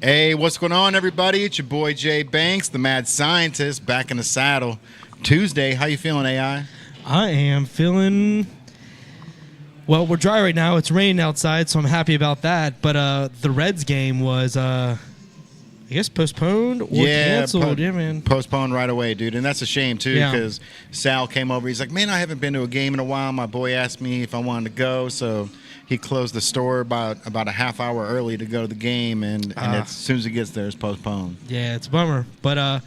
Hey, what's going on, everybody? It's your boy Jay Banks, the mad scientist, back in the saddle. Tuesday, how you feeling, AI? I am feeling... Well, we're dry right now. It's raining outside, so I'm happy about that. But the Reds game was, I guess, postponed or canceled. Yeah, man. Postponed right away, dude. And that's a shame, too, Yeah. because Sal came over. He's like, man, I haven't been to a game in a while. My boy asked me if I wanted to go, so he closed the store about a half hour early to go to the game, and as soon as he gets there, it's postponed. Yeah, it's a bummer. But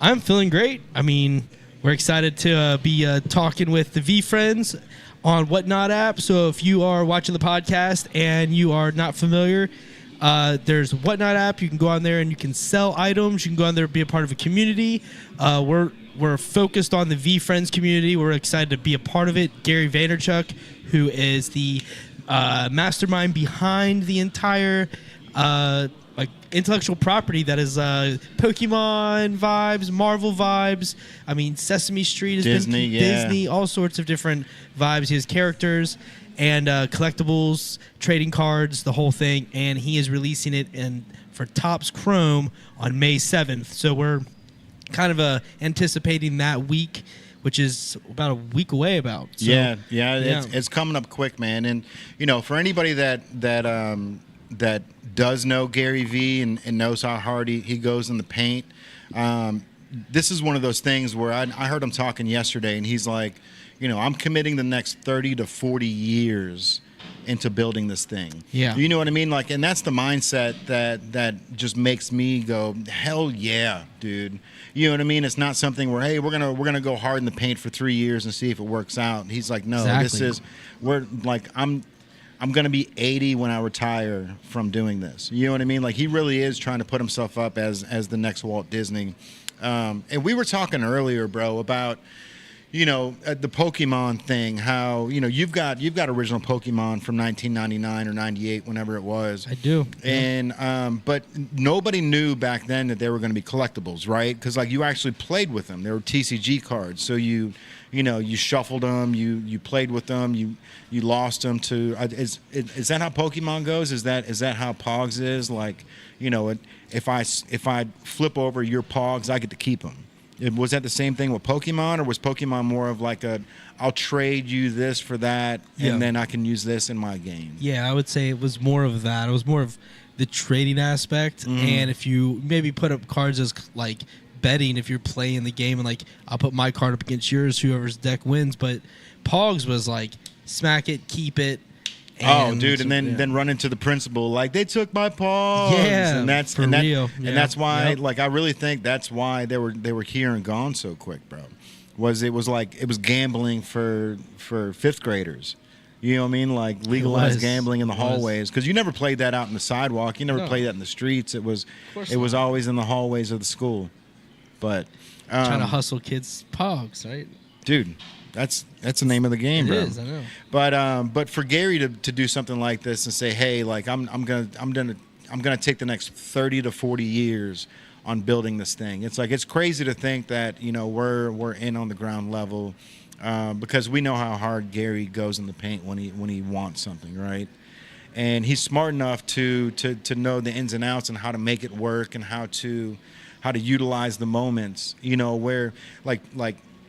I'm feeling great. I mean, we're excited to be talking with the VeeFriends on Whatnot app. So if you are watching the podcast and you are not familiar, there's Whatnot app. You can go on there and you can sell items. You can go on there and be a part of a community. We're focused on the VeeFriends community. We're excited to be a part of it. Gary Vaynerchuk, who is the mastermind behind the entire intellectual property that is Pokemon vibes, Marvel vibes. I mean, Sesame Street has Disney, been yeah. Disney, all sorts of different vibes. He has characters and collectibles, trading cards, the whole thing. And he is releasing it for Topps Chrome on May 7th. So we're kind of anticipating that week, which is about a week away about. So, yeah. It's coming up quick, man. And, you know, for anybody that does know Gary V and knows how hard he goes in the paint, this is one of those things where I heard him talking yesterday, and he's like, you know, I'm committing the next 30 to 40 years into building this thing. Yeah. You know what I mean? Like, and that's the mindset that just makes me go, hell yeah, dude. You know what I mean? It's not something where, hey, we're gonna go hard in the paint for 3 years and see if it works out. And he's like, no, Exactly. I'm going to be 80 when I retire from doing this. You know what I mean? Like, he really is trying to put himself up as the next Walt Disney. And we were talking earlier, bro, about, you know, the Pokemon thing, how, you know, you've got original Pokemon from 1999 or 98, whenever it was. I do. And but nobody knew back then that they were going to be collectibles, right? Because, like, you actually played with them. They were TCG cards. So you shuffled them, you played with them, you lost them to. Is that how Pokemon goes? Is that how Pogs is? Like, you know, if I flip over your Pogs, I get to keep them. Was that the same thing with Pokemon, or was Pokemon more of like I'll trade you this for that, and then I can use this in my game? Yeah, I would say it was more of that. It was more of the trading aspect, and if you maybe put up cards as like betting, if you're playing the game and like I'll put my card up against yours, whoever's deck wins. But Pogs was like smack it, keep it. And then run into the principle like they took my Pogs. Yeah, and that's for real. And that's why like I really think that's why they were here and gone so quick, bro. It was gambling for fifth graders. You know what I mean? Like legalized gambling in the hallways, because you never played that out in the sidewalk. You never played that in the streets. It was always in the hallways of the school. But trying to hustle kids' Pogs, right? Dude, that's the name of the game, bro. It is, I know. But for Gary to do something like this and say, hey, like I'm gonna take the next 30 to 40 years on building this thing. It's like, it's crazy to think that, you know, we're in on the ground level, because we know how hard Gary goes in the paint when he wants something, right? And he's smart enough to know the ins and outs and how to make it work and how to utilize the moments, you know, where like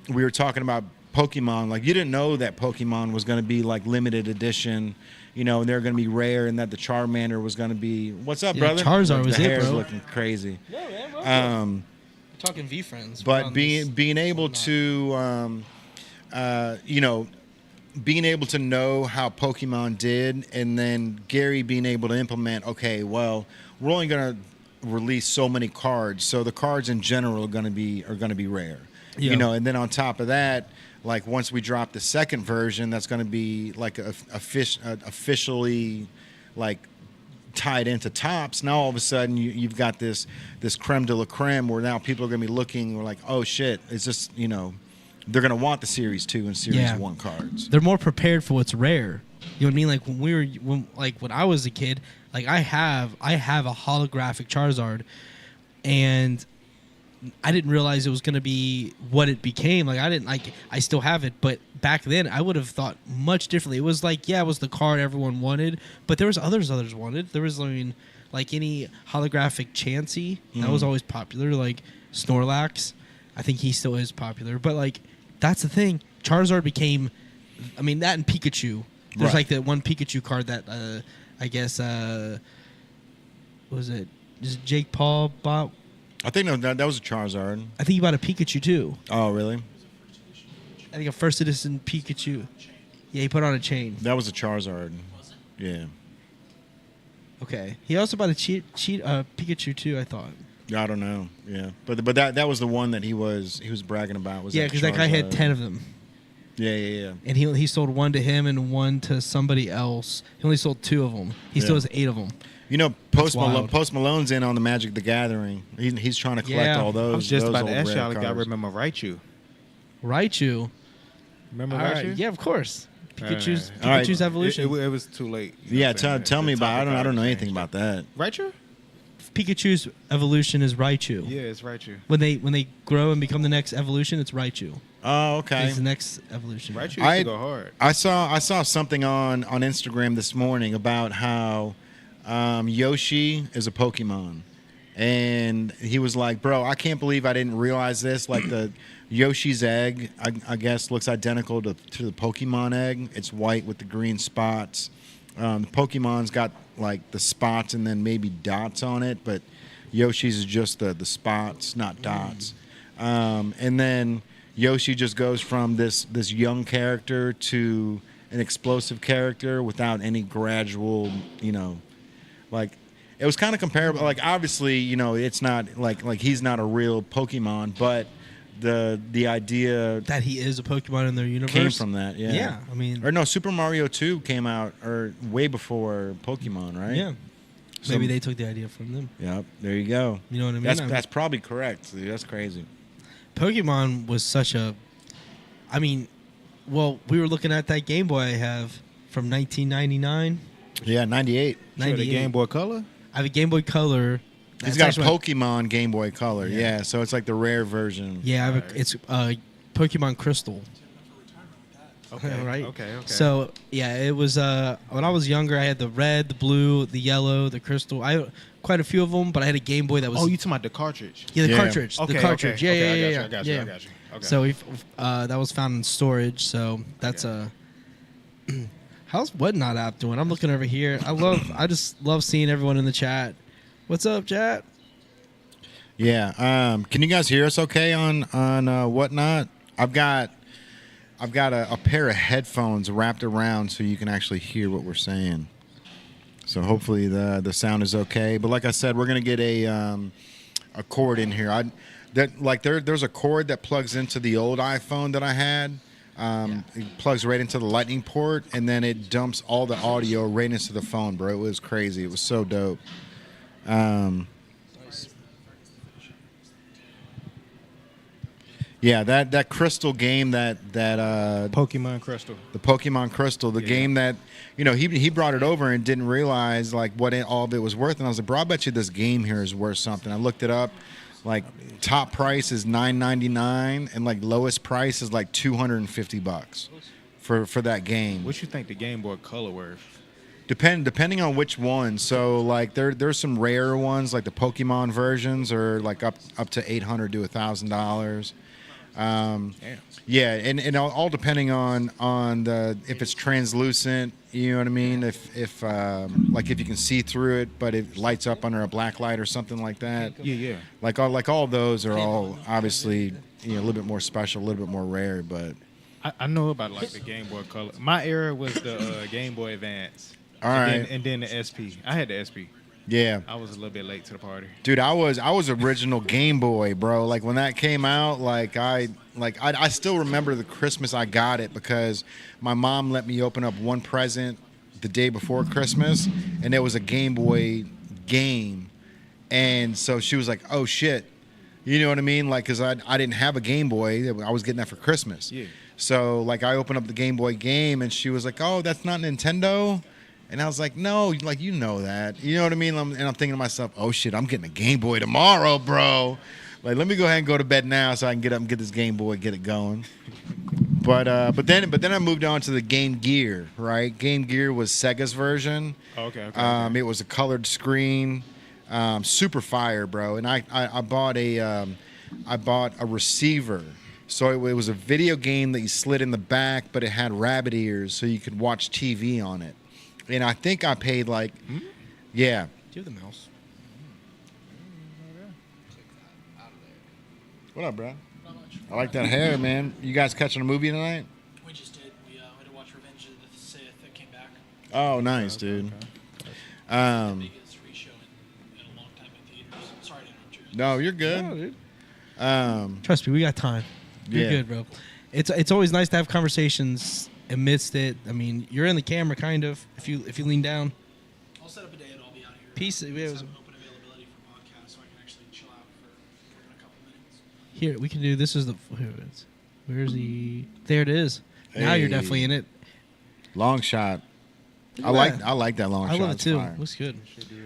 we were talking about Pokemon, like you didn't know that Pokemon was going to be like limited edition, you know, and they're going to be rare, and that the Charmander was going to be, what's up, brother? Charizard was the it, hair's bro. looking crazy. No, man, we're talking VeeFriends. But being able to, you know, being able to know how Pokemon did, and then Gary being able to implement, okay, well, we're only going to release so many cards, so the cards in general are going to be rare. Yeah. You know, and then on top of that, like once we drop the second version, that's going to be like officially like tied into Topps. Now all of a sudden you've got this creme de la creme where now people are going to be looking. We're like, oh shit, it's just, you know, they're going to want the Series 2 and Series 1 cards. They're more prepared for what's rare. You know what I mean? Like when I was a kid, like I have a holographic Charizard, and I didn't realize it was going to be what it became. Like I still have it, but back then I would have thought much differently. It was like, yeah, it was the card everyone wanted, but there was others wanted. There was, I mean, like any holographic Chansey, that was always popular. Like Snorlax, I think he still is popular. But like that's the thing. Charizard became, I mean, that and Pikachu. There's like that one Pikachu card that I guess what was it? Just Jake Paul bought. I think no, that was a Charizard. I think he bought a Pikachu too. Oh, really? I think a first edition Pikachu. Yeah, he put on a chain. That was a Charizard. Yeah. Okay. He also bought a Pikachu too, I thought. I don't know. Yeah, but that was the one that he was bragging about. Was yeah, because that guy had 10 of them. Yeah. And he sold one to him and one to somebody else. He only sold 2 of them. He still has 8 of them. You know, Post Malone's in on the Magic the Gathering. He's trying to collect all those. I was just those about to old ask rare y'all if y'all cards. remember Raichu. Raichu. Remember All Raichu? right. Yeah, of course. Pikachu's All right. evolution. It was too late. Yeah, tell me about. I don't know anything about that. Raichu? Pikachu's evolution is Raichu. Yeah, it's Raichu. When they grow and become the next evolution, it's Raichu. Oh, okay. It's the next evolution. Raichu used to go hard. I saw something on Instagram this morning about how Yoshi is a Pokemon, and he was like, "Bro, I can't believe I didn't realize this. Like the Yoshi's egg, I guess, looks identical to the Pokemon egg. It's white with the green spots. The Pokemon's got like the spots and then maybe dots on it, but Yoshi's is just the spots, not dots. And then Yoshi just goes from this young character to an explosive character without any gradual, like it was kind of comparable. Like obviously, it's not like he's not a real Pokemon, but the idea that he is a Pokemon in their universe came from that. Yeah. Yeah, I mean, or no, Super Mario 2 came out or way before Pokemon, right? Yeah. So, maybe they took the idea from them. Yep. There you go. You know what I mean? That's probably correct. Dude, that's crazy. Pokemon was such a. I mean, well, we were looking at that Game Boy I have from 1999. Yeah, 98. 98. The Game Boy Color? I have a Game Boy Color. He's got a Pokemon Game Boy Color. Yeah, so it's like the rare version. Yeah, I have it's Pokemon Crystal. Okay. Right. Okay. So yeah, it was when I was younger. I had the red, the blue, the yellow, the crystal. I had quite a few of them, but I had a Game Boy that was. Oh, you talking about the cartridge? Yeah, the Yeah. cartridge. Okay, the cartridge. okay. Yeah, I got you. I got you. Okay. So that was found in storage. So that's how's Whatnot app doing? I'm looking over here. I just love seeing everyone in the chat. What's up, chat? Yeah. Can you guys hear us okay on Whatnot? I've got a pair of headphones wrapped around so you can actually hear what we're saying. So hopefully the sound is okay. But like I said, we're gonna get a cord in here. There's a cord that plugs into the old iPhone that I had. It plugs right into the lightning port, and then it dumps all the audio right into the phone, bro. It was crazy. It was so dope. Yeah, that crystal game that Pokemon Crystal. the Pokemon Crystal, the game that he brought it over and didn't realize like what all of it was worth, and I was like, bro, I bet you this game here is worth something. I looked it up, like top price is $9.99 and like lowest price is like $250 for that game. What you think the Game Boy Color worth? Depending on which one. So like there's some rare ones like the Pokemon versions are like up to $800 to $1,000. Yeah, and all depending on the if it's translucent, you know what I mean. If like if you can see through it, but it lights up under a black light or something like that. Yeah. Like all those are all obviously a little bit more special, a little bit more rare. But I know about like the Game Boy Color. My era was the Game Boy Advance. All right. And then the SP. I had the SP. Yeah. I was a little bit late to the party. Dude, I was original Game Boy, bro. Like when that came out, I still remember the Christmas I got it because my mom let me open up one present the day before Christmas, and it was a Game Boy game. And so she was like, "Oh shit." You know what I mean? Like cuz I didn't have a Game Boy. I was getting that for Christmas. Yeah. So like I opened up the Game Boy game and she was like, "Oh, that's not Nintendo?" And I was like, no, like, you know that. You know what I mean? And I'm thinking to myself, oh, shit, I'm getting a Game Boy tomorrow, bro. Like, let me go ahead and go to bed now so I can get up and get this Game Boy, get it going. But then I moved on to the Game Gear. Right, Game Gear was Sega's version. Okay. It was a colored screen, super fire, bro. And I bought a receiver. So it was a video game that you slid in the back, but it had rabbit ears, so you could watch TV on it. And I think I paid like, yeah. Do you have the mouse? What up, bro? I like that hair, man. You guys catching a movie tonight? We just did. We had to watch Revenge of the Sith that came back. Oh, nice, dude. Biggest re-show in a long time in theaters. Sorry to interrupt you. No, you're good. Dude. Trust me, we got time. You're Yeah. good, bro. It's always nice to have conversations amidst it. I mean, you're in the camera, kind of. If you lean down. I'll set up a day and I'll be out here. Peace. Let's have open availability for podcasts so I can actually chill out for a couple minutes. Here, we can do. This is the. Where's the? There it is. Now you're Hey. definitely in it. Long shot. Look I at like that. I like that long I shot. love it It's too. fire. Looks good.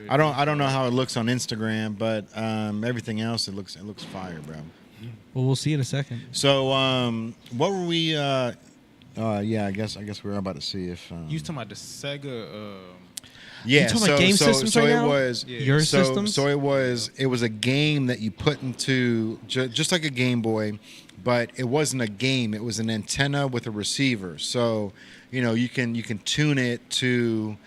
I don't know how it looks on Instagram, but everything else it looks fire, bro. Well, we'll see in a second. So what were we? Yeah, I guess we were about to see if. You was talking about the Sega. Yeah, You talking about game systems so right it now? was Yeah. Your so, systems? So it was a game that you put into just like a Game Boy, but it wasn't a game. It was an antenna with a receiver. So you can tune it to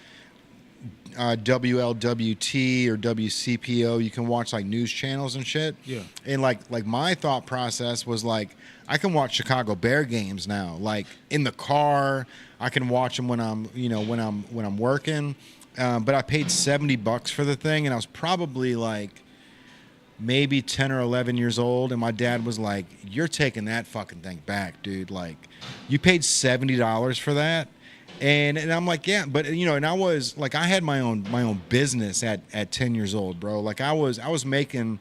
WLWT or WCPO. You can watch like news channels and shit. Yeah. And like my thought process was like I can watch Chicago Bear games now. Like in the car, I can watch them when I'm working. But I paid $70 for the thing, and I was probably like maybe 10 or 11 years old, and my dad was like, "You're taking that fucking thing back, dude. Like, you paid $70 for that." And I'm like, yeah, but and I was like, I had my own business at 10 years old, bro. Like I was making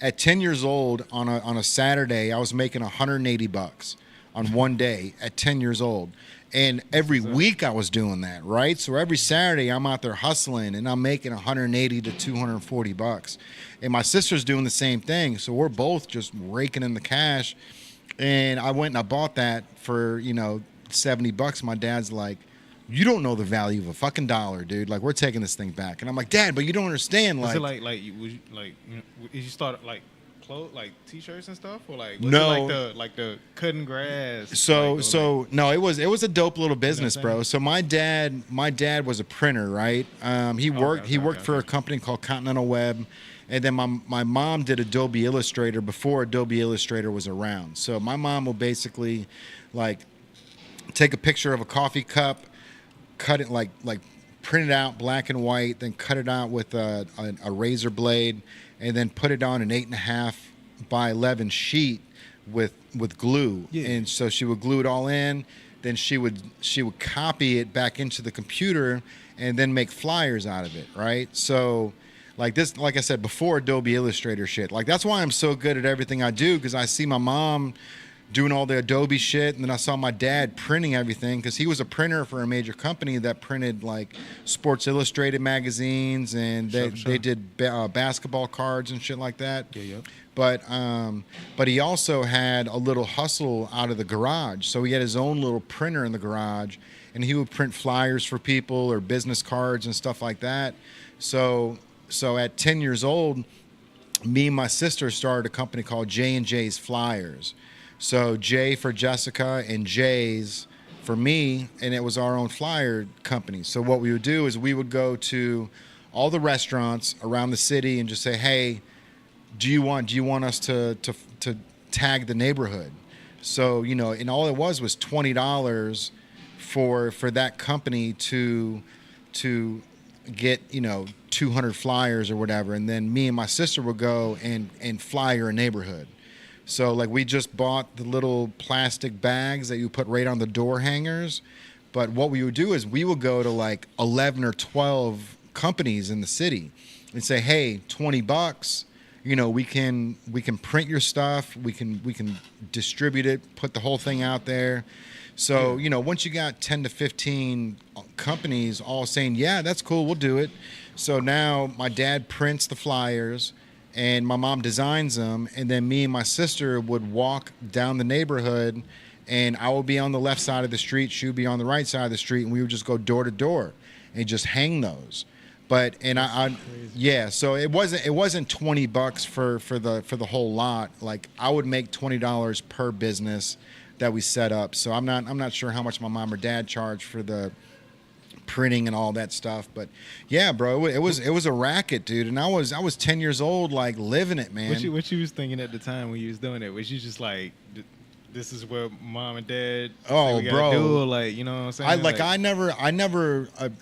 at 10 years old on a Saturday, I was making $180 on one day at 10 years old. And every week I was doing that, right? So every Saturday I'm out there hustling and I'm making $180 to $240. And my sister's doing the same thing. So we're both just raking in the cash. And I went and I bought that for, $70. My dad's like, "You don't know the value of a fucking dollar, dude. Like, we're taking this thing back." And I'm like, "Dad, but you don't understand." Was Like, it did you start like clothes, like t-shirts and stuff, or like was No. it like the cutting grass? So no, it was a dope little business, what I'm bro. saying? So my dad was a printer, right? He worked for a company called Continental Web, and then my mom did Adobe Illustrator before Adobe Illustrator was around. So my mom will basically like take a picture of a coffee cup, cut it like print it out black and white, then cut it out with a razor blade, and then put it on an 8.5 by 11 sheet with glue. Yeah. And so she would glue it all in. Then she would copy it back into the computer and then make flyers out of it, right? So like I said before, Adobe Illustrator shit. Like that's why I'm so good at everything I do, because I see my mom doing all the Adobe shit, and then I saw my dad printing everything, because he was a printer for a major company that printed like Sports Illustrated magazines, and they did basketball cards and shit like that. Yeah. But he also had a little hustle out of the garage, so he had his own little printer in the garage, and he would print flyers for people or business cards and stuff like that. So at 10 years old, me and my sister started a company called J&J's Flyers. So J for Jessica and J's for me, and it was our own flyer company. So what we would do is we would go to all the restaurants around the city and just say, "Hey, do you want us to tag the neighborhood?" So and all it was $20 for that company to get 200 flyers or whatever, and then me and my sister would go and flyer a neighborhood. So like we just bought the little plastic bags that you put right on the door hangers, but what we would do is we would go to like 11 or 12 companies in the city and say, "Hey, $20, we can print your stuff, we can distribute it, put the whole thing out there." So once you got 10 to 15 companies all saying, "Yeah, that's cool, we'll do it." So now my dad prints the flyers and my mom designs them, and then me and my sister would walk down the neighborhood and I would be on the left side of the street, she would be on the right side of the street, and we would just go door to door and just hang those. But and I yeah, so it wasn't $20 for the whole lot. Like I would make $20 per business that we set up. So I'm not sure how much my mom or dad charged for the printing and all that stuff, but yeah, bro, it was a racket, dude. And I was 10 years old, like living it, man. What you was thinking at the time when you was doing it? Was you just like, this is what mom and dad Oh, say we gotta bro. do? Or like, you know what I'm saying?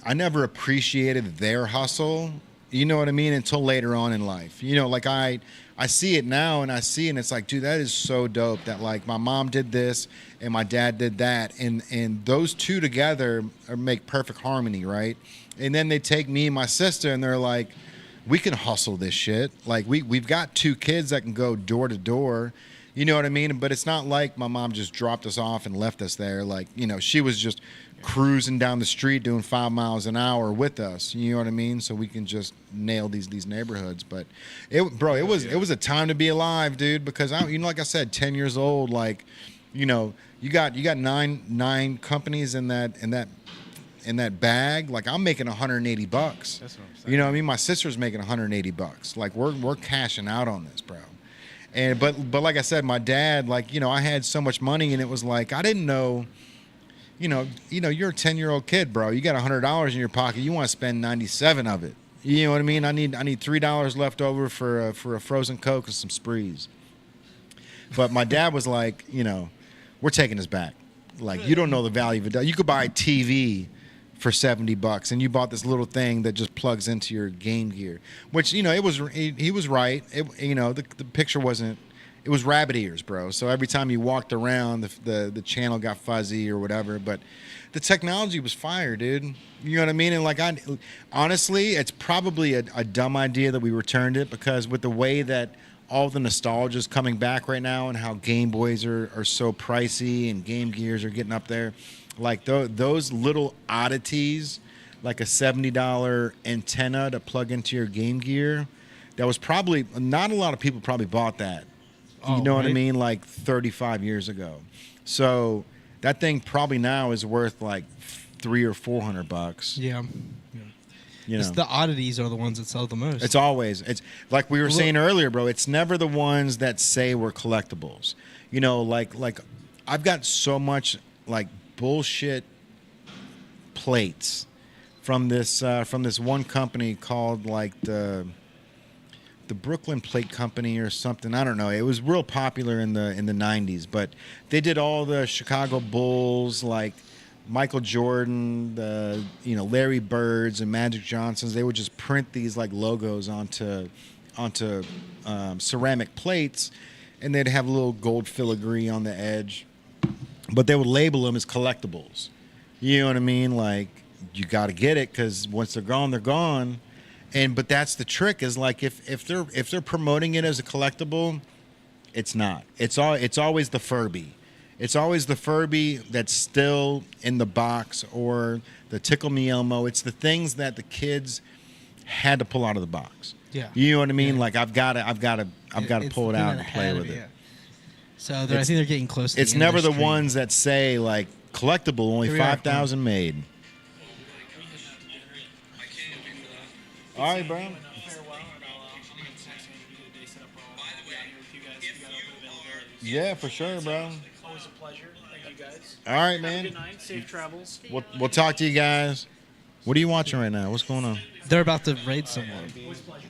I never appreciated their hustle. You know what I mean? Until later on in life. You know, like I see it now, and it's like, dude, that is so dope that like my mom did this and my dad did that, and those two together make perfect harmony, right? And then they take me and my sister, and they're like, we can hustle this shit. Like we've got two kids that can go door to door. You know what I mean? But it's not like my mom just dropped us off and left us there. Like, you know, she was just cruising down the street doing 5 miles an hour with us. You know what I mean? So we can just nail these neighborhoods. But it was a time to be alive, dude. Because like I said, 10 years old. Like, you know, you got nine companies in that bag. Like I'm making $180. That's what I'm saying. You know what I mean? My sister's making $180. Like we're cashing out on this, bro. And but like I said, my dad, like, you know, I had so much money, and it was like I didn't know. You know, you're a 10-year-old kid, bro. You got $100 in your pocket. You want to spend 97 of it. You know what I mean? I need $3 left over for a frozen Coke and some sprees. But my dad was like, you know, we're taking this back. Like, you don't know the value of it. You could buy a TV for $70, and you bought this little thing that just plugs into your Game Gear. Which, you know, he was right. You know, the picture wasn't. It was rabbit ears, bro. So every time you walked around, the channel got fuzzy or whatever. But the technology was fire, dude. You know what I mean? And like, honestly, it's probably a dumb idea that we returned it, because with the way that all the nostalgia is coming back right now, and how Game Boys are so pricey and Game Gears are getting up there, like those little oddities, like a $70 antenna to plug into your Game Gear, that was probably not a lot of people probably bought that. You know what I mean? Like 35 years ago. So that thing probably now is worth like $300 or $400. Yeah. You It's know, the oddities are the ones that sell the most. it's like we were saying earlier, bro. It's never the ones that say we're collectibles. You know, like I've got so much like bullshit plates from this one company called like the Brooklyn Plate Company or something. I don't know. It was real popular in the 90s, but they did all the Chicago Bulls, like Michael Jordan, Larry Birds and Magic Johnsons. They would just print these like logos onto ceramic plates, and they'd have a little gold filigree on the edge, but they would label them as collectibles. You know what I mean? Like, you got to get it, because once they're gone, they're gone. But that's the trick, is like if they're promoting it as a collectible, it's not. It's always the Furby. It's always the Furby that's still in the box, or the Tickle Me Elmo. It's the things that the kids had to pull out of the box. Yeah. You know what I mean? Yeah. Like I've got to pull it out and play with it. Yeah. So I think they're getting close to It's the never the industry. ones that say like collectible, only Here we are. 5,000 made. All right, bro. Farewell, and I'm gonna text you and get a day set up where I'll be out here with you guys. If you got open availability. Yeah, for sure, bro. Always a pleasure. Thank you guys. All right, Have a man. good night. Safe travels. We'll talk to you guys. What are you watching right now? What's going on? They're about to raid someone. Always a pleasure.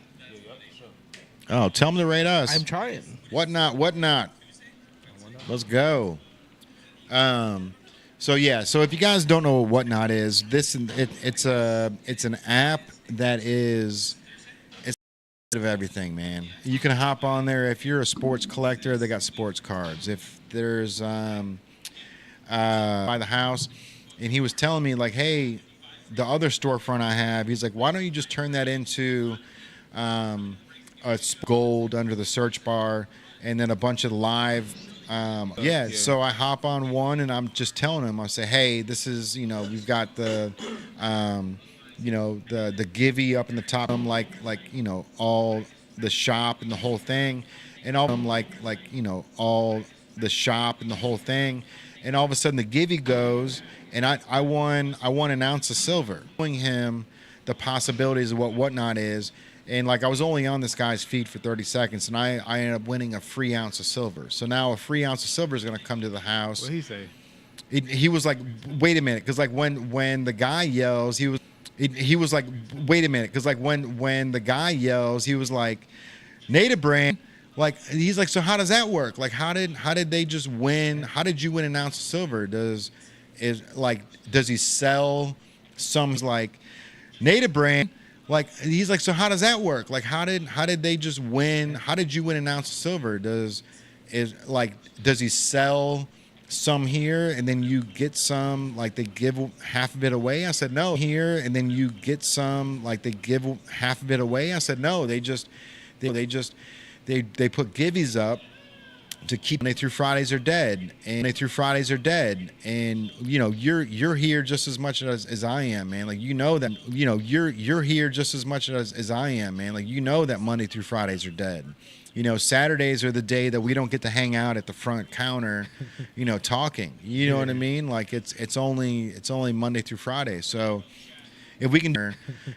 Oh, tell them to rate us. I'm trying. What not? Let's go. So if you guys don't know what Whatnot is, it's an app that is of everything, man. You can hop on there. If you're a sports collector, they got sports cards. If there's by the house, and he was telling me like, hey, the other storefront I have, he's like, why don't you just turn that into a gold under the search bar, and then a bunch of live. So I hop on one, and I'm just telling him, I say, hey, this is, we've got the the Givey up in the top. I'm like all the shop and the whole thing, and all I'm like all the shop and the whole thing. And all of a sudden the Givey goes, and I won an ounce of silver, showing him the possibilities of what Whatnot is. And like I was only on this guy's feed for 30 seconds, and I ended up winning a free ounce of silver. So now a free ounce of silver is going to come to the house. What he say? He was like, wait a minute, because like when the guy yells, he was like, wait a minute, because like when the guy yells, he was like, native brand. Like he's like, so how does that work? Like how did they just win? How did you win an ounce of silver? Does he sell some like native brand? Like he's like, so how does that work? Like how did they just win? How did you win an ounce of silver? Does he sell some here and then you get some, like they give half of it away? I said no. Here and then you get some, like they give half of it away? I said no. They put givvies up to keep Monday through Fridays are dead, and you know you're here just as much as I am, man. Like you know that you're here just as much as I am, man. Like you know that Monday through Fridays are dead. You know, Saturdays are the day that we don't get to hang out at the front counter, you know, talking. You know what I mean? Like it's only Monday through Friday. So if we can,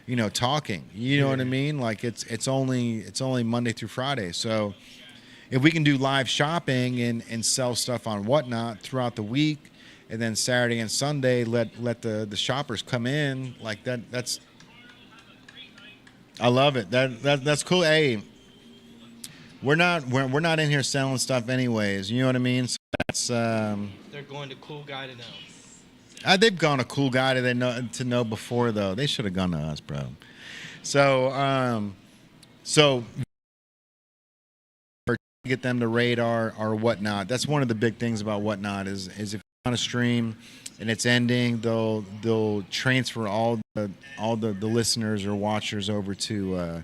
you know, talking. You know what I mean? Like it's only Monday through Friday. So if we can do live shopping and sell stuff on Whatnot throughout the week, and then Saturday and Sunday let the shoppers come in, like that's I love it. That's cool. Hey, we're not in here selling stuff anyways. You know what I mean? So that's They're going to Cool Guy to know. they've gone to Cool Guy to know before though. They should have gone to us, bro. So get them to rate our Whatnot. That's one of the big things about Whatnot is if you're on a stream and it's ending, they'll transfer all the listeners or watchers over to a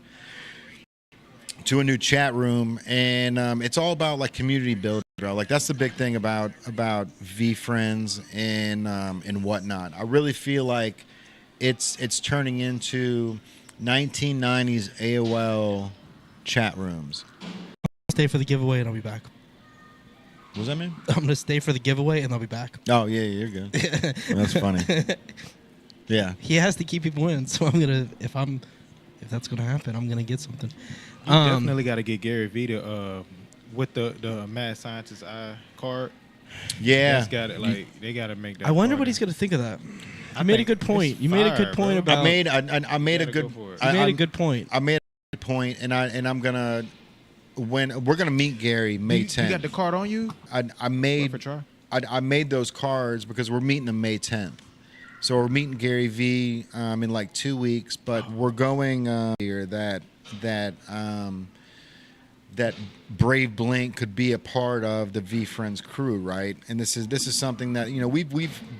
new chat room, and it's all about like community building, bro. Like that's the big thing about VeeFriends and Whatnot. I really feel like it's turning into 1990s AOL chat rooms. Stay for the giveaway and I'll be back. What does that mean? I'm gonna stay for the giveaway and I'll be back. Oh yeah, you're good. That's funny. Yeah. He has to keep people in, so I'm gonna if that's gonna happen, I'm gonna get something. You definitely got to get Gary Vee to with the mad scientist eye card. Yeah. That's got it. Like they got to make that. I wonder what card. he's gonna think of that. I You made a think good point. it's You made a good fire, point bro. about. I made a You good. gotta go for it. You made a good point. I made a good point, and I'm gonna when we're gonna meet Gary May 10th. You got the card on you? I made For try? I made those cards because we're meeting him May 10th. So we're meeting Gary Vee in like 2 weeks, but we're going here that Brave Blink could be a part of the VeeFriends crew, right? And this is something that, you know, we've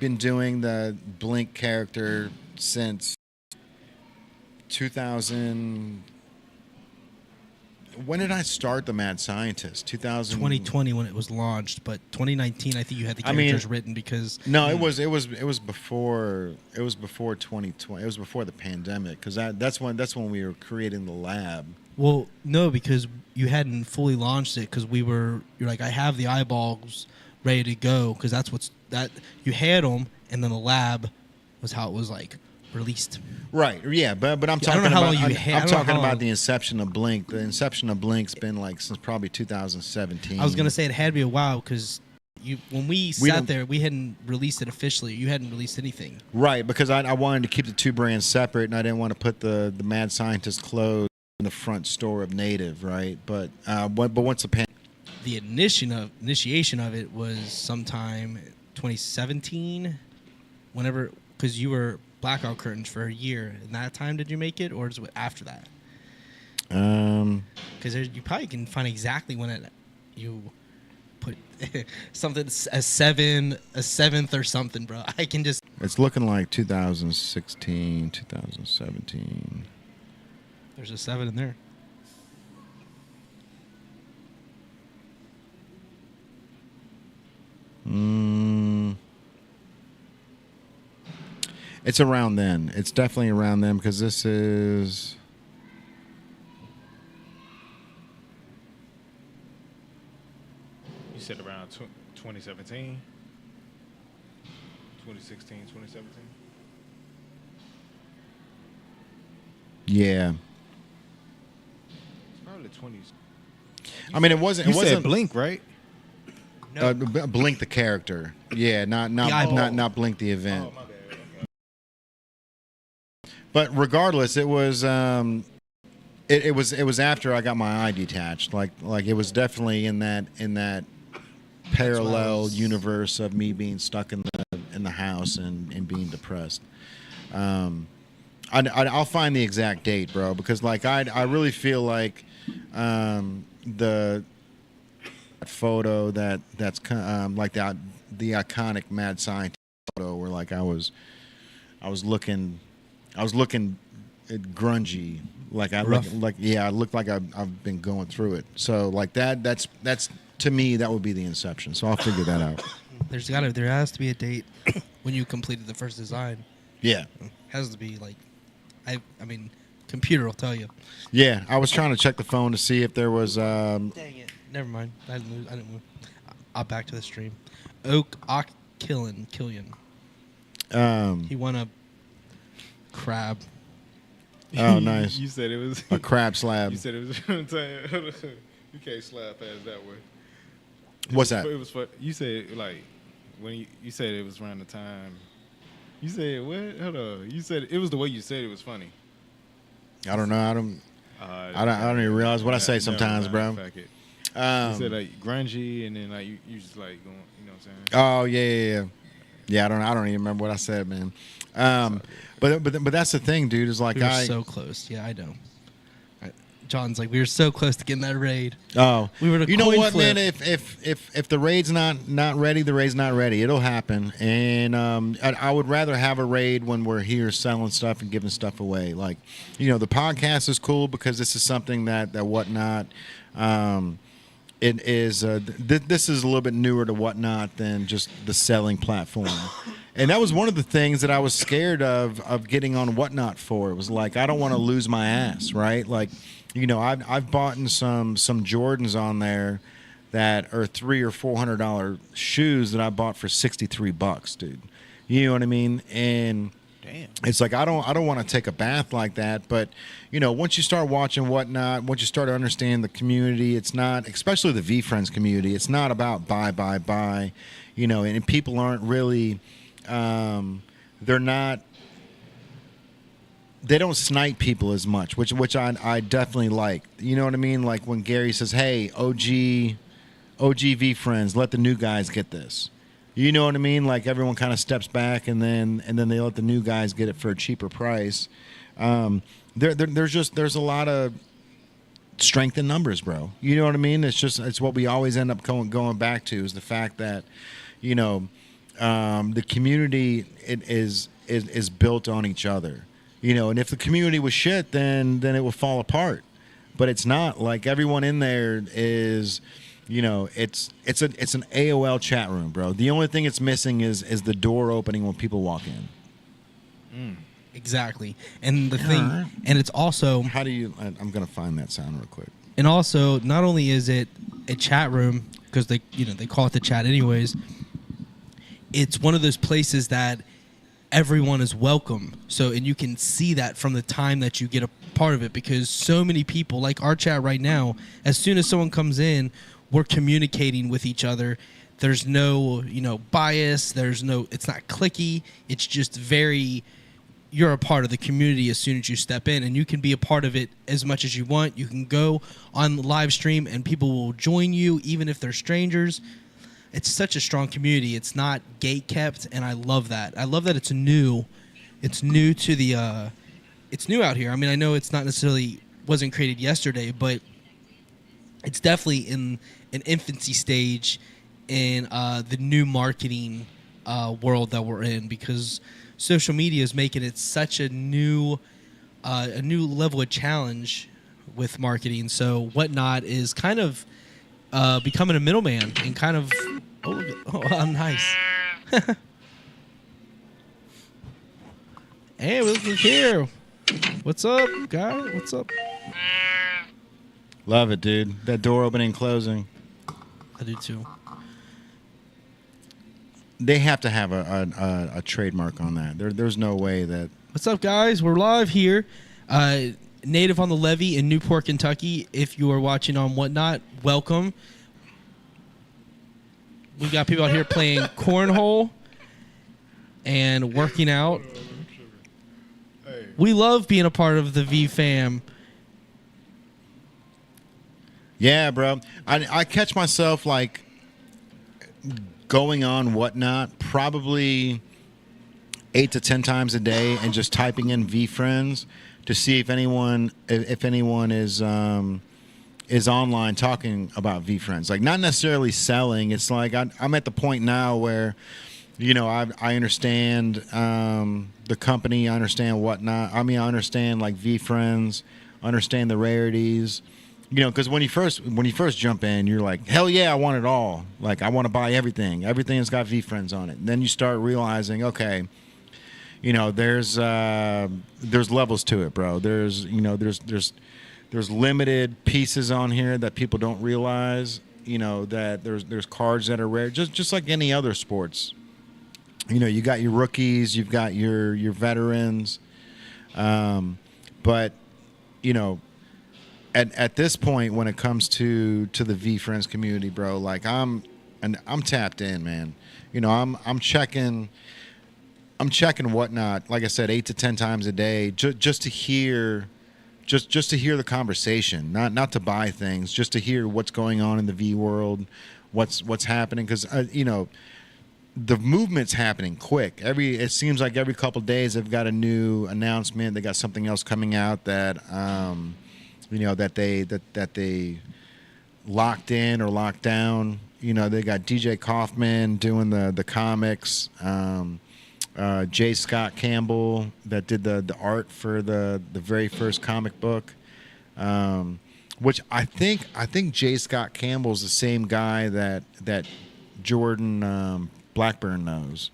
been doing the Blink character since 2000. When did I start the Mad Scientist? 2020 when it was launched, but 2019 I think you had the characters written because No, it was before 2020. It was before the pandemic because that's when we were creating the lab. well, no, because you hadn't fully launched it because you're like I have the eyeballs ready to go because you had them and then the lab was how it was like released. Right. Yeah, but I'm I talking don't know how about long you had- I I'm don't know talking how about long- the inception of Blink. The inception of Blink's been like since probably 2017. I was gonna say it had to be a while because when we sat don't- there we hadn't released it officially. You hadn't released anything. Right, because I wanted to keep the two brands separate, and I didn't want to put the Mad Scientist clothes in the front store of Native, right? But once the The initiation of it was sometime 2017, whenever because you were blackout curtains for a year. In that time, did you make it, or is it after that? Because you probably can find exactly when you put something a seventh or something, bro. I can just. it's looking like 2016, 2017. There's a 7 in there. It's around then. It's definitely around then because this is. said around 2017, 2016, 2017. Yeah. It's probably the 20s. I mean, it wasn't. You It wasn't said Blink, right? Blink the character. Yeah, not Blink the event. Oh, my bad. Okay. But regardless, it was it was after I got my eye detached. Like it was definitely in that parallel universe of me being stuck in the house and being depressed. I'll find the exact date, bro, because like I really feel like the photo that's like the iconic mad scientist photo where like I was looking grungy, like I look like I looked like I've been going through it. So like that's to me that would be the inception. So I'll figure that out. There has to be a date when you completed the first design. Yeah. Has to be like, I mean, computer will tell you. Yeah, I was trying to check the phone to see if there was. Dang it! Never mind. I didn't move. I'll back to the stream. Killian. He won a crab. Oh, nice. You said it was A crab slab. You said it was. I'm telling you, you can't slap past that way. What's that? It was fun. You said like when you said it was around the time. You said what? Hold on. You said it was the way you said it was funny. I don't know. I don't even realize what I say sometimes, bro. You said like grungy, and then like you just like going, you know what I'm saying? Oh yeah. Yeah, I don't even remember what I said, man. But that's the thing, dude. Is like we were so close. Yeah, I know. John's like, we were so close to getting that raid. Oh, we were. You know what, man? If the raid's not ready, the raid's not ready. It'll happen. And I would rather have a raid when we're here selling stuff and giving stuff away. Like, you know, the podcast is cool because this is something that Whatnot. It is. This is a little bit newer to Whatnot than just the selling platform. And that was one of the things that I was scared of getting on Whatnot for. It was like, I don't want to lose my ass, right? Like, you know, I've bought some Jordans on there that are $300 or $400 shoes that I bought for $63, dude. You know what I mean? And damn, it's like I don't want to take a bath like that. But you know, once you start watching Whatnot, once you start to understand the community, it's not, especially the VeeFriends community, it's not about buy. You know, and people aren't really, they're not. They don't snipe people as much, which I definitely like. You know what I mean? Like when Gary says, "Hey, OG VeeFriends, let the new guys get this." You know what I mean? Like everyone kind of steps back, and then they let the new guys get it for a cheaper price. There's a lot of strength in numbers, bro. You know what I mean? It's what we always end up going back to is the fact that, you know, the community is built on each other. You know, and if the community was shit, then it would fall apart. But it's not. Like everyone in there is, you know, it's an AOL chat room, bro. The only thing it's missing is the door opening when people walk in. Exactly. And the thing, and it's also, how do you? I'm gonna find that sound real quick. And also, not only is it a chat room because they call it the chat anyways. It's one of those places that everyone is welcome. So, and you can see that from the time that you get a part of it, because so many people, like our chat right now, as soon as someone comes in, we're communicating with each other. There's no, bias. It's not cliquey. It's just you're a part of the community as soon as you step in, and you can be a part of it as much as you want. You can go on the live stream and people will join you, even if they're strangers. It's such a strong community. It's not gate kept, and I love that. I love that it's new. It's new to the. It's new out here. I mean, I know it's not necessarily wasn't created yesterday, but it's definitely in an infancy stage in the new marketing world that we're in, because social media is making it such a new level of challenge with marketing. So Whatnot is kind of becoming a middleman and kind of nice. Hey, look here. What's up, guy? What's up? Love it, dude. That door opening and closing. I do too. they have to have a trademark on that. There's no way that. What's up, guys? We're live here. Native on the Levee in Newport, Kentucky. If you are watching on Whatnot, welcome. We got people out here playing cornhole and working out. We love being a part of the V fam. Yeah, bro. I catch myself like going on Whatnot probably 8 to 10 times a day and just typing in VeeFriends to see if anyone is online talking about VeeFriends. Like, not necessarily selling. It's like I'm at the point now where, you know, I understand the company. I understand Whatnot. I mean, I understand like VeeFriends. Understand the rarities. You know, because when you first jump in, you're like, hell yeah, I want it all. Like, I want to buy everything. Everything that's got VeeFriends on it. And then you start realizing, okay, you know, there's levels to it, bro. There's limited pieces on here that people don't realize. You know, that there's cards that are rare, just like any other sports. You know, you got your rookies, you've got your veterans, but you know, at this point, when it comes to the VeeFriends community, bro, like I'm tapped in, man. You know, I'm checking Whatnot, like I said, 8 to 10 times a day, just to hear the conversation, not to buy things, just to hear what's going on in the V world, what's happening, because you know, the movement's happening quick. It seems like every couple of days they've got a new announcement. They got something else coming out that you know, that they locked in or locked down. You know, they got DJ Kaufman doing the comics. J. Scott Campbell that did the art for the very first comic book, which I think J. Scott Campbell's the same guy that Jordan Blackburn knows.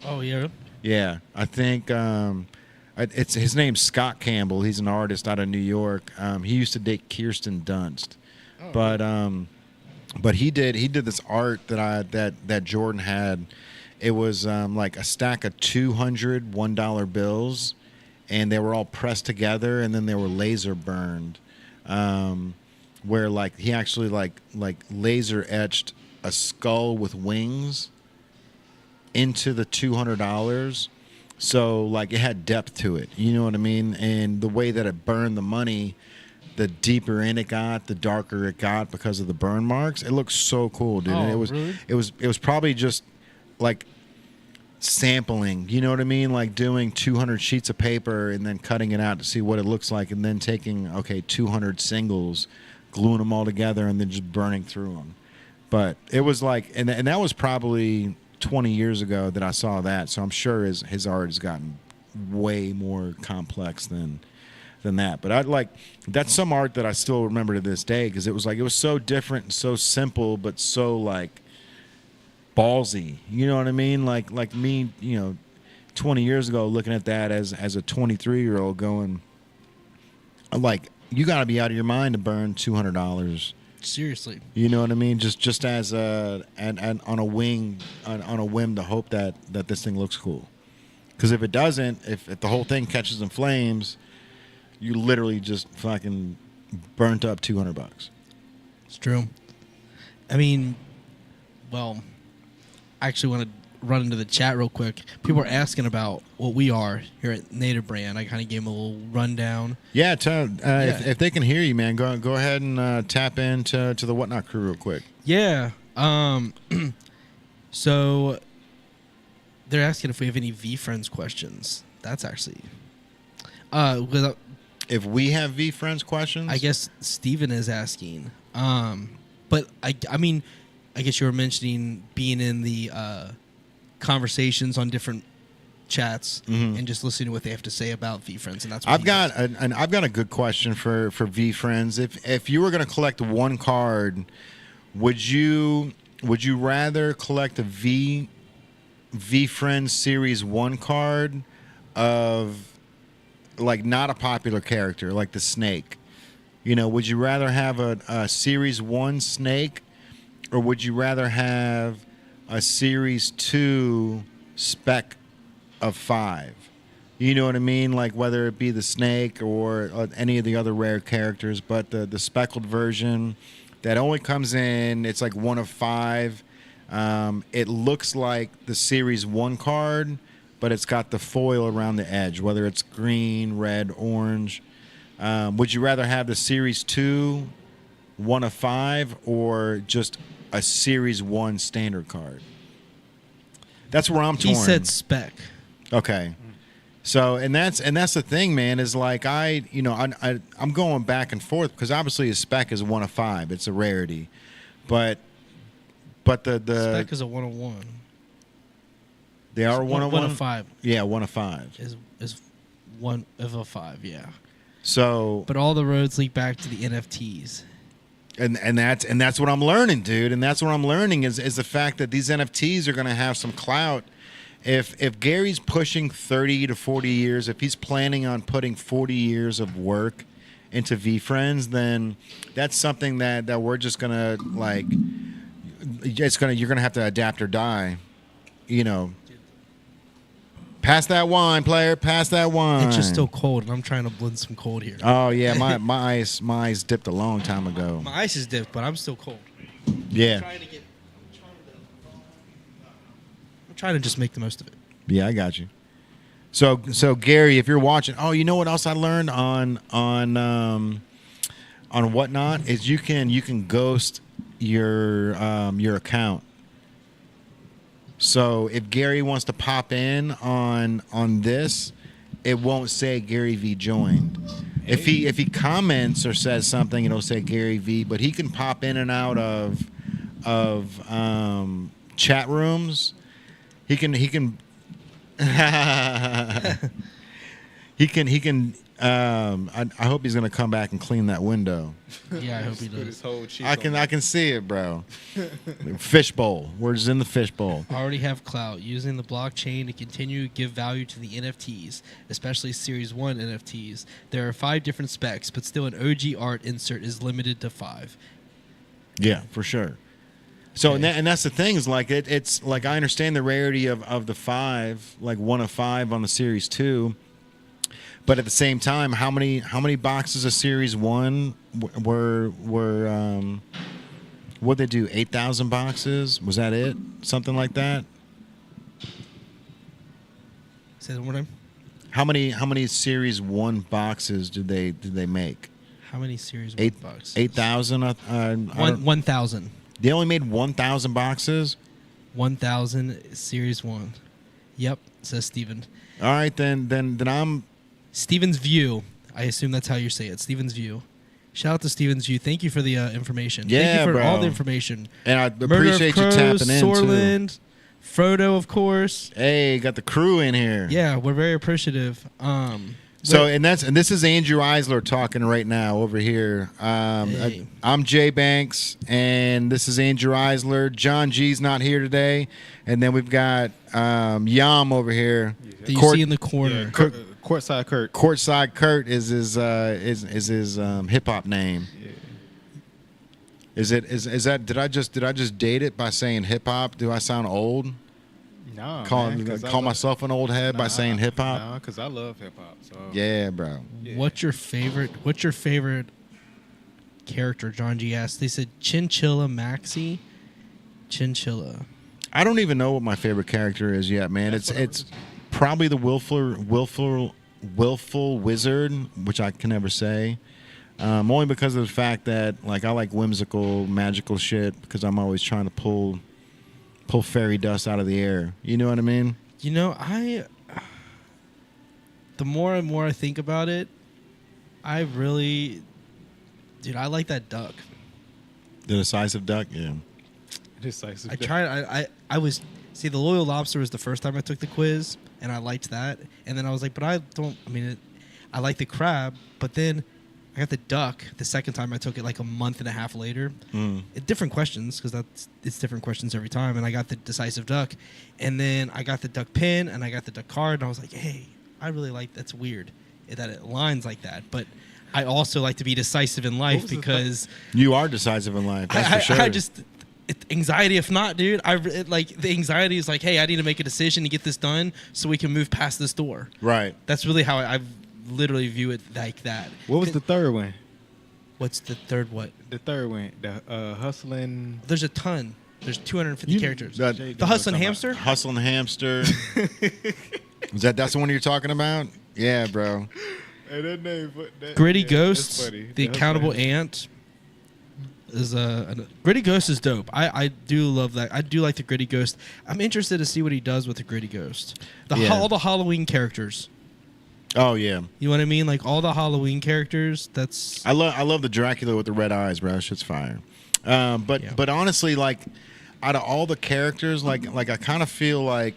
Oh, yeah? Yeah, I think it's his name's Scott Campbell. He's an artist out of New York. He used to date Kirsten Dunst, but he did this art that Jordan had. It was like a stack of 200 $1 bills, and they were all pressed together, and then they were laser burned. Where like he actually like laser etched a skull with wings into the $200. So like it had depth to it, you know what I mean? And the way that it burned the money, the deeper in it got, the darker it got because of the burn marks. It looks so cool, dude. And Really? it was probably just like sampling, you know what I mean? Like doing 200 sheets of paper and then cutting it out to see what it looks like, and then taking 200 singles, gluing them all together, and then just burning through them. But it was like, and that was probably 20 years ago that I saw that, so I'm sure his art has gotten way more complex than that. But that's some art that I still remember to this day, because it was so different and so simple, but so like ballsy, you know what I mean? Like me, you know, 20 years ago, looking at that as a 23-year-old, going like, you got to be out of your mind to burn $200. Seriously. You know what I mean? Just as on a whim to hope that this thing looks cool. Because if it doesn't, if the whole thing catches in flames, you literally just fucking burnt up $200. It's true. I mean, well, I actually want to run into the chat real quick. People are asking about what we are here at Native Brand. I kind of gave them a little rundown. Yeah, if they can hear you, man, go ahead and tap into the Whatnot crew real quick. Yeah. So they're asking if we have any VeeFriends questions. That's actually If we have VeeFriends questions, I guess Steven is asking. But I mean, I guess you were mentioning being in the conversations on different chats and just listening to what they have to say about VeeFriends, and that's what I've got a good question for VeeFriends. If you were going to collect one card, would you rather collect a VeeFriends Series 1 card of like not a popular character like the Snake? You know, would you rather have a Series 1 Snake, or would you rather have a Series 2 spec of 5. You know what I mean? Like whether it be the snake or any of the other rare characters, but the speckled version that only comes in, it's like 1 of 5. It looks like the Series 1 card, but it's got the foil around the edge, whether it's green, red, orange. Would you rather have the Series 2 1 of 5 or just a Series 1 standard card? That's where I'm torn. He said spec. Okay. So and that's the thing, man, is like I'm going back and forth because obviously a spec is 1 of 5. It's a rarity. But the Spec is a 101. They are 101? 1 of 5. Yeah, 1 of 5. Is 1 of a 5, yeah. So But all the roads lead back to the NFTs. And that's what I'm learning, dude. And that's what I'm learning is the fact that these NFTs are going to have some clout. If Gary's pushing 30 to 40 years, if he's planning on putting 40 years of work into VeeFriends, then that's something that we're just gonna like. You're gonna have to adapt or die, you know. Pass that wine, player. Pass that wine. It's just still cold, and I'm trying to blend some cold here. Oh yeah, my ice dipped a long time ago. My ice is dipped, but I'm still cold. Yeah. I'm trying to just make the most of it. Yeah, I got you. So Gary, if you're watching, oh, you know what else I learned on Whatnot is you can ghost your account. So if Gary wants to pop in on this, it won't say Gary V joined. If he comments or says something, it'll say Gary V. But he can pop in and out of chat rooms. He can he can I hope he's gonna come back and clean that window. Yeah, I hope he Put his does. whole cheek I can see it, bro. Fishbowl. We're just in the fishbowl. Already have clout using the blockchain to continue to give value to the NFTs, especially Series 1 NFTs. There are 5 different specs, but still an OG art insert is limited to 5. Yeah, for sure. So Okay. and that's the thing is like it's like I understand the rarity of the 5, like 1 of 5 on the Series 2, but at the same time, how many boxes of Series 1 were what'd they do? 8,000 boxes? Was that it? Something like that? Say that one more time. How many Series 1 boxes did they make? How many Series 1 boxes? 8,000. 1,000. They only made 1,000 boxes. 1,000 Series 1. Yep, says Steven. All right, then I'm. Steven's View. I assume that's how you say it. Steven's View. Shout out to Steven's View. Thank you for the information. Yeah, Thank you for bro. all the information. And I Murder of appreciate you Crows, tapping in too. Sorland, Frodo, of course. Hey, got the crew in here. Yeah, we're very appreciative. So and this is Andrew Eisler talking right now over here. Hey. I'm Jay Banks, and this is Andrew Eisler. John G's not here today, and then we've got Yam over here. that you see in the corner. Courtside Kurt. Courtside Kurt is his hip hop name. Yeah. Is that did I just date it by saying hip hop? Do I sound old? Nah, Call man, 'cause I call love- myself an old head by Nah, saying hip hop? Nah, because I love hip hop. So Yeah, bro. yeah. What's your favorite character? John G asked. They said Chinchilla Maxi. Chinchilla. I don't even know what my favorite character is yet, man. It's probably the willful wizard, which I can never say. Only because of the fact that like I like whimsical, magical shit because I'm always trying to pull fairy dust out of the air. You know what I mean? You know, the more and more I think about it, I really, dude, I like that duck. The decisive duck, yeah. Decisive. I was, see, the Loyal Lobster was the first time I took the quiz, and I liked that. And then I was like, but I like the crab, but then I got the duck the second time I took it like a month and a half later. Different questions, because it's different questions every time. And I got the decisive duck. And then I got the duck pin, and I got the duck card. And I was like, hey, I really like that's weird that it lines like that. But I also like to be decisive in life was the because You are decisive in life, that's for sure. anxiety. If not, dude, like the anxiety is like, hey, I need to make a decision to get this done so we can move past this door. Right. That's really how I literally view it like that. What was the third one? What's the third? What? The third one, the hustling. There's a ton. There's 250 characters. That- The hustling hamster. Hustling hamster. That's the one you're talking about? Yeah, bro. Hey, that name. Gritty yeah, Ghost. that's funny. The accountable ant. Is Gritty Ghost is dope. I do love that. I do like the Gritty Ghost. I'm interested to see what he does with the Gritty Ghost. All the Halloween characters. Oh yeah. You know what I mean? Like all the Halloween characters. That's I love the Dracula with the red eyes, bro. That shit's fire. But honestly, like out of all the characters, like I kind of feel like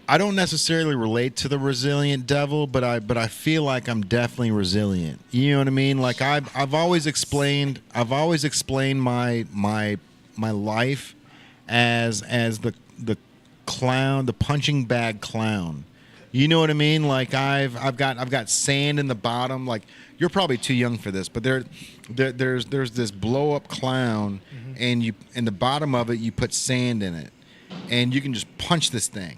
I don't necessarily relate to the resilient devil, but I feel like I'm definitely resilient. You know what I mean? Like I've always explained my life as the clown, the punching bag clown. You know what I mean? Like I've got sand in the bottom. Like you're probably too young for this, but there's this blow up clown, and you in the bottom of it you put sand in it, and you can just punch this thing.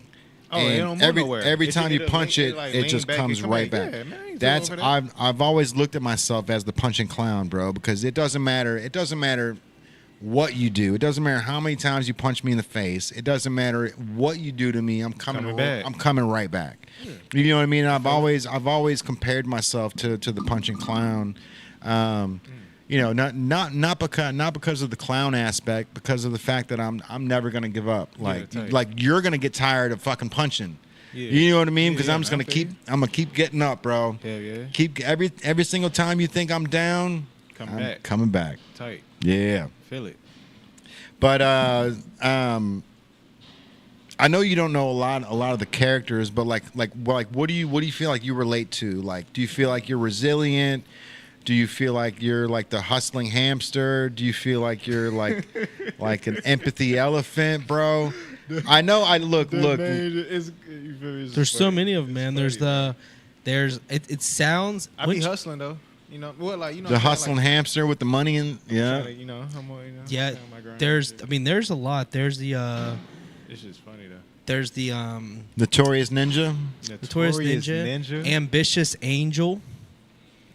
Oh, it don't move nowhere. Every time you punch it, like, it lean just back comes and come right back. Yeah, man, I ain't That's doing all that. I've always looked at myself as the punching clown, bro, because it doesn't matter. It doesn't matter what you do. It doesn't matter how many times you punch me in the face. It doesn't matter what you do to me. I'm coming back. I'm coming right back. You know what I mean? I've always compared myself to the punching clown. You know, not because of the clown aspect, because of the fact that I'm never gonna give up. Like you're gonna get tired of fucking punching. Yeah. You know what I mean? Because Yeah, I'm just gonna I feel I'm gonna keep getting up, bro. Hell yeah. Keep every single time you think I'm down, I'm back. coming back. Tight. Yeah. Feel it. But I know you don't know a lot of the characters, but like what do you feel like you relate to? Like, do you feel like you're resilient? Do you feel like you're like the hustling hamster? Do you feel like you're like like an empathy elephant, bro? I know. Look. there's so many of them, man. It sounds. I be hustling though. You know, well, like you know, The hustling hamster with the money and yeah. You know, I'm more, you know. Yeah, my grind there's. and I shit. mean, there's a lot. There's the. It's just funny though. There's the Notorious Ninja. Notorious Ninja, Ambitious Angel,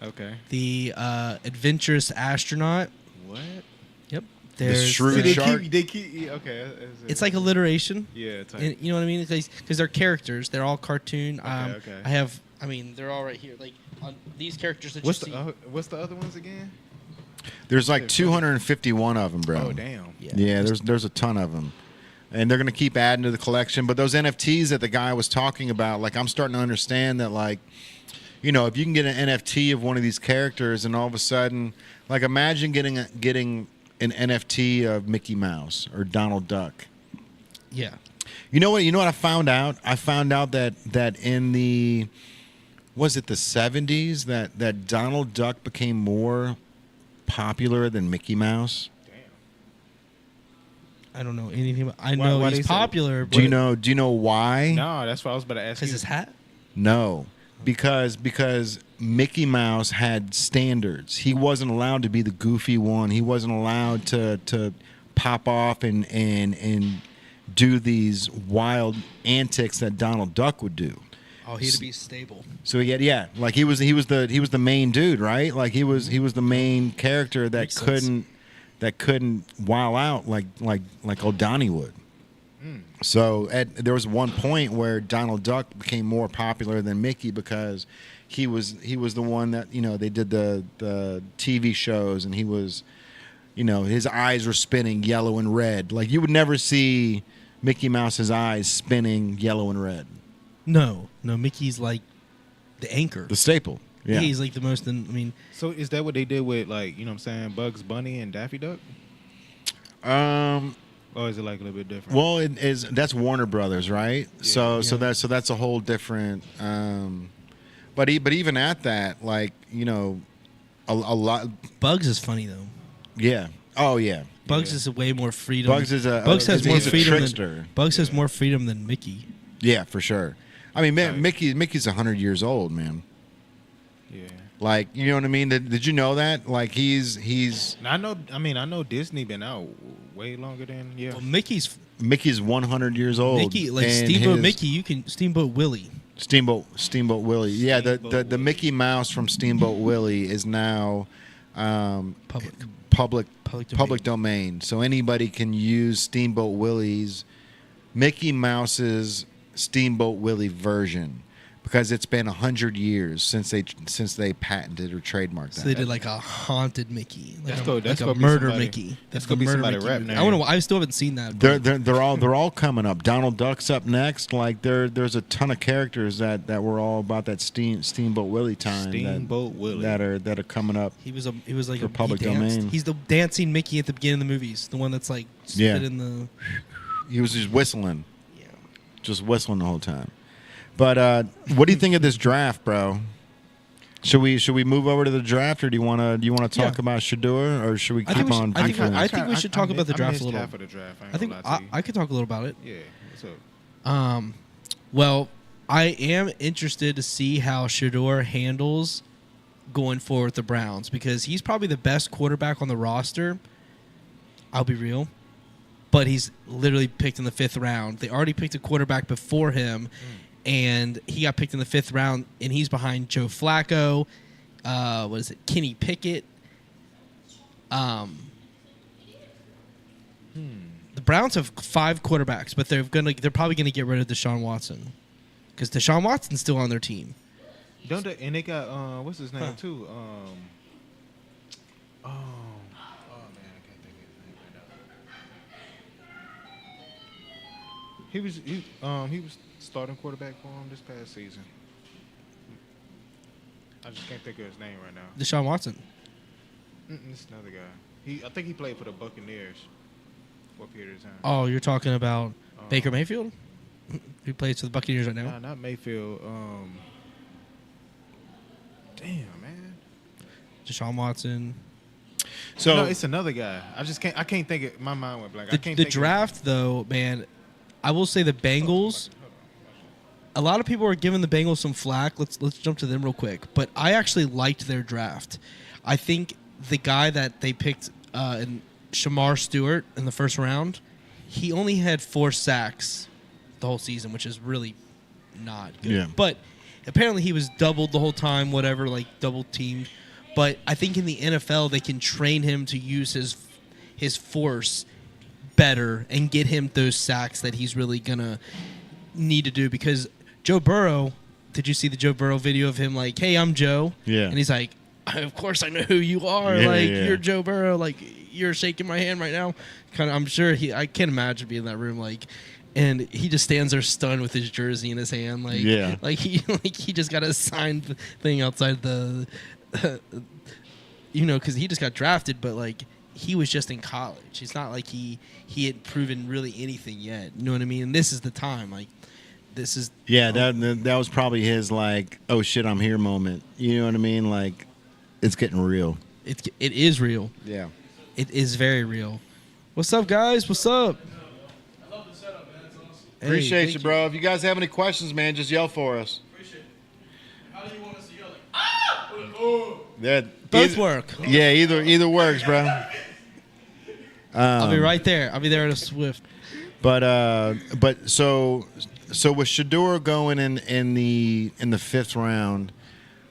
Okay. the Adventurous Astronaut. What? Yep. There's Shrewd See, Shark. They keep. Yeah, okay. It's like alliteration. Yeah. Tight. And you know what I mean? Because they're characters. They're all cartoon. Okay. I mean, they're all right here. Like on these characters that What's you see. what's the other ones again? There's like 251 of them, bro. Oh damn. Yeah, there's a ton of them, and they're gonna keep adding to the collection. But those NFTs that the guy was talking about, like I'm starting to understand that, like, you know, if you can get an NFT of one of these characters, and all of a sudden, like, imagine getting an NFT of Mickey Mouse or Donald Duck. Yeah. You know what? I found out? I found out that in the was it the 70s that Donald Duck became more popular than Mickey Mouse. I don't know anything about. I know why they he's say- popular. Do you know why? No, that's what I was about to ask you. Because his hat. No, because Mickey Mouse had standards. He wasn't allowed to be the goofy one. He wasn't allowed to pop off and do these wild antics that Donald Duck would do. Oh, he had to be stable. So like he was the main dude, right? Like he was the main character that Makes sense. couldn't wow out like old Donnie would. So there was one point where Donald Duck became more popular than Mickey because he was the one that, you know, they did the TV shows, and he was, you know, his eyes were spinning yellow and red. Like you would never see Mickey Mouse's eyes spinning yellow and red. No, Mickey's like the anchor. The staple. Yeah. He's like the most. I mean, So is that what they did with, like, you know what I'm saying, Bugs Bunny and Daffy Duck? Or is it like a little bit different? Well, it is. That's Warner Brothers, right? So Yeah. that's a whole different. But even at that, like, you know, a lot. Bugs is funny though. Yeah. Oh yeah. Bugs is way more freedom. Bugs is a Bugs has he's more a freedom trickster. than Bugs has more freedom than Mickey. Yeah, for sure. I mean, Right. Mickey's 100 years old, man. Yeah. Like, you know what I mean? Did you know that? Like, he's Now, I know Disney been out way longer than Well, Mickey's 100 years old. Mickey, like and Steamboat his- Mickey. You can Steamboat Willie. Steamboat Willie. Yeah, Steamboat the Willie. Mickey Mouse from Steamboat Willie is now Public. public domain. So anybody can use Steamboat Willie's Mickey Mouse's Steamboat Willie version because it's been 100 years since they patented or trademarked that. So they did like a haunted Mickey, like That's a gonna be murder somebody- Mickey. that's Like gonna be a murder somebody Mickey rap movie. name. I still haven't seen that. They're, but- they're all coming up. Donald Duck's up next. Like there's a ton of characters that were all about that Steamboat Willie time. Steamboat Willie. that are coming up. He was like For a public he danced. domain. He's the dancing Mickey at the beginning of the movies, the one that's like Yeah. spit in the. He was just whistling, Yeah. just whistling the whole time. But what do you think of this draft, bro? Should we move over to the draft, or do you want to talk Yeah. about Shador, or should we I keep think we on? should- I think- VeeFriends? I think we should talk about the draft a little. Half of the draft. I think I could talk a little about it. Yeah. What's up? Well, I am interested to see how Shador handles going forward with the Browns because he's probably the best quarterback on the roster. I'll be real. But he's literally picked in the 5th round. They already picked a quarterback before him, and he got picked in the 5th round, and he's behind Joe Flacco. What is it? Kenny Pickett. The Browns have 5 quarterbacks, but they're probably gonna get rid of Deshaun Watson because Deshaun Watson's still on their team. Don't they? And they got what's his name too? Oh man, I can't think of his name right now. He was starting quarterback for him this past season. I just can't think of his name right now. Deshaun Watson. It's another guy. I think he played for the Buccaneers for a period of time. Oh, you're talking about Baker Mayfield, who plays for the Buccaneers right now. Nah, not Mayfield. Damn, man. Deshaun Watson. So No, it's another guy. I can't think it. My mind went blank. I The, can't the think draft, though, man, I will say the Bengals. A lot of people are giving the Bengals some flack. Let's jump to them real quick. But I actually liked their draft. I think the guy that they picked, in Shamar Stewart, in the 1st round, he only had 4 sacks the whole season, which is really not good. Yeah. But apparently he was doubled the whole time, whatever, like double teamed. But I think in the NFL they can train him to use his force better and get him those sacks that he's really gonna need to do. Because Joe Burrow, did you see the Joe Burrow video of him like, "Hey, I'm Joe," Yeah. and he's like, "Of course I know who you are. Yeah, like yeah. you're Joe Burrow. Like you're shaking my hand right now." Kind of, I'm sure I can't imagine being in that room like. And he just stands there stunned with his jersey in his hand, like he just got a signed thing outside the, because he just got drafted, but like he was just in college. It's not like he had proven really anything yet. You know what I mean? And this is the time. Like this is that was probably his like, oh shit, I'm here moment. You know what I mean? Like it's getting real. it is real. Yeah. It is very real. What's up, guys? What's up? I love the setup, man. It's awesome. Hey, Appreciate thank you, bro. If you guys have any questions, man, just yell for us. Appreciate it. How do you want us to yell? Like, ah! Or like, oh! That Both work. Yeah, either works, bro. I'll be right there. I'll be there at a Swift. But so with Shador going in the 5th round,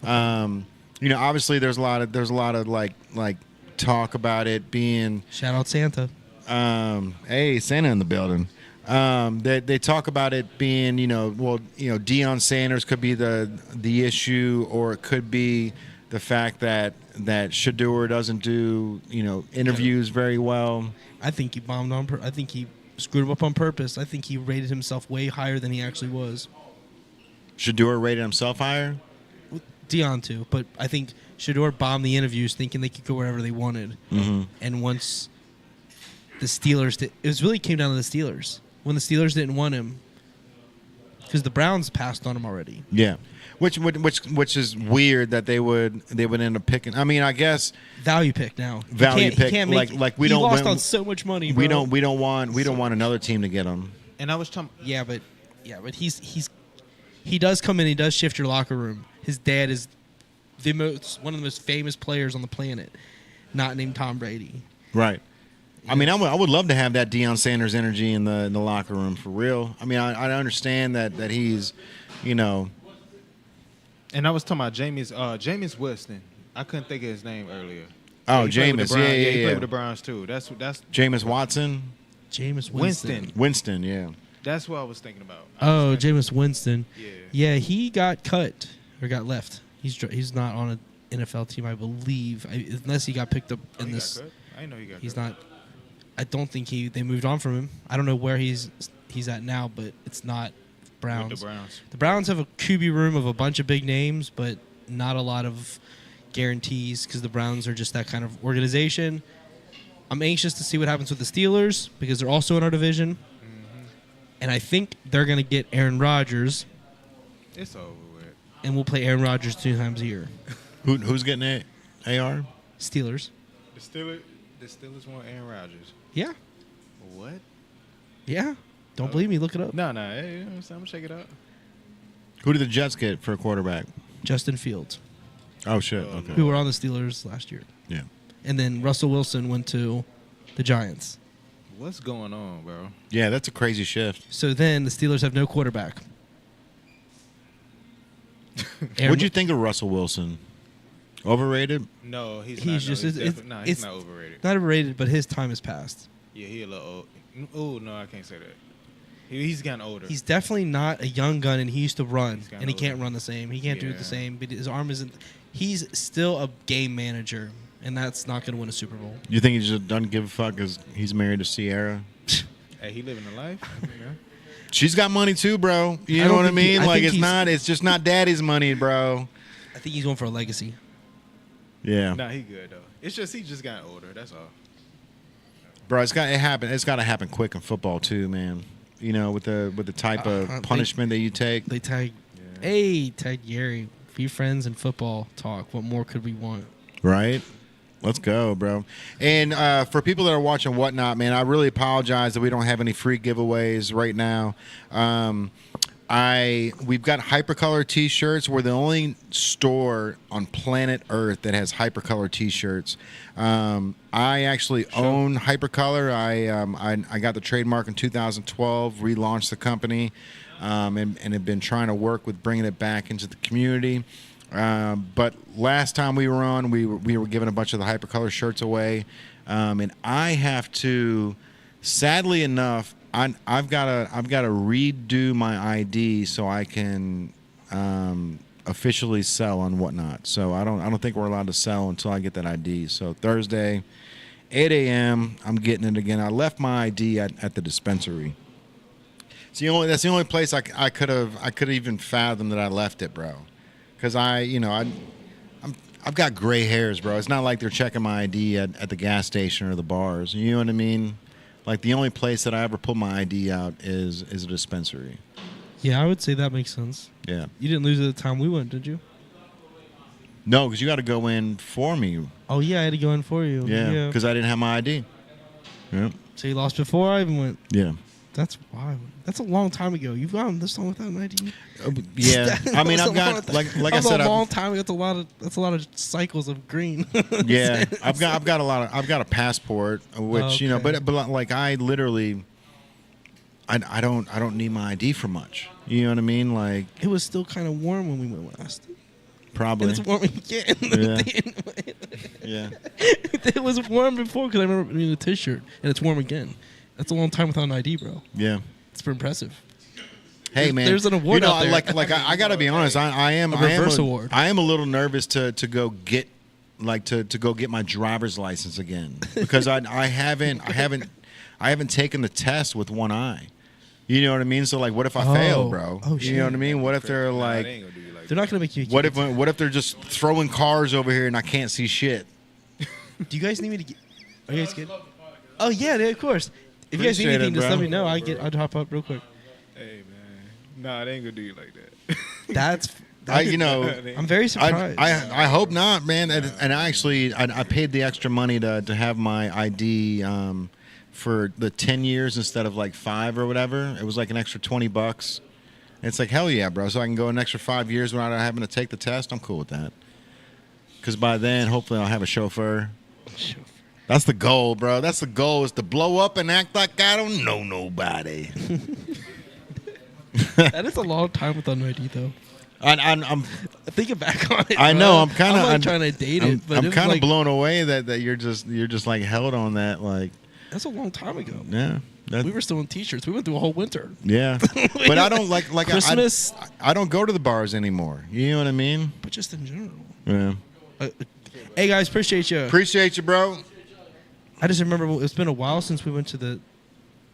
obviously there's a lot of like talk about it being Shout out Santa. hey, Santa in the building. They talk about it being, Deion Sanders could be the issue, or it could be the fact that Shador doesn't do, interviews very well. I think he bombed on. I think he screwed him up on purpose. I think he rated himself way higher than he actually was. Shador rated himself higher. Deion too, but I think Shador bombed the interviews, thinking they could go wherever they wanted. Mm-hmm. And once the Steelers it really came down to the Steelers. When the Steelers didn't want him, because the Browns passed on him already. Yeah, which is weird that they would end up picking. I mean, I guess Value pick now. Value He pick, can't make, like we he don't lost win- on so much money. we bro. don't want another team to get him. And I was talking. Yeah, but he does come in. He does shift your locker room. His dad is one of the most famous players on the planet, not named Tom Brady. Right. I mean, I would love to have that Deion Sanders energy in the locker room for real. I mean, I understand that he's, you know. And I was talking about Jameis Winston. I couldn't think of his name earlier. Oh, He played with Jameis. the Browns. Yeah. He played with the Browns too. That's Jameis Watson. Jameis Winston. Winston, yeah. That's what I was thinking about. Oh, Jameis Winston. Yeah. Yeah, he got cut or got left. He's not on an NFL team, I believe, unless he got picked up in He this. got cut? I didn't know he got He's cut. not. I don't think they moved on from him. I don't know where he's at now, but it's not Browns. With the Browns. The Browns have a QB room of a bunch of big names, but not a lot of guarantees because the Browns are just that kind of organization. I'm anxious to see what happens with the Steelers because they're also in our division. And I think they're going to get Aaron Rodgers, It's over with. and we'll play Aaron Rodgers 2 times a year. Who's getting it? AR? Steelers. The Steelers want Aaron Rodgers. Yeah. What? Yeah. Don't believe me. Look it up. No. Hey, I'm gonna check it out. Who did the Jets get for a quarterback? Justin Fields, Oh shit. Oh, Okay. who were on the Steelers last year. Yeah. And then Russell Wilson went to the Giants. What's going on, bro? Yeah, that's a crazy shift. So then the Steelers have no quarterback. What'd you think of Russell Wilson? Overrated? No, he's He's not. just- no, he's it's- definitely- it's- he's not overrated. Not overrated, but his time has passed. Yeah, he a little old. Oh no, I can't say that. He's gotten older. He's definitely not a young gun, and he used to run, He's gotten and he can't older. run the same. He can't do it Yeah. the same, but his arm isn't. He's still a game manager, and that's not going to win a Super Bowl. You think he just doesn't give a fuck because he's married to Sierra? Hey, he living a life. Yeah. She's got money too, bro. You I know don't what I think he- mean? I Like think it's he's- not. It's just not daddy's money, bro. I think he's going for a legacy. Yeah, Nah, he good though. It's just he just got older. That's all. bro. It's got to happen quick in football too, man. You know, with the type of punishment that you take. They tag, Yeah. hey, tag Gary, VeeFriends and football talk. What more could we want? Right? Let's go, bro. And for people that are watching Whatnot, man, I really apologize that we don't have any free giveaways right now. We've got Hypercolor T-shirts. We're the only store on planet Earth that has Hypercolor T-shirts. I actually own Hypercolor. I got the trademark in 2012, relaunched the company, and have been trying to work with bringing it back into the community. But last time we were on, we were giving a bunch of the Hypercolor shirts away, and I have to, sadly enough, I've got to redo my ID so I can officially sell on Whatnot. So I don't think we're allowed to sell until I get that ID. So Thursday, 8 a.m. I'm getting it again. I left my ID at the dispensary. That's the only place I could have even fathomed that I left it, bro. Because I've got gray hairs, bro. It's not like they're checking my ID at the gas station or the bars. You know what I mean? Like the only place that I ever pull my ID out is a dispensary. Yeah, I would say that makes sense. Yeah. You didn't lose at the time we went, did you? No, because you got to go in for me. Oh yeah, I had to go in for you. Yeah. Because I didn't have my ID. Yeah. So you lost before I even went. Yeah. That's why. That's a long time ago. You've gone this long without an ID. Yeah. I mean, I've got like I said, a long time. That's a lot of cycles of green. yeah, I've got a passport, which Okay. but like I literally, I don't need my ID for much. You know what I mean? Like It was still kind of warm when we went last. probably. And it's warm again. Yeah. It was warm before because I remember being in a t-shirt, and it's warm again. That's a long time without an ID, bro. Yeah. It's pretty impressive. Hey man, There's an award out there. Like I gotta be honest, I am reverse award. I am a little nervous to go get to go get my driver's license again because I haven't taken the test with one eye. You know what I mean? So like, what if I fail, bro? Oh, You shit. know what I mean? What if they're Nah, like, they ain't gonna do you like They're not gonna make you. what if they're just throwing cars over here and I can't see shit? Do you guys need me to get? Are you guys good? Oh yeah, of course. If you guys need Appreciate anything, it, just let bro. me know. I'd hop up real quick. Hey man, nah, they ain't gonna do you like that. That's. I'm very surprised. I hope not, man. And I actually I paid the extra money to have my ID for the 10 years instead of like 5 or whatever. It was like an extra $20. It's like hell yeah, bro. So I can go an extra 5 years without having to take the test. I'm cool with that. because by then, hopefully, I'll have a chauffeur. That's the goal, bro. That's the goal, is to blow up and act like I don't know nobody. That is a long time without an ID, though. I'm Thinking back on it, I bro, know. I'm kind like of trying to date it, but I'm it was kind of like, blown away that you're just like held on that. Like, that's a long time ago. yeah, We were still in t-shirts. We went through a whole winter. yeah. But I don't like Christmas, I don't go to the bars anymore. You know what I mean? but just in general. Yeah. Hey guys, appreciate you. Appreciate you, bro. I just remember it's been a while since we went to the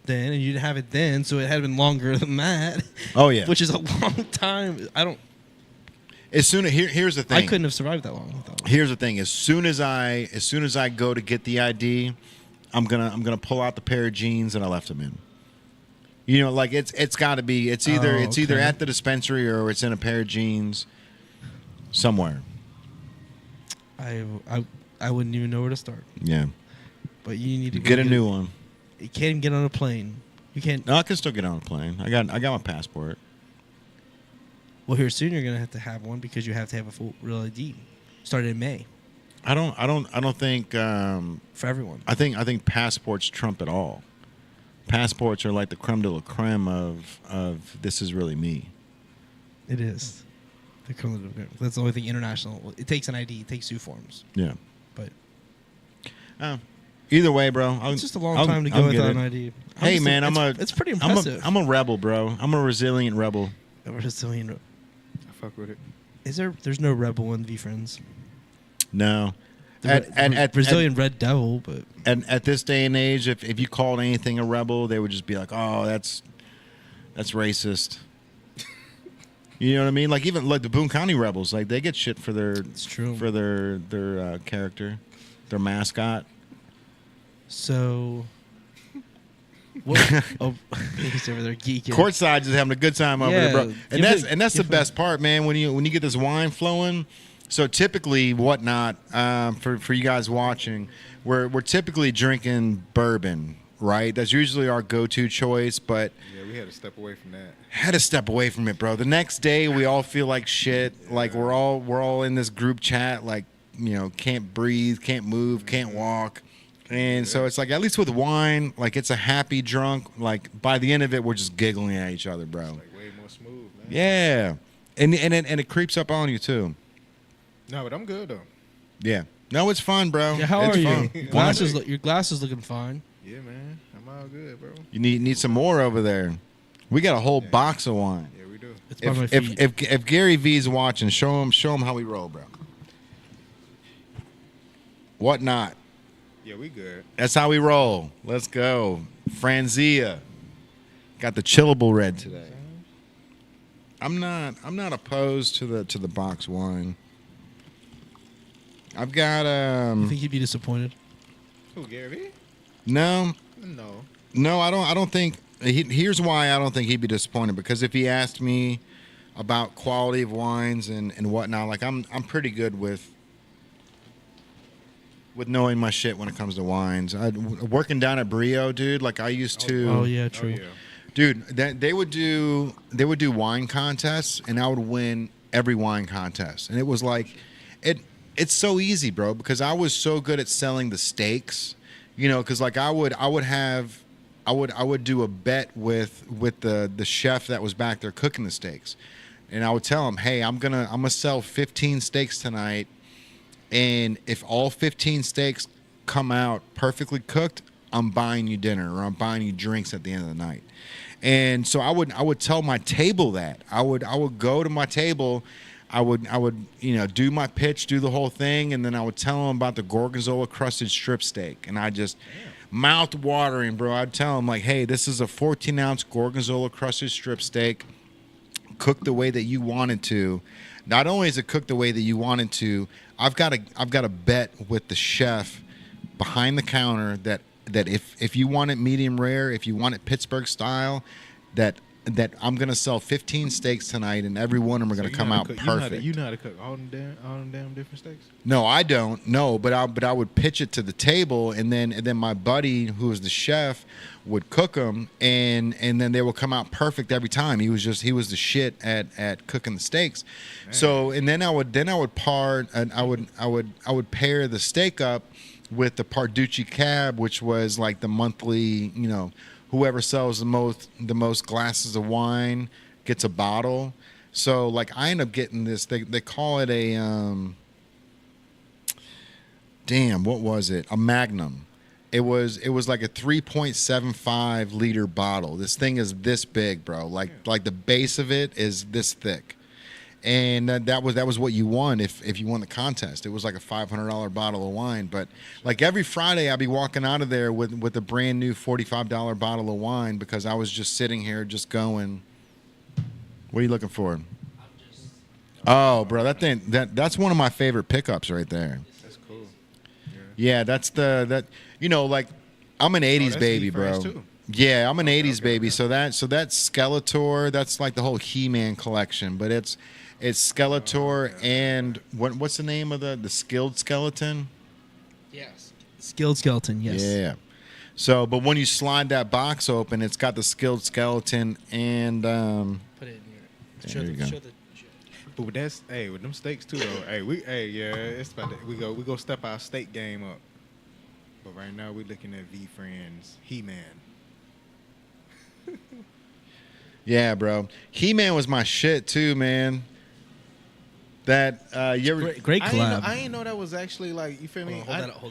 then, and you didn't have it then, so it had been longer than that. Oh yeah. Which is a long time. Here's the thing. I couldn't have survived that long. Here's the thing. As soon as I go to get the ID, I'm gonna pull out the pair of jeans that I left them in. You know, like it's got to be. It's either okay. at the dispensary or it's in a pair of jeans somewhere. I wouldn't even know where to start. Yeah. But you need to Get a new one. You can't even get on a plane. You can't. No, I can still get on a plane. I got my passport. Well, here soon you're gonna have one because you have to have a full real ID. Started in May I don't think. for everyone. I think passports trump it all. Passports are like the creme de la creme of this is really me. It is. That's the only thing international. It takes an ID. It takes two forms. Yeah. But Either way, bro. it's just a long time to go without an ID. Hey, man, it's pretty impressive. I'm a rebel, bro. I'm a resilient rebel. A Brazilian. I fuck with it. There's no rebel in VeeFriends. No. At Brazilian Red Devil, but at this day and age, if you called anything a rebel, they would just be like, "Oh, that's racist." You know what I mean? Like even like the Boone County Rebels, like they get shit for their character, their mascot. So, what? Oh, he's over there geeking. Courtside just having a good time over there, bro. And that's the best part, man. When you get this wine flowing. So typically, whatnot for you guys watching, we're typically drinking bourbon, right? That's usually our go-to choice, but Yeah, we had to step away from that. had to step away from it, bro. The next day, we all feel like shit. Like we're all in this group chat, like can't breathe, can't move, can't walk. And so it's like, at least with wine, like it's a happy drunk. Like by the end of it, we're just giggling at each other, bro. It's like way more smooth, man. Yeah, and it creeps up on you too. No, but I'm good though. Yeah, no, it's fun, bro. Yeah, how it's are you? fun. Your glasses looking fine. Yeah, man. I'm all good, bro. You need some more over there. We got a whole box of wine. Yeah, we do. It's by my feet. If Gary V's watching, show him how we roll, bro. What not? Yeah, we good. That's how we roll. Let's go. Franzia. Got the chillable red today. I'm not opposed to the box wine. I've got You think he'd be disappointed? Who, Gary V? no, No. I don't think here's why I don't think he'd be disappointed, because if he asked me about quality of wines and whatnot, like I'm pretty good with knowing my shit when it comes to wines. Working down at Brio, dude, like I used to. Oh yeah, true. Oh, yeah. Dude, they would do wine contests, and I would win every wine contest. And it was like, it's so easy, bro, because I was so good at selling the steaks, because like I would do a bet with the chef that was back there cooking the steaks, and I would tell him, hey, I'm gonna sell 15 steaks tonight, and if all 15 steaks come out perfectly cooked, I'm buying you dinner or I'm buying you drinks at the end of the night. And so I would tell my table that. I would go to my table, I would do my pitch, do the whole thing, and then I would tell them about the gorgonzola crusted strip steak. And I just mouth watering, bro. I'd tell them like, hey, this is a 14-ounce gorgonzola crusted strip steak, cooked the way that you want it to. Not only is it cooked the way that you want it to, I've got a bet with the chef behind the counter that if you want it medium rare, if you want it Pittsburgh style, that that I'm gonna sell 15 steaks tonight, and every one of them are gonna come out perfect. You know how to cook all them damn different steaks. No, I don't. No, but I would pitch it to the table, and then my buddy, who was the chef, would cook them, and then they would come out perfect every time. He was the shit at cooking the steaks. Man. So and then I would pair the steak up with the Parducci cab, which was like the monthly, whoever sells the most glasses of wine gets a bottle. So like I end up getting this. They call it a what was it? A Magnum. It was like a 3.75 liter bottle. This thing is this big, bro. Like the base of it is this thick. And that was what you won if you won the contest. It was like a $500 bottle of wine. But like every Friday, I'd be walking out of there with a brand new $45 bottle of wine because I was just sitting here just going, what are you looking for? Oh, bro, that's one of my favorite pickups right there. That's cool. Yeah, that's like I'm an 80s baby, bro. Too. Yeah, I'm an 80s baby. So that's Skeletor, that's like the whole He-Man collection, but it's Skeletor and what's the name of the Skilled Skeleton? Yes. Skilled Skeleton, yes. Yeah. So, but when you slide that box open, it's got the Skilled Skeleton and put it in here. There you go. But with with them steaks too though. It's about to, we go step our steak game up. But right now we're looking at VeeFriends He-Man. Yeah, bro. He-Man was my shit too, man. That you ever great collab. I didn't know that was actually like, you feel me? Hold that up.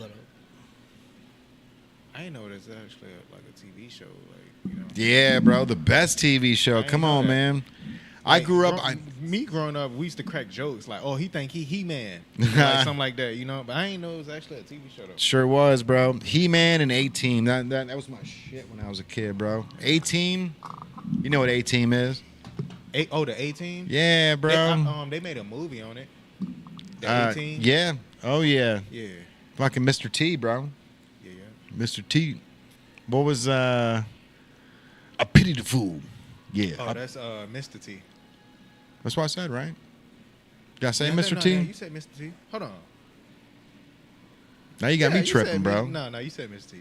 I didn't know it was actually like a TV show, Yeah, bro, the best TV show. Come on, man. I grew up. Me growing up, we used to crack jokes like, "Oh, he think He-Man," like something like that, But I didn't know it was actually a TV show though. Sure was, bro. He-Man and A-Team. That was my shit when I was a kid, bro. A-Team. You know what A-Team is? The A-Team? Yeah, bro. They made a movie on it. The A-Team? Yeah. Oh, yeah. Yeah. Fucking Mr. T, bro. Yeah. Mr. T. What was, A Pity the Fool. Yeah. Oh, that's Mr. T. That's what I said, right? Did I say Mr. No, T? you said Mr. T. Hold on. Now you got me tripping, bro. No, you said Mr. T.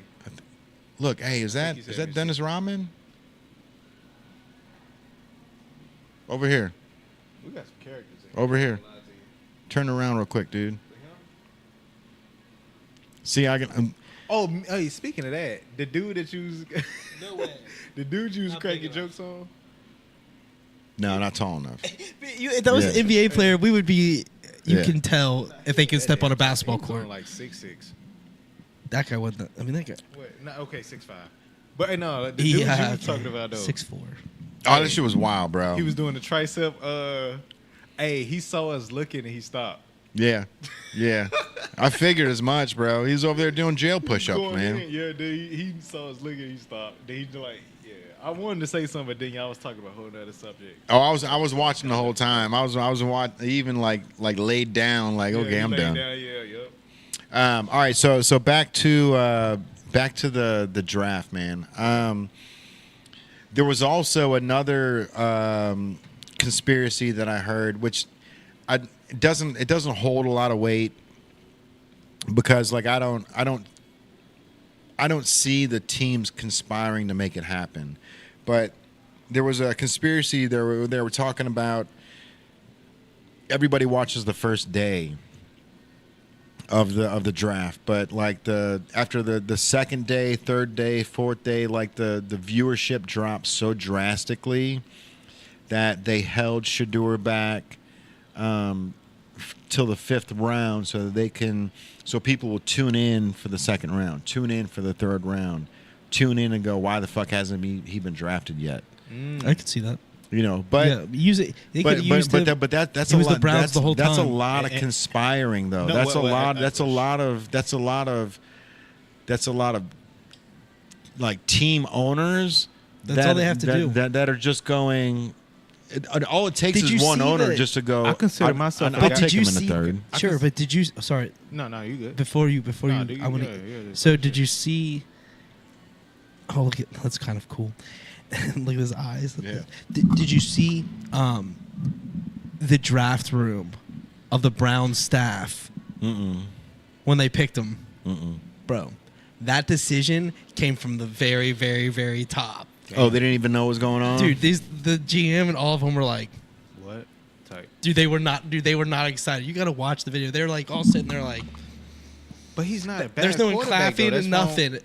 Look, hey, is that Mr. Dennis Rodman? Over here. We got some characters in Over here. Turn around real quick, dude. See, I can. Hey, speaking of that, the dude that you was No way. the dude you was cracking jokes on. No, not tall enough. If that was an NBA player, we would be. You can tell if they can step on a basketball court. Like 6'6". That guy wasn't. I mean, that guy. What? No, okay, 6'5". But no, the dude you was talking about though. 6'4". Oh, this shit was wild, bro. He was doing the tricep. He saw us looking and he stopped. Yeah. I figured as much, bro. He's over there doing jail push-ups, man. Yeah, dude. He saw us looking and he stopped. Then he's like, yeah. I wanted to say something, but then y'all was talking about a whole other subject. Oh, I was watching the whole time. I was watching, even like laid down, like okay, I'm done. Yep. All right, so back to the draft, man. There was also another conspiracy that I heard, which it doesn't hold a lot of weight because like I don't see the teams conspiring to make it happen. But there was a conspiracy they were talking about. Everybody watches the first day of the draft, but like after the second day, third day, fourth day, like the viewership drops so drastically that they held Shador back till the fifth round so people will tune in for the second round, tune in for the third round, tune in and go, why the fuck hasn't he been drafted yet? I could see that. But yeah, use it. They but use that's a lot. The Browns the whole that's time. a lot of conspiring, though. No, That's a lot of like team owners. That's all they have to do. That are just going. All it takes Did is you one see owner that- just to go. I consider myself. I'll But take did you him in the see? third. Sure, but did you? Sorry, No, you good. before you. Nah, I want to. So did you see? Oh, look at that's kind of cool. Look at his eyes. Yeah. Did you see the draft room of the Browns staff when they picked him? Bro, that decision came from the very, very, very top. Oh, they didn't even know what was going on? Dude, the GM and all of them were like, What? Type. Dude, they were not excited. You got to watch the video. They're like all sitting there like, But he's not a bad there's no quarterback, clapping though. and nothing.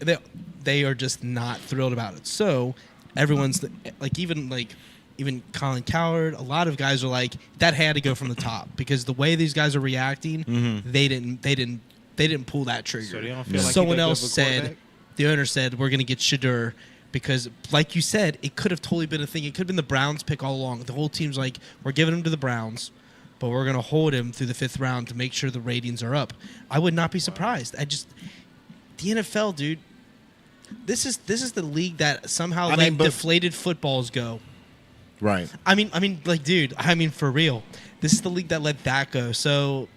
They are just not thrilled about it. So everyone's like, even Colin Cowherd, a lot of guys are like, that had to go from the top because the way these guys are reacting, they didn't pull that trigger. So they don't feel like someone he that else good of a said, quarterback? the owner said, we're going to get Shadur because, like you said, it could have totally been a thing. It could have been the Browns pick all along. The whole team's like, we're giving him to the Browns, but we're going to hold him through the 5th round to make sure the ratings are up. I would not be surprised. The NFL, dude, this is the league that somehow let deflated footballs go. Right. I mean, like, dude, for real. This is the league that let that go. So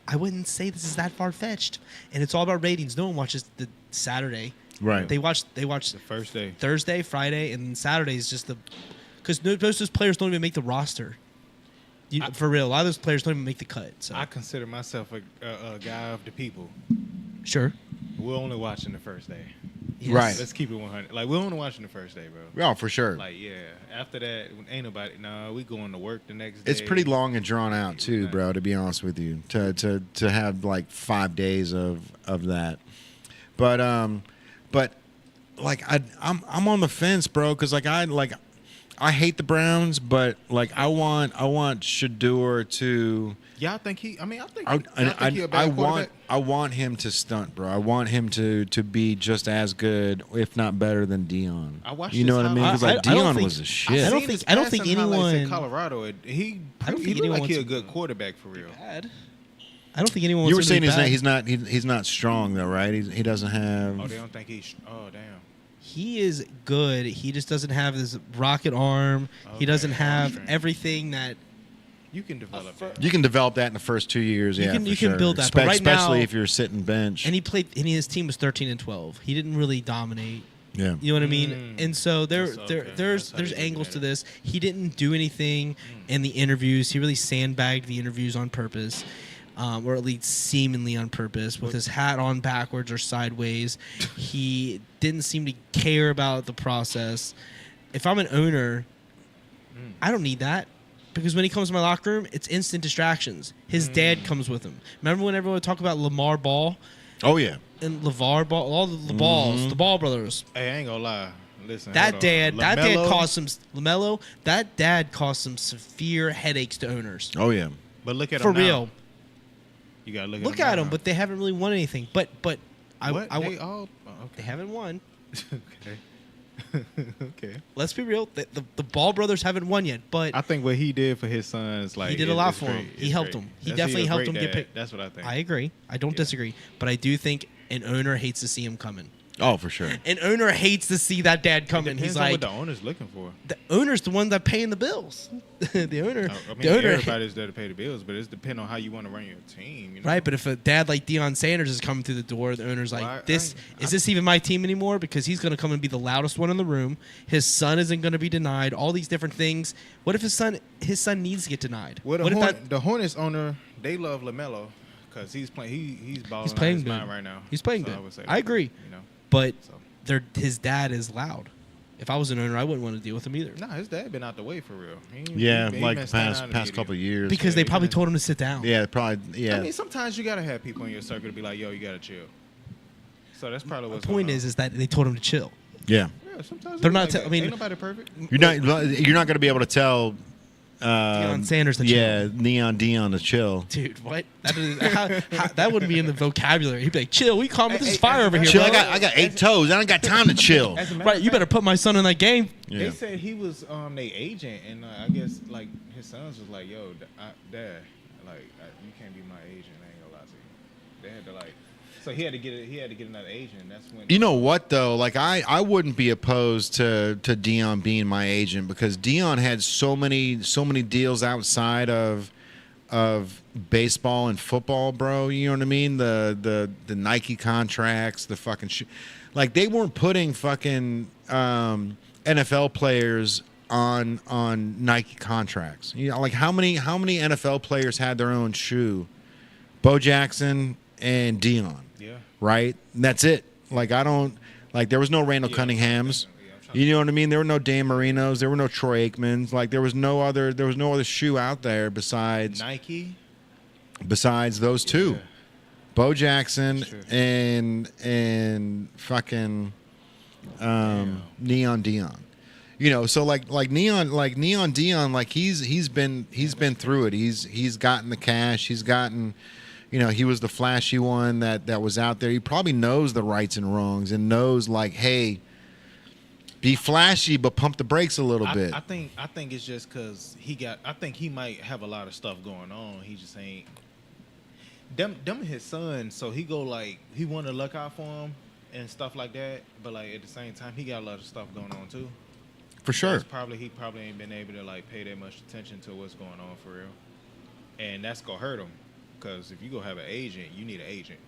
I wouldn't say this is that far-fetched. And it's all about ratings. No one watches the Saturday. Right. They watch The first day. Thursday, Friday, and Saturday is just because most of those players don't even make the roster. For real, a lot of those players don't even make the cut. So I consider myself a guy of the people. sure. We're only watching the first day. Yes. Right. Let's keep it 100. Like, we're only watching the first day, bro. Oh, for sure. Like, yeah. After that, ain't nobody. No, we going to work the next day. It's pretty long and drawn out too, bro. To be honest with you, to have like 5 days of that, but like I'm on the fence, bro, because I hate the Browns, but like I want Shadur to. Y'all think he? I mean, I think he a bad quarterback. I want him to stunt, bro. I want him to be just as good, if not better, than Dion. I watched You know his what I mean? Because like I don't Dion think- was a I shit. don't think anyone- in Colorado. He I don't think looked anyone like he a wants- good quarterback for real. Bad. I don't think anyone. You were wants him saying to be he's bad. he's not strong though, right? He doesn't have. Oh, they don't think he's. Oh, damn. He is good. He just doesn't have this rocket arm. He Okay, doesning have hamstring. everything that. You can develop that. You can develop that in the first 2 years. You Yeah, can- for you can sure. build that, but right especially now- if you're sitting bench. And he played. And his team was 13-12. He didn't really dominate. Yeah. You know what I mean? And so That's okay. there's That's how you angles look to at it. this. He didn't do anything in the interviews. He really sandbagged the interviews on purpose, or at least seemingly on purpose, with his hat on backwards or sideways. He didn't seem to care about the process. If I'm an owner, I don't need that. Because when he comes to my locker room, it's instant distractions. His dad comes with him. Remember when everyone would talk about Lamar Ball Oh yeah. and LeVar Ball, all the balls, the Ball brothers? Hey, I ain't gonna lie. Listen, That dad LaMelo, caused some LaMelo. That dad caused some severe headaches to owners. Oh yeah. But look at For him now. real, You gotta look at them, now. but they haven't really won anything. But what? they They all. Oh, okay. haven't won. Okay. Okay. Let's be real. The Ball brothers haven't won yet, but I think what he did for his sons, like he did a lot for him. He helped him. He definitely helped him get picked. That's what I think. I agree. I don't disagree, but I do think an owner hates to see him coming. Oh, for sure. An owner hates to see that dad coming. Depends He's on like, what the owner's looking for. the owner's the one that paying the bills. The owner, I mean, the owner, everybody's there to pay the bills, but it's depending on how you want to run your team. You know? right? But if a dad like Deion Sanders is coming through the door, the owner's like, Well, is this even my team anymore? Because he's going to come and be the loudest one in the room. His son isn't going to be denied. All these different things. What if his son needs to get denied? Well, What if the Hornets owner, they love LaMelo because he's playing. He's balling He's out playing his good. mind right now. He's playing So good. would say I agree. You know, But so. his dad is loud. If I was an owner, I wouldn't want to deal with him either. Nah, his dad been out the way for real. Yeah, he like been standing out in the past media. couple of years. Because Yeah, they probably told him to sit down. Yeah, probably. Yeah. I mean, sometimes you gotta have people in your circle to be like, "Yo, you gotta chill." So that's probably The what's point going on. is that they told him to chill. yeah. Yeah, sometimes They're it's not like te- that. I mean- ain't nobody perfect. You're not going to be able to tell. Deion Sanders to Yeah, Neon Dion to chill. Dude, what? That wouldn't be in the vocabulary. He'd be like, chill, we calm. This is fire over here, Chill. bro. I got 8 toes. I don't got time to chill. As a matter Right, of you better fact, put my son in that game. Yeah. They said he was their agent, and I guess like his sons was like, "Yo, Dad, like you can't be my agent. I ain't gonna lie to you." They had to like, so he had to get another agent. And that's when You know what though? Like I wouldn't be opposed to Dion being my agent because Dion had so many deals outside of baseball and football, bro. You know what I mean? The Nike contracts, the fucking like they weren't putting fucking NFL players on Nike contracts. You know, like how many NFL players had their own shoe? Bo Jackson and Dion. Yeah. Right? And that's it. Like I don't like there was no Randall Cunninghams. You know what I mean? There were no Dan Marinos. There were no Troy Aikmans. Like there was no other shoe out there besides Nike. Besides those two, Yeah. Bo Jackson and fucking Neon Dion. You know, so like Neon Dion, like he's been through it. He's gotten the cash. He's gotten, you know, he was the flashy one that was out there. He probably knows the rights and wrongs and knows like, hey, be flashy but pump the brakes a little bit. I think it's just because I think he might have a lot of stuff going on. He just ain't. Them his son, so he go like he want to look out for him and stuff like that. But like at the same time, he got a lot of stuff going on too. For sure. He probably ain't been able to like pay that much attention to what's going on for real, and that's gonna hurt him. Because if you go have an agent, you need an agent.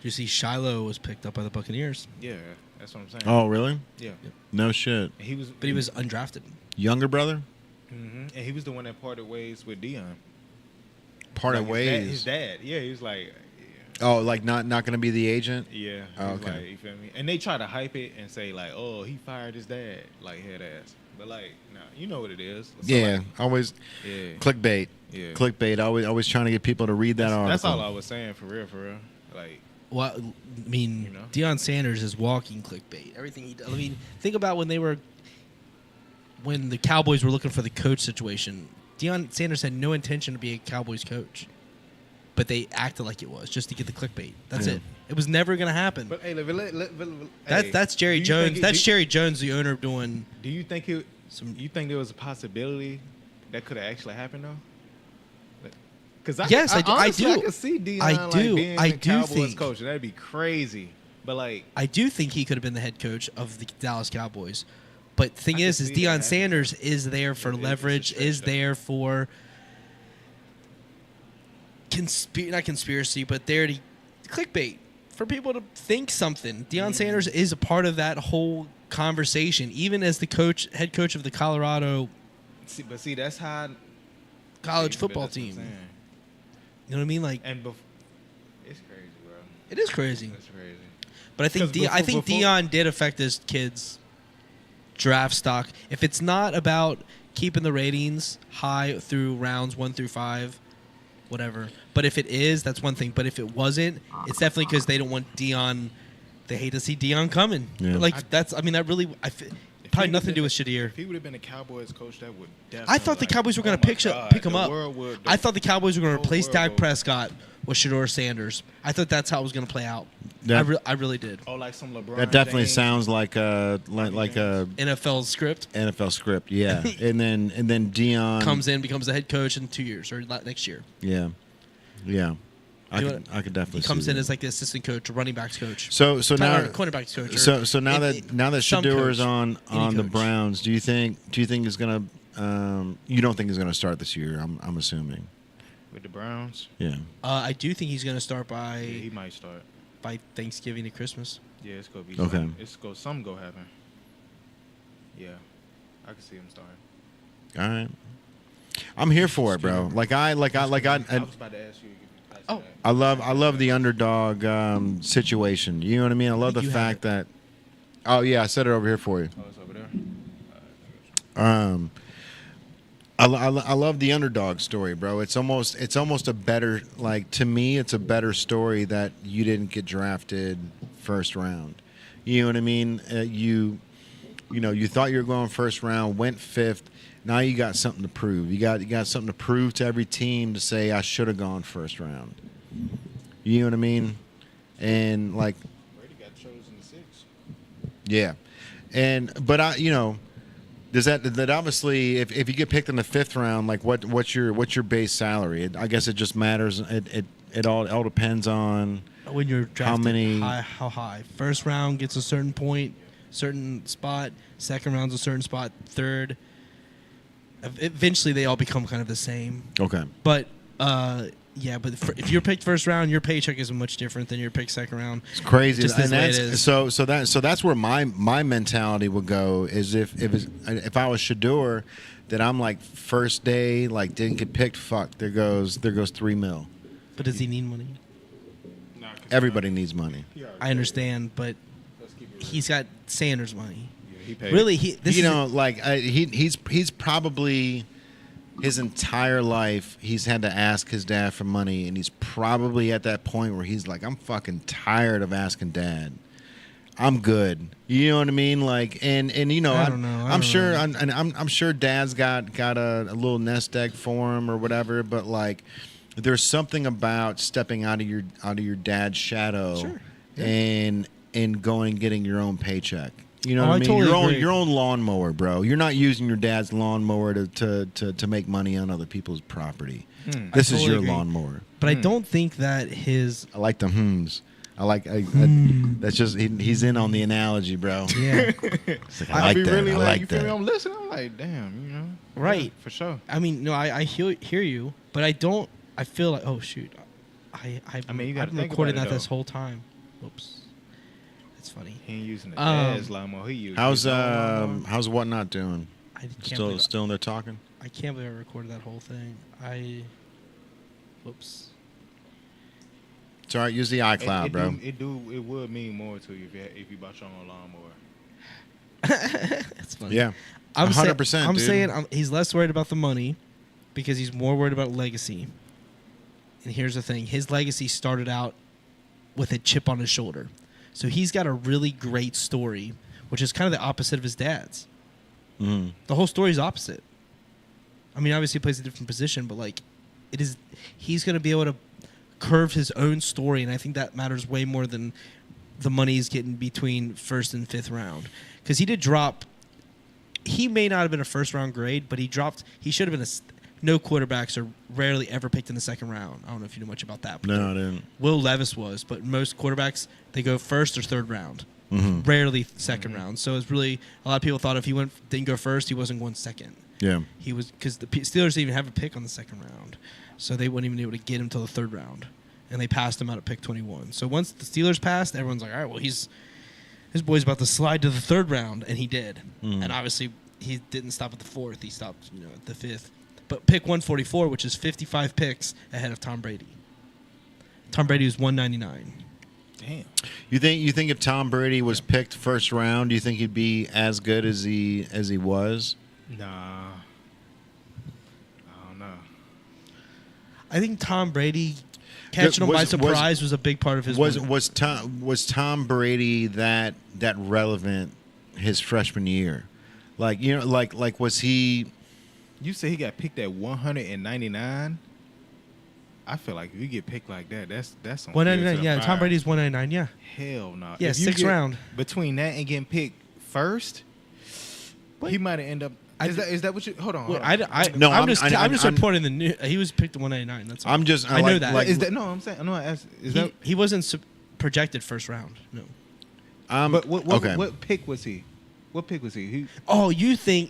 You see, Shiloh was picked up by the Buccaneers. Yeah, that's what I'm saying. Oh, really? Yeah. No shit. And he was undrafted. Younger brother? And he was the one that parted ways with Dion. Parted like ways? His dad. Yeah, he was like. Yeah. Oh, like not going to be the agent? Yeah. Oh, okay. Like, you feel me? And they try to hype it and say like, oh, he fired his dad, like head ass. But like, no, you know what it is. So yeah, like, always clickbait. Yeah. Clickbait. Always trying to get people to read that article. That's all I was saying for real. Like, well, I mean, you know? Deion Sanders is walking clickbait. Everything he does. I mean, think about when the Cowboys were looking for the coach situation. Deion Sanders had no intention to be a Cowboys coach, but they acted like it was just to get the clickbait. That's it. It was never going to happen. But hey, that's Jerry Jones. That's Jerry Jones, the owner, doing. Do you think you think there was a possibility that could have actually happened though? Because I do. I can see Deion being the Cowboys coach. That'd be crazy. But like, I do think he could have been the head coach of the Dallas Cowboys. But the thing is Deion Sanders is there for leverage, is there for not conspiracy, but there to clickbait for people to think something. Deion Sanders is a part of that whole conversation, even as the head coach of the Colorado. But that's how college football team. You know what I mean? Like, it's crazy, bro. It is crazy. It's crazy. But I think Deion did affect his kids' draft stock. If it's not about keeping the ratings high through rounds 1 through 5, whatever. But if it is, that's one thing. But if it wasn't, it's definitely because they don't want Deion. They hate to see Deion coming. Yeah. Like that really. Probably nothing to do with Shadir. If he would have been a Cowboys coach, that would definitely. I thought the Cowboys were going to pick him up. I thought the Cowboys were going to replace Dak Prescott with Shedeur Sanders. I thought that's how it was going to play out. I really did. Oh, like some LeBron. That definitely sounds like a NFL script. NFL script, yeah. and then Deion comes in, becomes the head coach in 2 years or next year. Yeah. I could definitely. He comes see in that. as like the assistant coach, running backs coach. So now cornerbacks coach. So now that Shedeur is on the Browns, do you think he's gonna? You don't think he's gonna start this year? I'm assuming. With the Browns. Yeah. I do think he's gonna start by. Yeah, he might start by Thanksgiving to Christmas. Yeah, it's gonna be okay. Something go happen. Yeah, I can see him starting. All right. I'm here for it, bro. I was about to ask you. Oh, I love the underdog situation. You know what I mean? I love the fact that. Oh yeah, I said it over here for you. Oh, it's over there. I love the underdog story, bro. It's almost a better, like, to me, it's a better story that you didn't get drafted first round. You know what I mean? You thought you were going first round, went fifth. Now you got something to prove. You got something to prove to every team to say I should have gone first round. You know what I mean? And like, Brady got chosen 6. Yeah, but does that obviously if you get picked in the 5th round, like what's your base salary? I guess it just matters. It all depends on when you're drafted. How high? First round gets a certain point, certain spot. Second round's a certain spot. Third. Eventually, they all become kind of the same. Okay. But Yeah, but if you're picked first round, your paycheck is much different than your picked second round. It's crazy, Just and the way it that's is. so that's where my mentality would go is if I was Shador, that I'm like first day like didn't get picked. Fuck, there goes $3 million. But does he need money? Nah, 'cause Everybody needs money. he already I understand, but Let's keep it real. he's got Sanders money. Yeah, he paid. Really, He's probably his entire life he's had to ask his dad for money, and he's probably at that point where he's like, I'm fucking tired of asking dad. I'm good. You know what I mean? Like, and you know, I don't know. I I'm don't sure, know. I'm sure dad's got a little nest egg for him or whatever, but like, there's something about stepping out of your dad's shadow, Sure. Yeah. and going and getting your own paycheck. You know Oh, what I I mean? totally your own agree. your own lawnmower, bro. You're not using your dad's lawnmower to make money on other people's property. This is totally your agree. lawnmower. But I don't think that his I like the hms. That's just he's in on the analogy, bro. yeah. It's like, I'd I like be that. really I like, like you feel me? that. I'm listening. I'm like, damn, you know. Right. Yeah, for sure. I mean, no, I hear you, but I don't. I feel like, oh shoot, I mean, you gotta I've been think recording about it, that this though. whole time. Whoops, that's funny. He ain't using the Um, dad's lawnmower. He using How's his own lawnmower. how's Whatnot doing? I can't Still believe in there talking? I can't believe I recorded that whole thing. Whoops. It's all right. Use the iCloud, bro. It would mean more to you if you bought your own lawnmower. That's funny. Yeah, I'm 100%. I'm dude. saying he's less worried about the money because he's more worried about legacy. And here's the thing: his legacy started out with a chip on his shoulder, so he's got a really great story, which is kind of the opposite of his dad's. Mhm. The whole story is opposite. I mean, obviously he plays a different position, but like, it is he's going to be able to curve his own story, and I think that matters way more than the money he's getting between first and fifth round. Because he did drop. He may not have been a first round grade, but he dropped. He should have been no quarterbacks are rarely ever picked in the second round. I don't know if you know much about that. But No, I didn't. Will Levis was, but most quarterbacks they go first or third round. Mhm. Rarely 2nd round. So it's really a lot of people thought if he didn't go first, he wasn't going second. Yeah. He was because the Steelers didn't even have a pick on the second round, so they wouldn't even be able to get him till the third round, and they passed him out at pick 21. So once the Steelers passed, everyone's like, all right, well his boy's about to slide to the third round, and he did. And obviously he didn't stop at the fourth; he stopped at the fifth. But pick 144, which is 55 picks ahead of Tom Brady. Tom Brady was 199. Damn. You think if Tom Brady was picked first round, do you think he'd be as good as he was? Nah. I don't know. I think Tom Brady catching him by surprise was a big part of his winning. Was Tom Brady that relevant his freshman year? Like like was he? You say he got picked at 199. I feel like if you get picked like that, that's on 199. field to the Yeah, Tom fire. Brady's 199. Yeah. Hell no. Yeah, If you sixth get round. Between that and getting picked first, he might have ended up. Is that what you? Hold on. Well, hold on. No, I'm I'm- just I'm- reporting the new. He was picked at 199. That's all. I'm just I know like- that. like- Is that no? I'm saying no. I asked, is He wasn't projected first round. No. But what okay. what pick was he? What pick was he? Oh, you're saying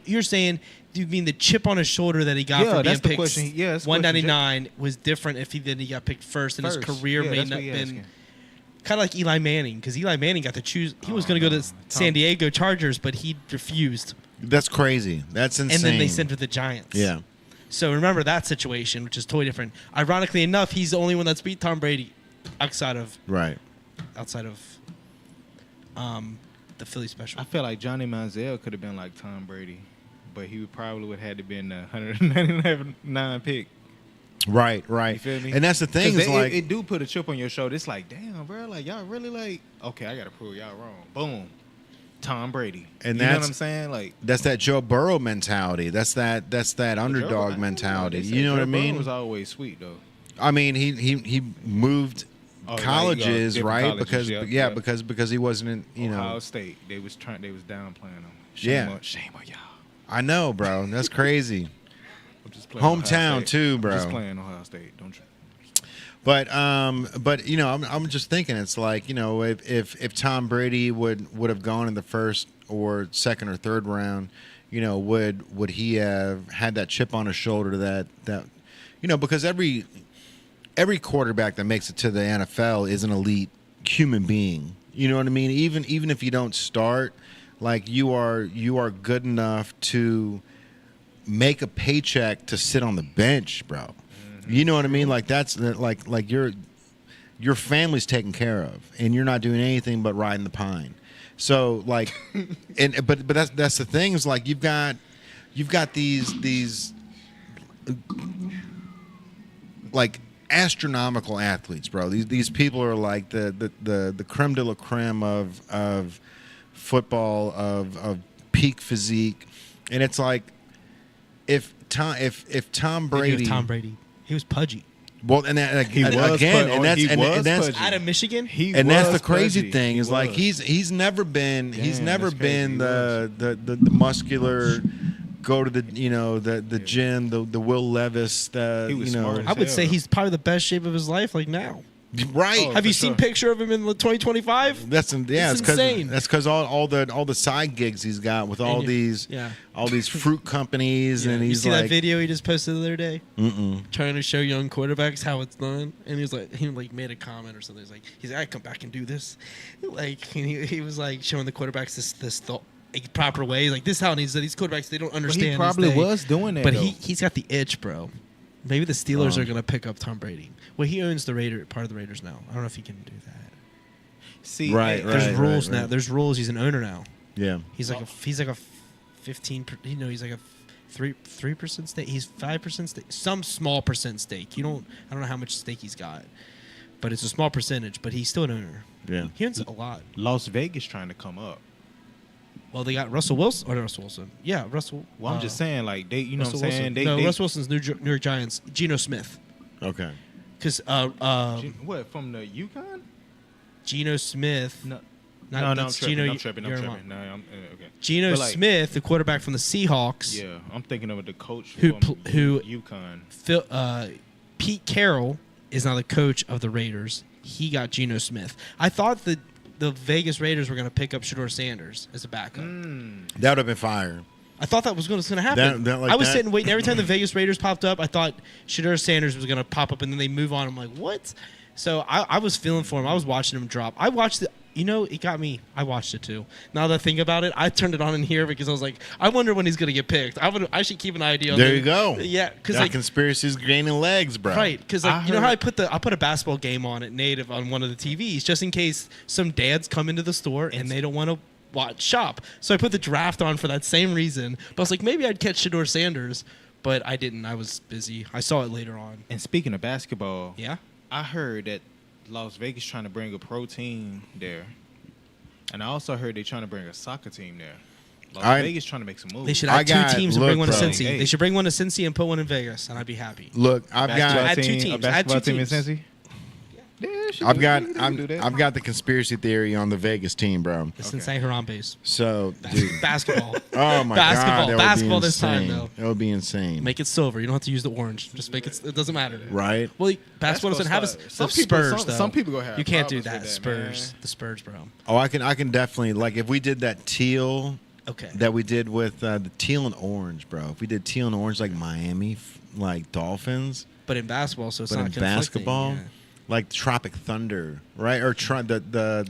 you mean the chip on his shoulder that he got Yeah, for being that's the picked? question. Yeah, that's the 199 was different if he got picked first, and his First. career Yeah, may that's not what he been asking. kind of like Eli Manning because Eli Manning got to choose. He was Oh, going to go no. to San Diego Chargers, but he refused, That's crazy. That's insane. and then they sent him to the Giants. Yeah. So remember that situation, which is totally different. Ironically enough, he's the only one that's beat Tom Brady outside of Right. the Philly special. I feel like Johnny Manziel could have been like Tom Brady, but he probably would have had to been the 199 pick. Right. You feel me? And that's the thing 'Cause is like it do put a chip on your shoulder. It's like, damn, bro, like y'all really like, okay, I gotta prove y'all wrong. Boom, Tom Brady. And you know that's- what I'm saying? Like that's that Joe Burrow mentality. That's that underdog Joe- mentality. they say You know what I Joe Burrow mean? was always sweet though. I mean, he moved Oh, like, colleges, different right? colleges, Because yeah. because he wasn't in, Ohio State, they was downplaying him. Yeah. Shame on y'all. I know, bro. That's crazy. I'm just playing Ohio Hometown State. too, I'm bro. just playing Ohio State. Don't you? But I'm just thinking it's like, if Tom Brady would have gone in the first or second or third round, would he have had that chip on his shoulder that because every quarterback that makes it to the NFL is an elite human being. You know what I mean? Even if you don't start, like you are good enough to make a paycheck to sit on the bench, bro. You know what I mean? Like that's like your family's taken care of, and you're not doing anything but riding the pine. So like, but that's the thing is like you've got these like astronomical athletes, bro. These people are like the creme de la creme of football, of peak physique, and it's like if Tom Brady, he was pudgy. well, and that, He was again, pudgy. and that's He and, was and that's pudgy. Out of Michigan, and that's the was crazy pudgy. thing is like was. he's never been Damn, never that's been crazy. the muscular go to the the gym the Will Levis He was smart as I would say hell. he's probably the best shape of his life. Like now, right. Oh, have you for seen sure. picture of him in 2025? That's It's it's insane. That's because all the side gigs he's got with all And these yeah. all these fruit companies, and you he's see like, that video he just posted the other day, mm-mm. trying to show young quarterbacks how it's done, and he made a comment or something. He's like, I come back and do this, like, and he was like showing the quarterbacks this proper way. He's like, this is how it needs. These quarterbacks, they don't But understand. he probably this day. was doing that. But though. he's got the itch, bro. Maybe the Steelers are gonna pick up Tom Brady. Well, he owns part of the Raiders now. I don't know if he can do that. See, Right, There's right, rules right. now. There's rules. He's an owner now. Yeah. He's like a 15. He's like a 3% stake. He's 5% stake. Some small percent stake. I don't know how much stake he's got, but it's a small percentage. But he's still an owner. Yeah. He owns a lot. Las Vegas trying to come up. Well, they got Russell Wilson. Or Russell Wilson. Yeah, Russell. Well, I'm just saying, like they, you know, Russell what I'm saying Wilson. they, Russell Wilson's New York Giants. Geno Smith. Okay. Because what from the Yukon? Geno Smith. No, Not, no, I'm that's tripping. Geno I'm tripping. Yermont. No, I'm okay. Geno But, like, Smith, the quarterback from the Seahawks. Yeah, I'm thinking of the coach Who from who- Yukon. Pete Carroll is now the coach of the Raiders. He got Geno Smith. I thought that the Vegas Raiders were going to pick up Shedeur Sanders as a backup. That would have been fire. I thought that was going to happen. I was sitting waiting. Every time the Vegas Raiders popped up, I thought Shedeur Sanders was going to pop up, and then they move on. I'm like, what? So I was feeling for him. I was watching him drop. I watched it. You know, it got me. I watched it too. Now that I think about it, I turned it on in here because I was like, I wonder when he's going to get picked. I should keep an idea on There him. you go. Yeah, because That like conspiracy's gaining legs, bro. right, because like I you know how heard- I put a basketball game on at native on one of the TVs just in case some dads come into the store and they don't want to watch shop. So I put the draft on for that same reason. But I was like, maybe I'd catch Shedeur Sanders, but I didn't. I was busy. I saw it later on. And speaking of basketball, Yeah. I heard that Las Vegas trying to bring a pro team there, and I also heard they trying to bring a soccer team there. Las Vegas trying to make some moves. They should I have got- two teams and look, bring one to bro. Cincy. Hey. They should bring one to Cincy and put one in Vegas, and I'd be happy. Look, I've Basketball got Add two team, teams. A Add basketball two team in teams. Cincy. Yeah, sure, I've we got can do that. I've got the conspiracy theory on the Vegas team, bro. The Cincinnati Harambe's. So, dude, Basketball. oh my Basketball. god, that would Basketball be this time, insane. though. That would be insane. Make it silver. You don't have to use the orange. Just make it. It doesn't matter. Right? Well, basketball doesn't have start- the some people- Spurs. some- though. some people gonna have You can't do problems that. with that, Spurs. man. The Spurs, bro. Oh, I can definitely like if we did that teal Okay. that we did with the teal and orange, bro. If we did teal and orange like Miami, like Dolphins, But in basketball, so it's but not in conflicting, basketball, yeah. like Tropic Thunder, right? Or the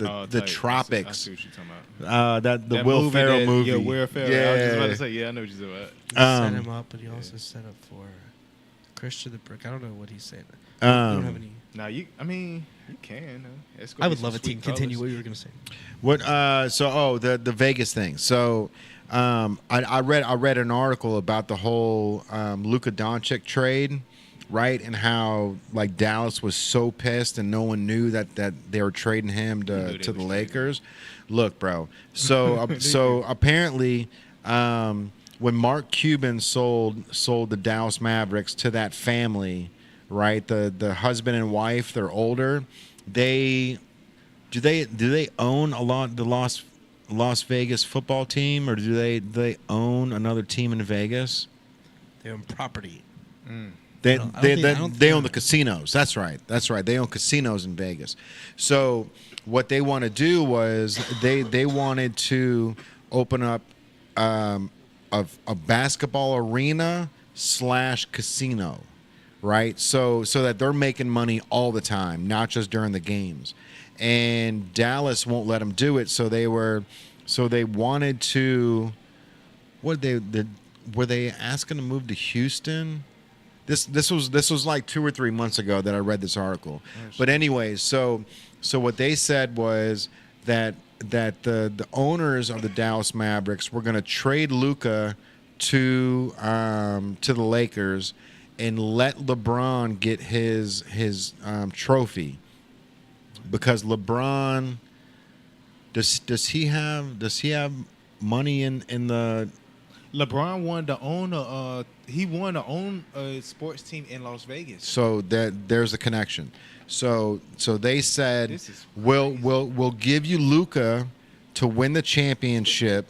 Oh, the tight. I tropics. see what you're talking about. That the That Will Ferrell that- movie. Yeah, Will Ferrell. Yeah. I was just about to say, yeah, I know what you're talking about. He set Um, him up, but he also set up for Christian the Brick. I don't know what he's saying. You don't have any. Now you can. It's gonna I be would some love a team. sweet Continue colors. what you were going to say. What? The Vegas thing. So, I read an article about the whole Luka Doncic trade, right? And how like Dallas was so pissed and no one knew that they were trading him knew to they the was trading Lakers. Look, bro. So so apparently. When Mark Cuban sold the Dallas Mavericks to that family, right? The husband and wife, they're older. Do they own a lot the Las Vegas football team, or do they own another team in Vegas? They own property. They don't they think- they, I don't they think- own the casinos. That's right. They own casinos in Vegas. So what they want to do was they wanted to open up a basketball arena / casino, right? So that they're making money all the time, not just during the games. And Dallas won't let them do it, so they wanted to. Were they asking to move to Houston? This was like 2 or 3 months ago that I read this article. But anyways, so what they said was that the owners of the Dallas Mavericks were going to trade Luka to the Lakers and let LeBron get his trophy, because LeBron does he have money in the. LeBron wanted to own a sports team in Las Vegas. So that there's a connection. So they said This is we'll give you Luka to win the championship,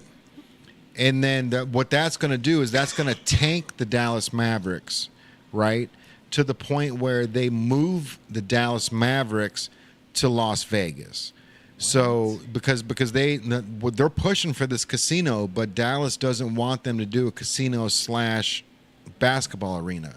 and then what that's going to do is that's going to tank the Dallas Mavericks, right, to the point where they move the Dallas Mavericks to Las Vegas. So because they're pushing for this casino, but Dallas doesn't want them to do a casino / basketball arena.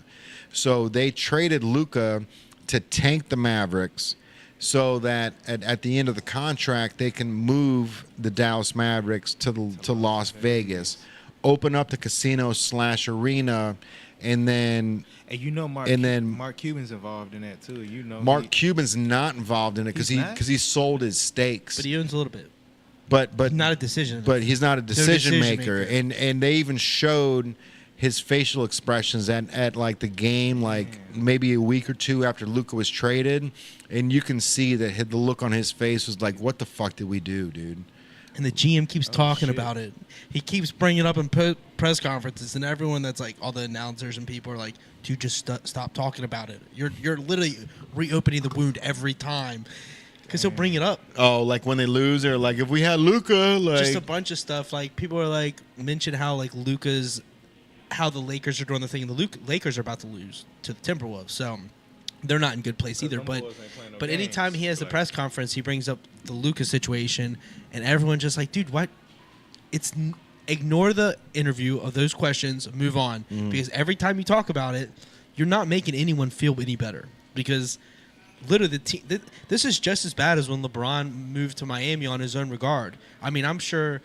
So they traded Luka to tank the Mavericks, so that at the end of the contract they can move the Dallas Mavericks to Las Vegas, open up the casino / arena, and then. And you know Mark Cuban's involved in that too. You know Mark Cuban's not involved in it because he sold his stakes. But he owns a little bit. But Not a decision. But he's not a decision maker. maker. And they even showed his facial expressions at like the game, like maybe a week or two after Luka was traded, and you can see that the look on his face was like, "What the fuck did we do, dude?" And the GM keeps talking shit. about it. He keeps bringing it up in press conferences, and everyone that's like, all the announcers and people are like, dude, just stop talking about it. You're literally reopening the wound every time. Because he'll bring it up. Oh, like when they lose, or like if we had Luka, like Just a bunch of stuff. Like people are like, mention how like how the Lakers are doing the thing, and the Lakers are about to lose to the Timberwolves. So they're not in good place either. them But boys ain't playing no but anytime games, he has the like- press conference, he brings up the Luka situation, and everyone's just like, dude, what? Ignore the interview of those questions, move on. Because every time you talk about it, you're not making anyone feel any better. Because literally, this is just as bad as when LeBron moved to Miami on his own regard. I mean, I'm sure.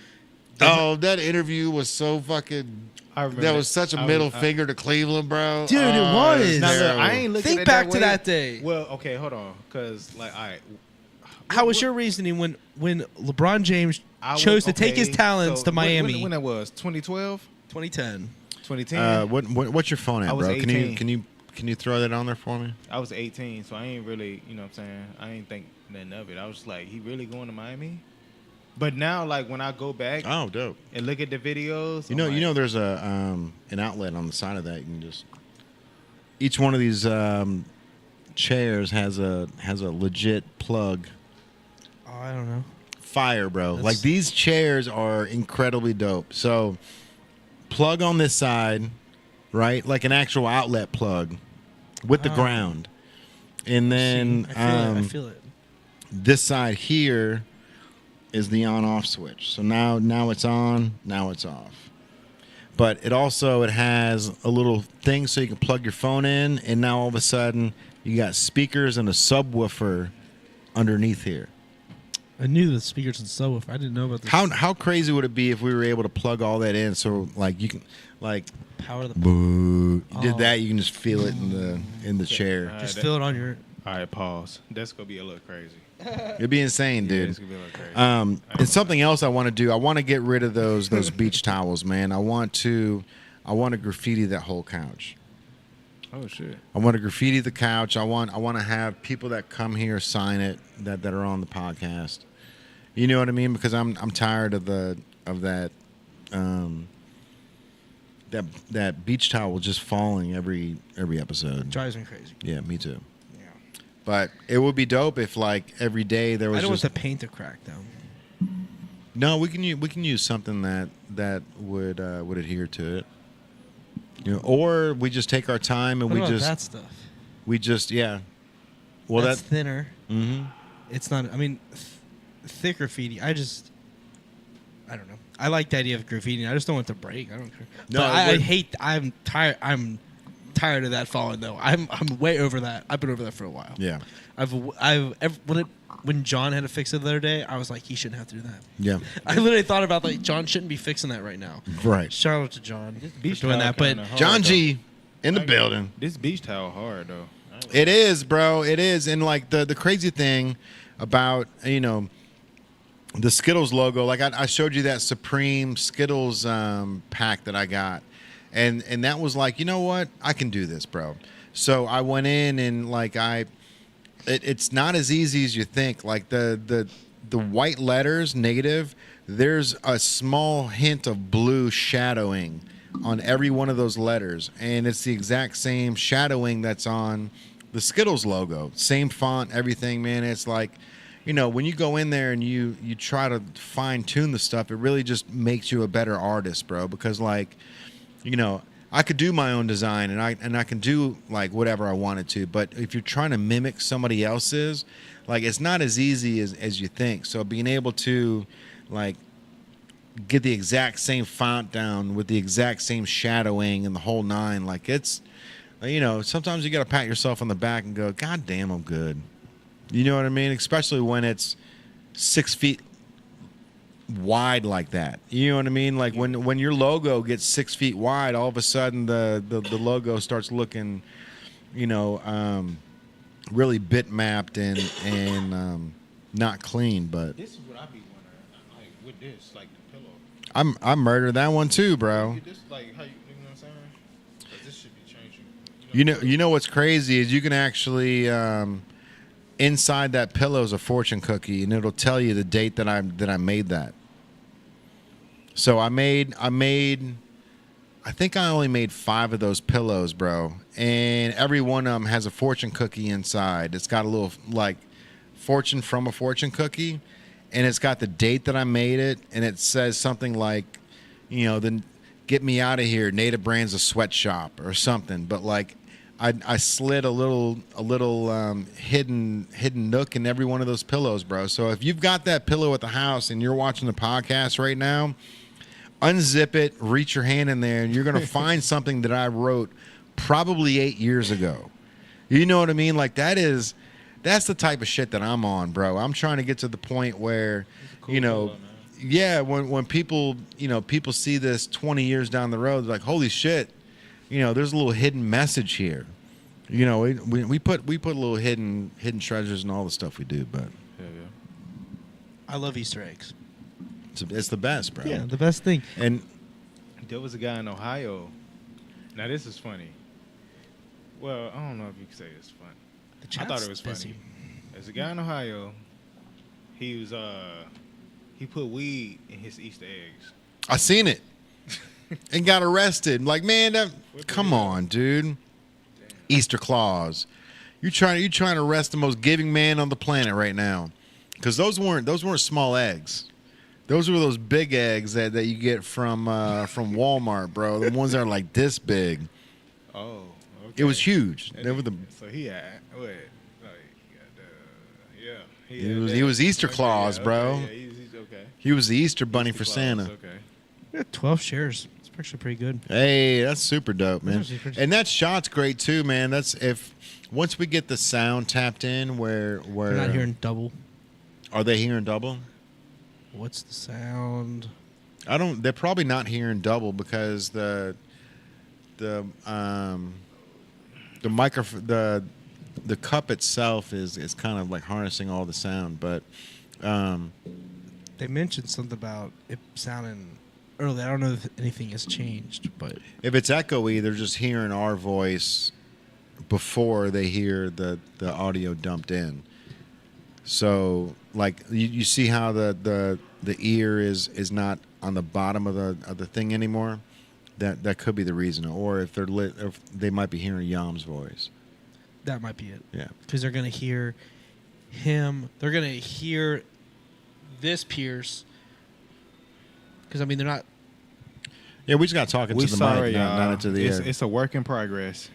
that interview was so fucking. I remember That was such a middle I- finger to Cleveland, bro. Dude, it was. Now, look, terrible. I ain't looking Think at back that to way. that day. Well, okay, hold on, because like, all right. How was your reasoning when LeBron James I chose was- to take his okay, talents so to Miami? When that was 2012, 2010. 2010. What's your phone at, I was bro? 18. Can you throw that on there for me? I was 18, so I ain't really, you know what I'm saying? I ain't think nothing of it. I was just like, he really going to Miami? But now, like, when I go back Oh, dope. and look at the videos, You I'm know, like, there's an outlet on the side of that. You can just each one of these chairs has a legit plug. Oh, I don't know. Fire, bro. That's- Like these chairs are incredibly dope. So plug on this side, right? Like an actual outlet plug with the Oh. ground. And then I feel it. this side here is the on-off switch. So now it's on, now it's off. But it has a little thing so you can plug your phone in, and now all of a sudden you got speakers and a subwoofer underneath here. I knew the speakers and subwoofer. I didn't know about this. How crazy would it be if we were able to plug all that in? So like you can like Power the boo, you did Oh. that, you can just feel it in the chair. just that- feel it on your. all right, pause. That's going to be a little crazy. It'd be insane, Yeah, dude. it's going to be a little crazy. And something else I want to do. I want to get rid of those beach towels, man. I want to graffiti that whole couch. Oh, shit. I want to graffiti the couch. I want to have people that come here sign it that are on the podcast. You know what I mean? Because I'm tired of that that beach towel just falling every episode. Drives me crazy. Yeah, me too. Yeah. But it would be dope if like every day there was I don't just want the paint to crack though. no. We can use something that would adhere to it. You know, or we just take our time and What we about just that stuff? yeah. Well, That's that thinner. mm-hmm. It's not. I mean, thick graffiti. I don't know. I like the idea of graffiti. I just don't want it to break. I don't care. No, But I we're- hate. I'm tired. I'm tired of that falling though. I'm way over that. I've been over that for a while. Yeah. When John had to fix it the other day, I was like, he shouldn't have to do that. Yeah. I literally thought about like John shouldn't be fixing that right now. Right. Shout out to John for beach doing towel that. But kinda hard, John though. G in the building. This beach towel hard though. It is, bro. It is. And like the crazy thing about, the Skittles logo, like I showed you that Supreme Skittles pack that I got. And that was like, you know what? I can do this, bro. So I went in and like it's not as easy as you think. Like the white letters, native, there's a small hint of blue shadowing on every one of those letters. And it's the exact same shadowing that's on the Skittles logo. Same font, everything, man. It's like, when you go in there and you try to fine tune the stuff, it really just makes you a better artist, bro. Because like, I could do my own design and I can do like whatever I wanted to, but if you're trying to mimic somebody else's, like it's not as easy as you think. So being able to like get the exact same font down with the exact same shadowing and the whole nine, like it's, sometimes you got to pat yourself on the back and go, God damn, I'm good. You know what I mean? Especially when it's 6 feet wide like that. You know what I mean? Like when your logo gets 6 feet wide, all of a sudden the logo starts looking, really bitmapped and not clean. But This is what I be wondering, like with this, like the pillow. I murdered that one too, bro. This like how you know what I'm saying? 'Cause this should be changing. You know what's crazy is you can actually inside that pillow is a fortune cookie, and it'll tell you the date that I made that. So I think I only made 5 of those pillows, bro, and every one of them has a fortune cookie inside. It's got a little like fortune from a fortune cookie, and it's got the date that I made it, and it says something like, then get me out of here, Native Brands a sweatshop or something. But like I slid a little hidden nook in every one of those pillows, bro. So if you've got that pillow at the house and you're watching the podcast right now, unzip it, reach your hand in there, and you're going to find something that I wrote probably 8 years ago. You know what I mean? Like that's the type of shit that I'm on, bro. I'm trying to get to the point where, Cool pillow, man. when people, people see this 20 years down the road, they're like, holy shit, there's a little hidden message here. We put a little hidden treasures in all the stuff we do, but Yeah. I love Easter eggs. it's the best, bro. Yeah, the best thing. And There was a guy in Ohio. Now this is funny. Well, I don't know if you can say it's funny. The I thought chat's it was funny. busy. There's a guy in Ohio. He was he put weed in his Easter eggs. I seen it and got arrested. Like, man, come hell? on, dude. Easter Claus. You trying to arrest the most giving man on the planet right now? Because those weren't small eggs. Those were those big eggs that you get from Walmart, bro. The ones that are like this big. Oh, okay. It was huge. And They were the. So he had what? Like yeah. He was Easter Claus, bro. Yeah, he's okay. He was the Easter bunny Easter for Claus, Santa. Okay. We got 12 shares. It's actually pretty good. Hey, that's super dope, man. That's actually pretty- And that shot's great too, man. That's if once we get the sound tapped in, where We're not hearing double. Are they hearing double? What's the sound? They're probably not hearing double because the microphone the cup itself is kind of like harnessing all the sound, but They mentioned something about it sounding early. I don't know if anything has changed, but if it's echoey, they're just hearing our voice before they hear the audio dumped in. So like you see how the ear is not on the bottom of the thing anymore. That could be the reason, or if they're lit, if they might be hearing Yam's voice. that might be it. Yeah. Because they're going to hear him. They're going to hear this Pierce. Because, I mean, they're not. Yeah, we just got talking to the mic, not into the air. It's a work in progress.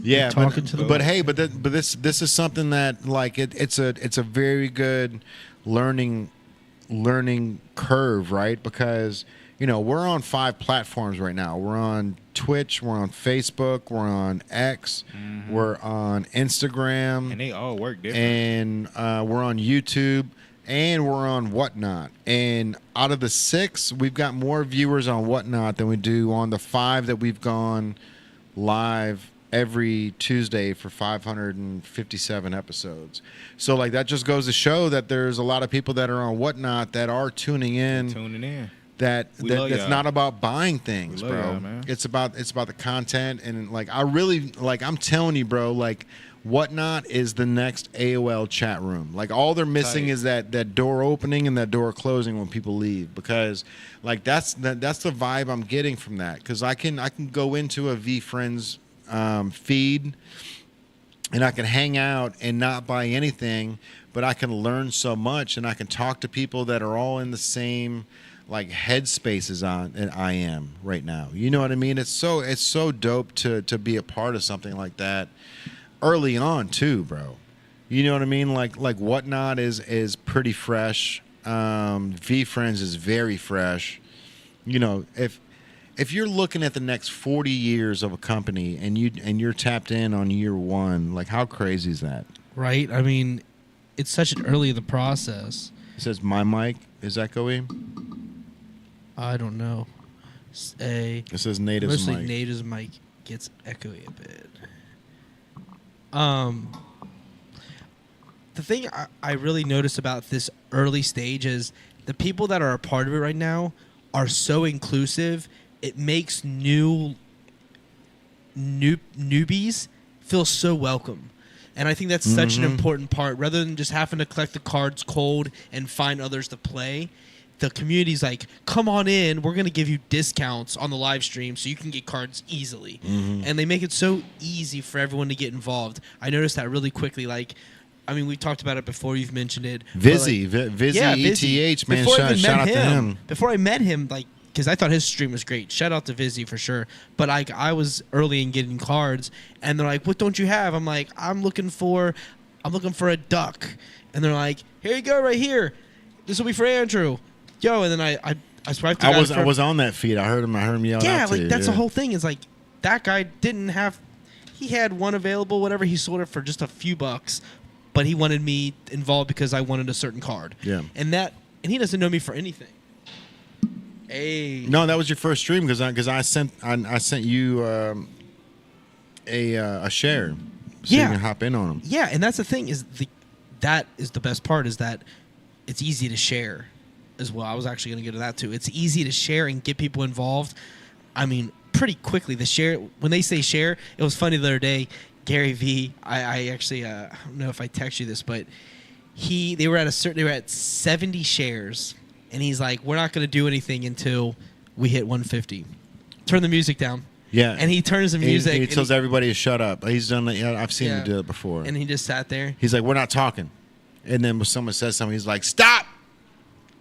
Yeah, talking to the but mic. hey, but this is something that like it's a very good learning curve, right? Because we're on 5 platforms right now. We're on Twitch, we're on Facebook, we're on X, we're on Instagram, And they all work different. and we're on YouTube, and we're on Whatnot. And out of the 6, we've got more viewers on Whatnot than we do on the 5 that we've gone live every Tuesday for 557 episodes. So like that just goes to show that there's a lot of people that are on Whatnot that are tuning in. That's not about buying things, bro. Y'all, man. It's about the content, and like I'm telling you, bro, like Whatnot is the next AOL chat room. Like all they're missing is that door opening and that door closing when people leave, because like that's the vibe I'm getting from that. Because I can go into a VeeFriends feed, and I can hang out and not buy anything, but I can learn so much, and I can talk to people that are all in the same like headspaces and I am right now. You know what I mean? It's so dope to be a part of something like that early on too, bro. You know what I mean? Like Whatnot is pretty fresh. VeeFriends is very fresh. You know, if you're looking at the next 40 years of a company and you're tapped in on year 1, like how crazy is that? Right? I mean, it's such an early in the process. It says my mic is echoey. I don't know. It says native's mostly mic. native's mic gets echoey a bit. The thing I really notice about this early stage is the people that are a part of it right now are so inclusive. It makes newbies feel so welcome. And I think that's such an important part. Rather than just having to collect the cards cold and find others to play, the community's like, come on in. We're going to give you discounts on the live stream so you can get cards easily. And they make it so easy for everyone to get involved. I noticed that really quickly. Like, I mean, we've talked about it before. You've mentioned it. Vizzy, Vizzy, ETH, man. Before I even Shout out met to him. Before I met him, like, because I thought his stream was great. Shout out to Vizzy for sure. But I was early in getting cards, and they're like, "What don't you have?" I'm like, "I'm looking for a duck," and they're like, "Here you go, right here. This will be for Andrew." Yo, and then I swiped. I was on that feed. I heard him yell yeah, out like to that's you. the whole thing. Is like that guy didn't have. He had one available, whatever. He sold it for just a few bucks, but he wanted me involved because I wanted a certain card. Yeah, and he doesn't know me for anything. Hey. No, that was your first stream because I sent you a share so you can hop in on them. Yeah, and that's the thing that is the best part is that it's easy to share as well. I was actually going to get to that too. It's easy to share and get people involved. I mean, pretty quickly. The share, when they say share, it was funny the other day. Gary V, I actually I don't know if I text you this, but they were at 70 shares. And he's like, we're not going to do anything until we hit 150. Turn the music down. Yeah. And he turns the music. He tells everybody to shut up. He's done that. Yeah, I've seen him do it before. And he just sat there. He's like, we're not talking. And then when someone says something, he's like, stop.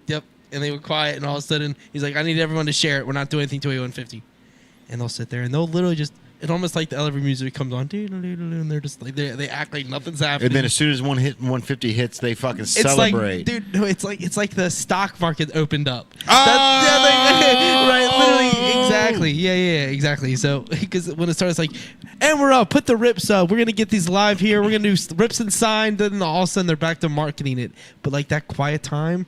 Yep. And they were quiet. And all of a sudden, he's like, I need everyone to share it. We're not doing anything till 150. And they'll sit there and they'll literally just, it's almost like the elevator music comes on, and they're just like, they act like nothing's happening. And then as soon as 150 hits, they fucking it's celebrate. Like, dude, no, it's like the stock market opened up. Oh! Right, literally, exactly. Yeah, exactly. So, because when it starts, like, and we're up, put the rips up. We're gonna get these live here. We're gonna do rips and sign. Then all of a sudden they're back to marketing it. But like that quiet time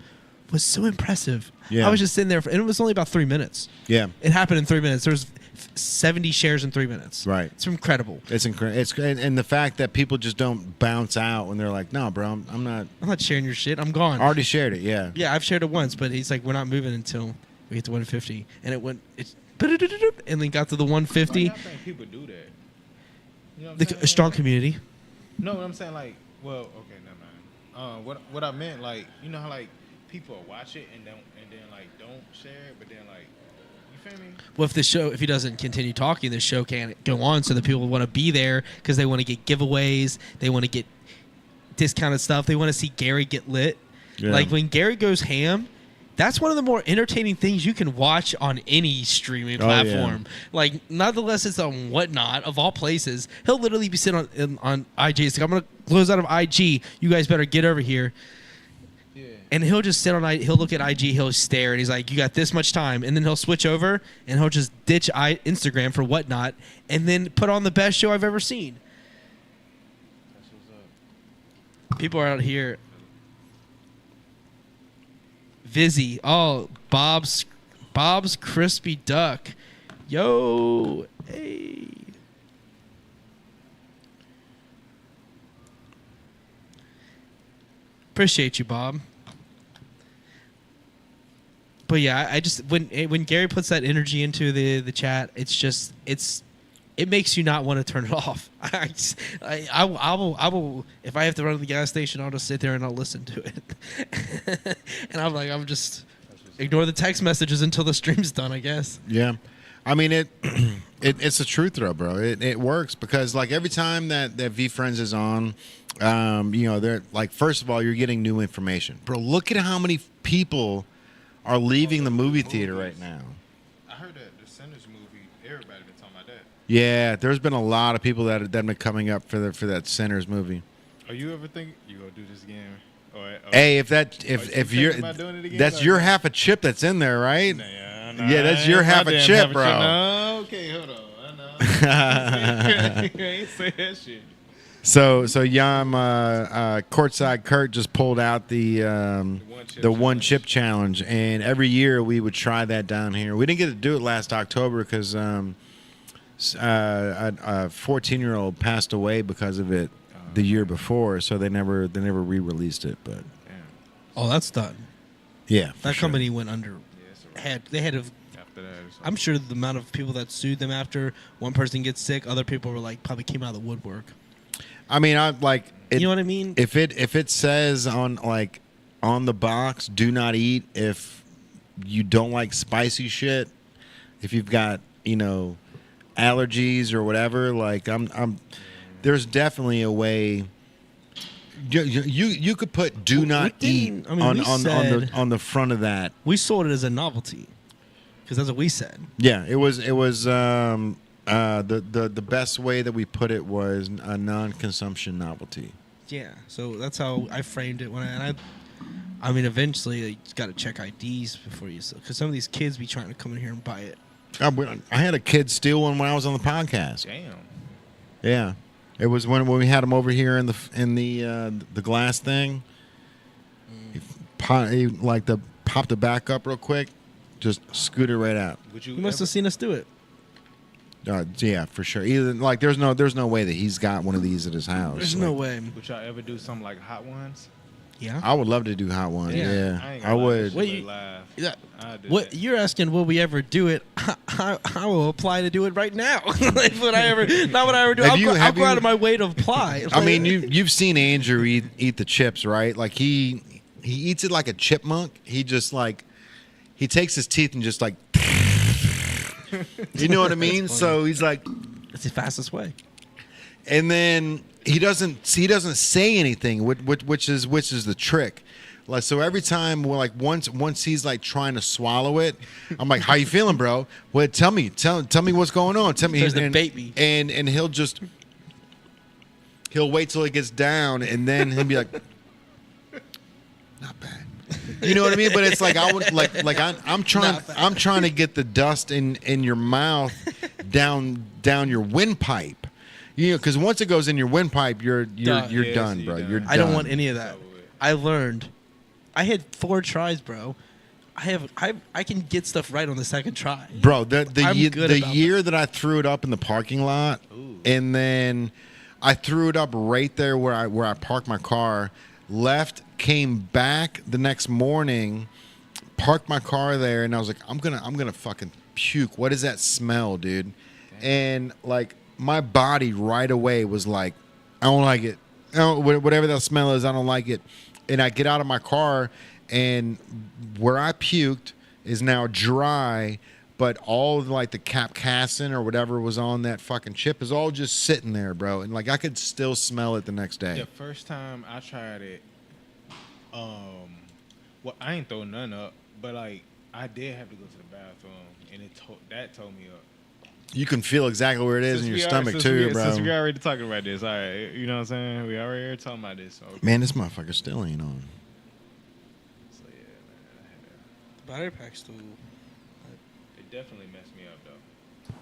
was so impressive. Yeah. I was just sitting there, and it was only about 3 minutes. Yeah. It happened in 3 minutes. There was 70 shares in 3 minutes. Right. It's incredible. It's incredible. It's great. And the fact that people just don't bounce out when they're like, no, bro, I'm not sharing your shit. I'm gone. I already shared it. Yeah. Yeah, I've shared it once, but he's like, we're not moving until we get to 150. And it went, and then got to the 150. I think people do that. You know what A strong community. No, what I'm saying, like, well, okay, never mind. What I meant, like, you know how like people watch it and then like don't share it, but then like, you feel me? Well, if he doesn't continue talking, the show can't go on. So the people want to be there because they want to get giveaways, they want to get discounted stuff, they want to see Gary get lit. Yeah. Like when Gary goes ham, that's one of the more entertaining things you can watch on any streaming platform. Like, nonetheless, it's on Whatnot of all places. He'll literally be sitting on IG. It's like, I'm gonna close out of IG. You guys better get over here. Yeah. and he'll just sit on. He'll look at IG. He'll stare, and he's like, "You got this much time," and then he'll switch over and he'll just ditch Instagram for whatnot, and then put on the best show I've ever seen. That's what's up. People are out here. Vizzy. Oh, Bob's Crispy Duck. Yo. Hey. Appreciate you, Bob. But yeah, I just when Gary puts that energy into the chat, it makes you not want to turn it off. I will if I have to run to the gas station, I'll just sit there and I'll listen to it. And I'm just ignore the text messages until the stream's done, I guess. Yeah. I mean it's the truth though, bro. It works because like every time that VeeFriends is on, they're like, first of all, you're getting new information. Bro, look at how many people are leaving the movie theater right now. I heard that the Sinners movie, everybody been talking about that. Yeah, there's been a lot of people that have been coming up for that Sinners movie. Are you ever think you gonna do this again? Hey, if you're about doing it again, that's your half a chip that's in there, right? Nah, Yeah, that's your half a chip, bro. No, okay, hold on. I know. You ain't say that shit. So Yam, courtside Kurt just pulled out the one chip challenge, and every year we would try that down here. We didn't get to do it last October because a 14-year-old passed away because of it the year before, so they never re-released it. But Oh, that's done. yeah, That sure. company went under. They had to. After that, or something. I'm sure the amount of people that sued them after one person gets sick, other people were like probably came out of the woodwork. I mean, I like it, You know what I mean? If it says on the box, do not eat if you don't like spicy shit, if you've got allergies or whatever, like there's definitely a way. You could put "do not eat" on the front of that. We sold it as a novelty because that's what we said. Yeah, it was the best way that we put it was a non-consumption novelty. Yeah, so that's how I framed it I mean, eventually you got to check IDs before you sell, because some of these kids be trying to come in here and buy it. I had a kid steal one when I was on the podcast. Damn. Yeah, it was when we had him over here in the glass thing. He popped it back up real quick, just scooted right out. Would You must have seen us do it. Yeah, for sure. Either like there's no way that he's got one of these at his house. There's no way. Would y'all ever do something like Hot Ones? Yeah. I would love to do hot one. Yeah. Yeah, I would. What you're asking? Will we ever do it? I will apply to do it right now. Like, would I ever? Not what I ever do. I'll go out of my way to apply. I mean, you've seen Andrew eat the chips, right? Like he eats it like a chipmunk. He just he takes his teeth and just like, you know what I mean? So he's like, it's the fastest way. and then he doesn't say anything, which is the trick. Like, so every time once he's like trying to swallow it, I'm like, "How you feeling, bro? Well, tell me what's going on. Tell me." There's the baby. And he'll wait till it gets down, and then he'll be like, "Not bad." You know what I mean? But it's like I'm trying to get the dust in your mouth down your windpipe. Because once it goes in your windpipe, you're done, bro. You're done. I don't want any of that. I learned. I had 4 tries, bro. I can get stuff right on the second try. Bro, the year that. that I threw it up in the parking lot, and then I threw it up right there where I parked my car, left, came back the next morning, parked my car there, and I was like, I'm gonna fucking puke. What is that smell, dude? And like my body right away was like, I don't like it. Whatever that smell is, I don't like it. And I get out of my car, and where I puked is now dry, but all of like the capsaicin or whatever was on that fucking chip is all just sitting there, bro. And like I could still smell it the next day. The first time I tried it, well, I ain't throw none up, but like I did have to go to the bathroom, and that told me up. You can feel exactly where it is in your stomach too, bro. Since we already talking about this, all right, you know what I'm saying? We already talking about this. So. Man, this motherfucker still ain't on. Battery pack's still. It definitely messed me up though.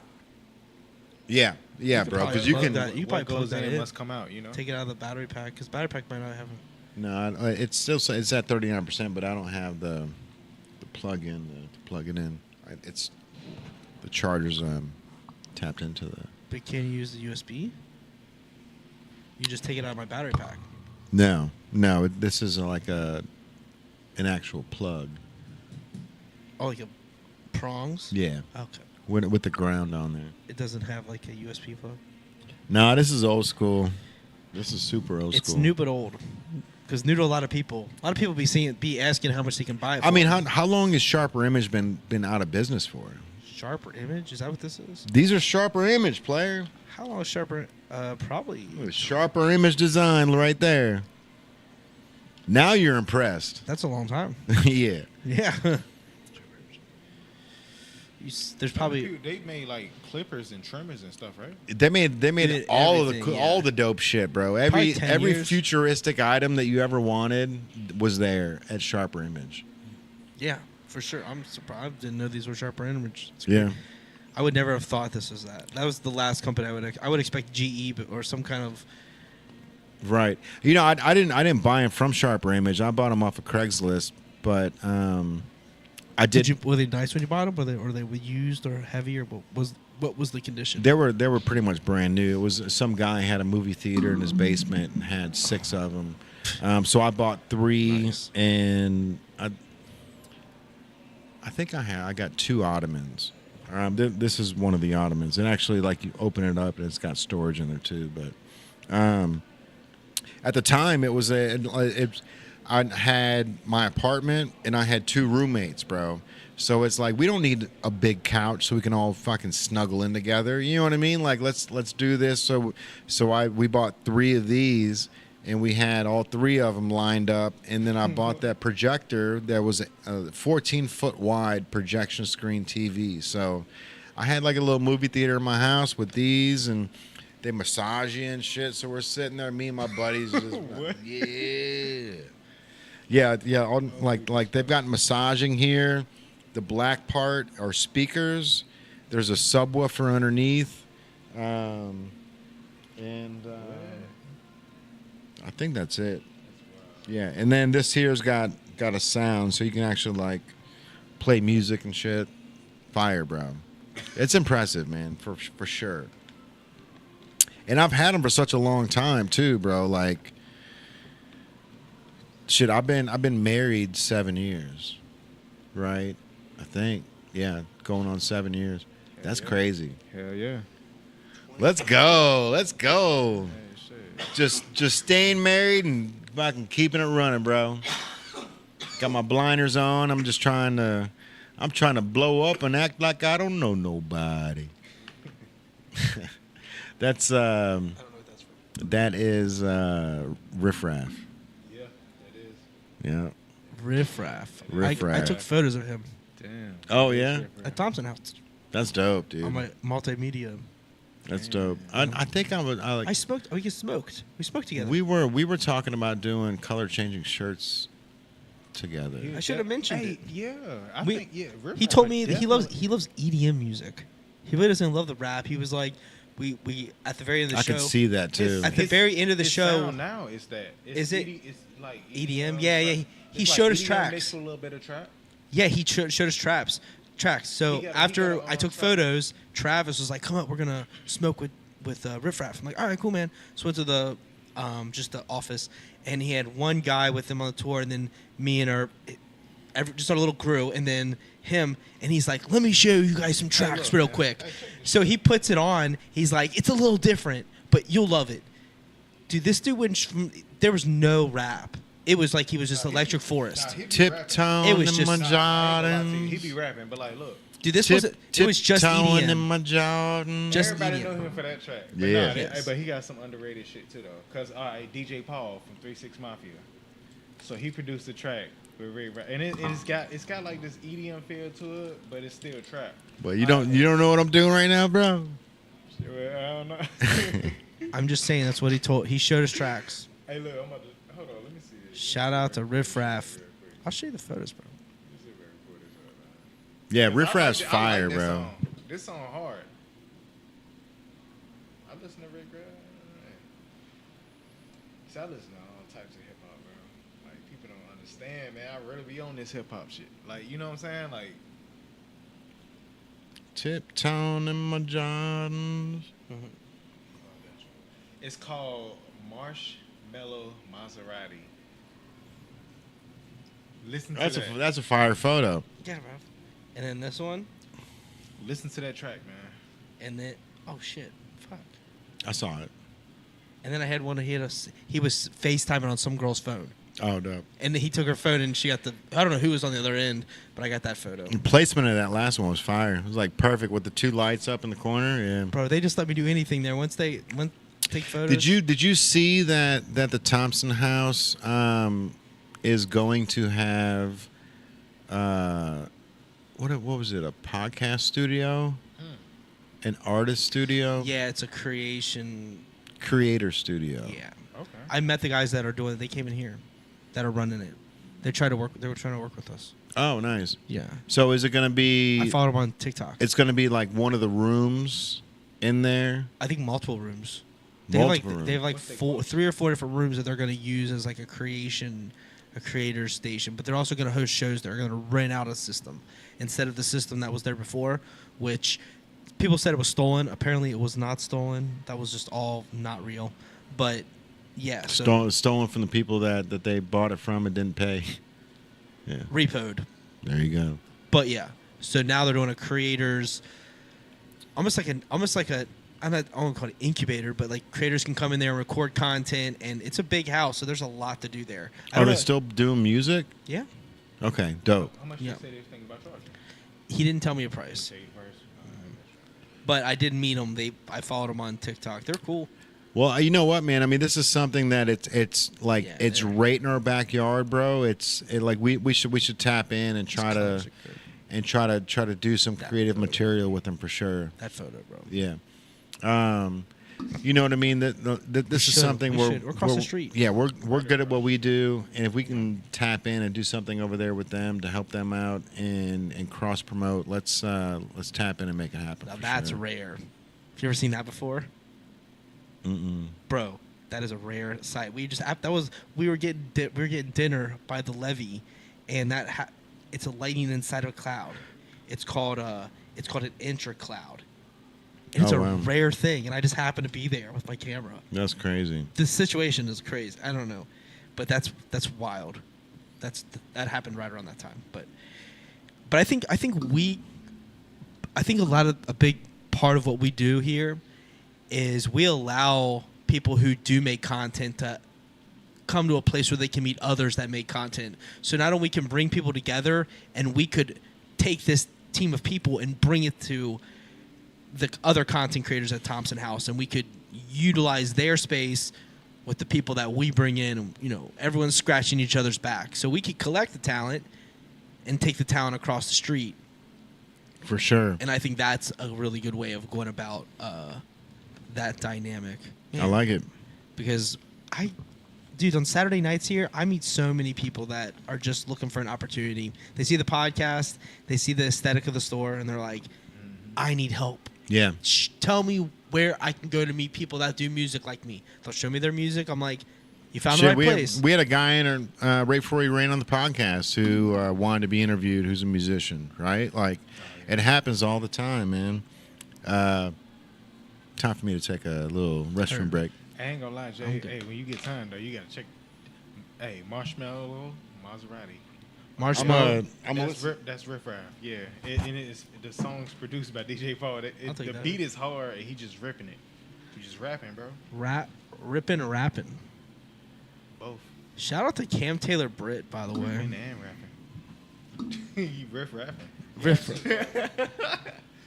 Yeah, You could bro. probably Because you plug can. that. You What probably plug goes that in in. must come out. You know. Take it out of the battery pack because battery pack might not have. No, it's still it's at 39%, but I don't have the plug-in to plug it in. It's the charger's tapped into the. But can you use the USB? You just take it out of my battery pack. No. This is like an actual plug. Oh, like a prongs? Yeah, Okay. with the ground on there. It doesn't have like a USB plug. No, this is old school. This is super old It's school. new but old. Because new to a lot of people. A lot of people be asking how much they can buy it for. I mean, how long has Sharper Image been out of business for? Sharper Image? Is that what this is? These are Sharper Image, player. How long is Sharper? Probably. Sharper Image design right there. Now you're impressed. That's a long time. Yeah. Yeah. There's probably. They made like clippers and trimmers and stuff, right? They made did all of everything, yeah. all the dope shit, bro. Probably 10 Every years. futuristic item that you ever wanted was there at Sharper Image. Yeah, for sure. I'm surprised. I didn't know these were Sharper Image. It's Yeah. great. I would never have thought this was that. That was the last company I would expect GE or some kind of. Right. You know, I didn't buy them from Sharper Image. I bought them off of Craigslist, but I did. Were they nice when you bought them? Were they used or heavy or what was the condition? They were pretty much brand new. It was some guy had a movie theater in his basement and had 6 of them. So I bought 3, Nice. and I think I got 2 ottomans. This is one of the ottomans, and actually, like, you open it up and it's got storage in there too. But at the time, I had my apartment and I had 2 roommates, bro. So it's like we don't need a big couch so we can all fucking snuggle in together. You know what I mean? Like let's do this. So we bought 3 of these and we had all 3 of them lined up. And then I bought that projector that was a 14-foot wide projection screen TV. So I had like a little movie theater in my house with these, and they massage you and shit. So we're sitting there, me and my buddies, just yeah. Like they've got massaging here. The black part are speakers. There's a subwoofer underneath, and I think that's it. Yeah, and then this here's got a sound, so you can actually like play music and shit. Fire, bro. It's impressive, man, for sure. And I've had them for such a long time too, bro. Like, shit, I've been married 7 years, right? I think, yeah, going on 7 years. That's crazy. Hell yeah. Let's go. Hey, shit. Just staying married and fucking keeping it running, bro. Got my blinders on. I'm trying to blow up and act like I don't know nobody. That's I don't know what that's from. that is Riff Raff. Yeah, that is. Yeah. Riff Raff. Riff I Raff. took photos of him Damn. Oh yeah, at Thompson House that's dope, dude. on my multimedia. That's dope. I think I I smoked. Oh, you smoked. We smoked together. we were talking about doing color changing shirts together. I should have mentioned it. Yeah, I We- think, yeah. Riff He Raff told is me that he loves definitely- EDM music. He really doesn't love the rap. He was like, we at the very end of the I show. could see that too. At the very end of the his show- sound now is that. It's Is it It's like EDM? Yeah, yeah. He It's showed us EDM tracks. mixed with a little bit of trap. Yeah, he showed us tracks. So He got after a I took track. photos, Travis was like, "Come on, we're gonna smoke with Riff Raff." I'm like, "All right, cool, man." So went to the just the office, and he had one guy with him on the tour, and then me and just our little crew, and then him, and he's like, "Let me show you guys some tracks look, real man. quick." Hey, check this So he puts it on. He's like, "It's a little different, but you'll love it." Dude, this dude went from there was no rap. It was like he was just Electric Forest. He be Tiptoeing It was in just- my rapping. Nah, I ain't gonna lie to you. Jordans. He be rapping, but like, look. Dude, this wasn't. It was just Tiptoeing in EDM. my Jordans. Just Everybody EDM. know him for that track. But Yeah. nah, Yes. but he got some underrated shit too though. Cause DJ Paul from 3-6 Mafia, so he produced the track with Ray Ra- and it's got like this EDM feel to it, but it's still trap. But you don't know what I'm doing right now, bro. Well, I don't know. I'm just saying that's what he told. He showed us tracks. Hey, look, I'm about to hold on. Let me see this. Shout out to Riff Raff. I'll show you the photos, bro. Let me see if I can pull this Yeah, 'Cause Riff Raff's I like fire, this bro. song. This song hard. I listen to Rick Raff. See, I listen to all types of hip hop, bro. Like people don't understand, man. I really be on this hip hop shit. Like, you know what I'm saying? Like, Tiptoeing in my Jordans. it's called Marshmallow Maserati. Listen to that. That's a fire photo. Yeah, bro. And then this one, Listen to that track, man. and then oh shit, fuck. I saw it. And then I had one. He was FaceTiming on some girl's phone, Oh, dope. and then he took her phone and she got the. I don't know who was on the other end, but I got that photo. The placement of that last one was fire. It was like perfect with the two lights up in the corner. Yeah. Bro, they just let me do anything there. Once take photos. Did you see that the Thompson House is going to have what was it, a podcast studio, an artist studio, Yeah, it's a creation. creator studio. Yeah, Okay. I met the guys that are doing it. They came in here, that are running it. They were trying to work with us. Oh, nice. Yeah, So is it going to I be? followed them on TikTok. It's going to be like one of the rooms in there. I think multiple rooms. Multiple They have like What's they called? 3 or 4 different rooms that they're going to use as like a creator station. But they're also going to host shows that are going to rent out a system instead of the system that was there before, which people said it was stolen. Apparently, it was not stolen. That was just all not real. But yeah, so Stolen from the people that they bought it from and didn't pay. Yeah. repoed. There you go. But yeah, so now they're doing a creators, almost like a. I won't call it incubator, but like creators can come in there and record content, and it's a big house, so there's a lot to do there. Are they still doing music? Yeah. Okay, dope. How much Yeah. you say they think about charging? He didn't tell me a price, Say first. but I did meet them. I followed them on TikTok. They're cool. Well, you know what, man? I mean, this is something that it's like Yeah, it's they're- right in our backyard, bro. Like we should tap in and try to do some That creative photo. material with them for sure. That photo, bro. Yeah. You know what I mean? That this is should. something We where should. We're across the street. Yeah, we're good at what we do, and if we can tap in and do something over there with them to help them out and cross promote, let's tap in and make it happen. Now for that's sure. rare. Have you ever seen that before, Mm-mm. bro? That is a rare sight. We were getting dinner by the levee, and it's a lighting inside of a cloud. It's called an intracloud. And it's Oh, a wow. rare thing, and I just happened to be there with my camera. That's crazy. The situation is crazy. I don't know, but that's wild. That happened right around that time. But I think a big part of what we do here is we allow people who do make content to come to a place where they can meet others that make content. So not only can bring people together, and we could take this team of people and bring it to the other content creators at Thompson House, and we could utilize their space with the people that we bring in. And, you know, everyone's scratching each other's back, so we could collect the talent and take the talent across the street. For sure. And I think that's a really good way of going about that dynamic. I like it. Because dude, on Saturday nights here, I meet so many people that are just looking for an opportunity. They see the podcast, they see the aesthetic of the store, and they're like, I need help. Yeah. Tell me where I can go to meet people that do music like me. They'll show me their music. I'm like, you found Shit, the right place. we had a guy in right before he ran on the podcast who wanted to be interviewed who's a musician, right? Like, it happens all the time, man. Time for me to take a little restroom break. I ain't gonna lie, Jay. Hey, when you get time though, you gotta check. Hey, Marshmallow Maserati. Marshmallow. That's Riff Raff. Yeah, and it's the song's produced by DJ Paul. I'll take The that. beat is hard, and he just ripping it. He just rapping, bro. Ripping and rapping. Both Shout out to Cam Taylor Britt, by the ripping way. and rapping. He riff rapping.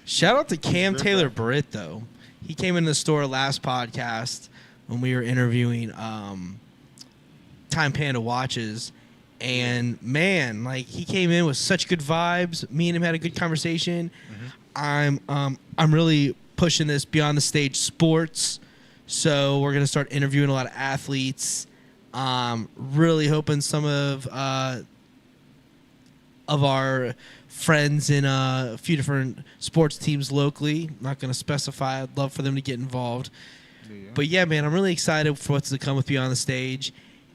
Shout out to Cam Riff Taylor Raff. Britt, though. He came in the store last podcast when we were interviewing Time Panda Watches. And man, like, he came in with such good vibes. Me and him had a good conversation. I'm really pushing this beyond the stage sports. So we're gonna start interviewing a lot of athletes. Really hoping some of our friends in a few different sports teams locally. Not going to specify. I'd love for them to get involved. But yeah, man, I'm really excited for what's to come with Beyond the Stage,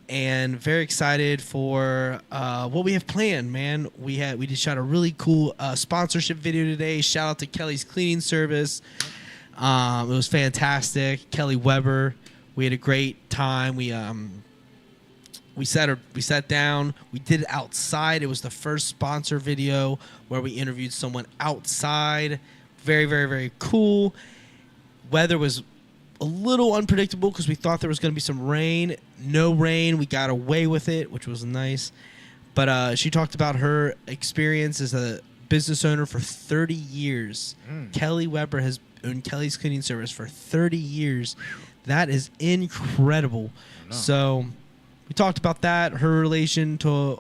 and very excited for what we have planned, man. We just shot a really cool sponsorship video today. Shout out to Kelly's Cleaning Service. It was fantastic. Kelly Weber. We had a great time. We sat down. We did it outside. It was the first sponsor video where we interviewed someone outside. Very, very, very cool. Weather was a little unpredictable because we thought there was going to be some rain. No rain. We got away with it, which was nice. But she talked about her experience as a business owner for 30 years. Kelly Weber has owned Kelly's Cleaning Service for 30 years. That is incredible. So we talked about that, her relation to,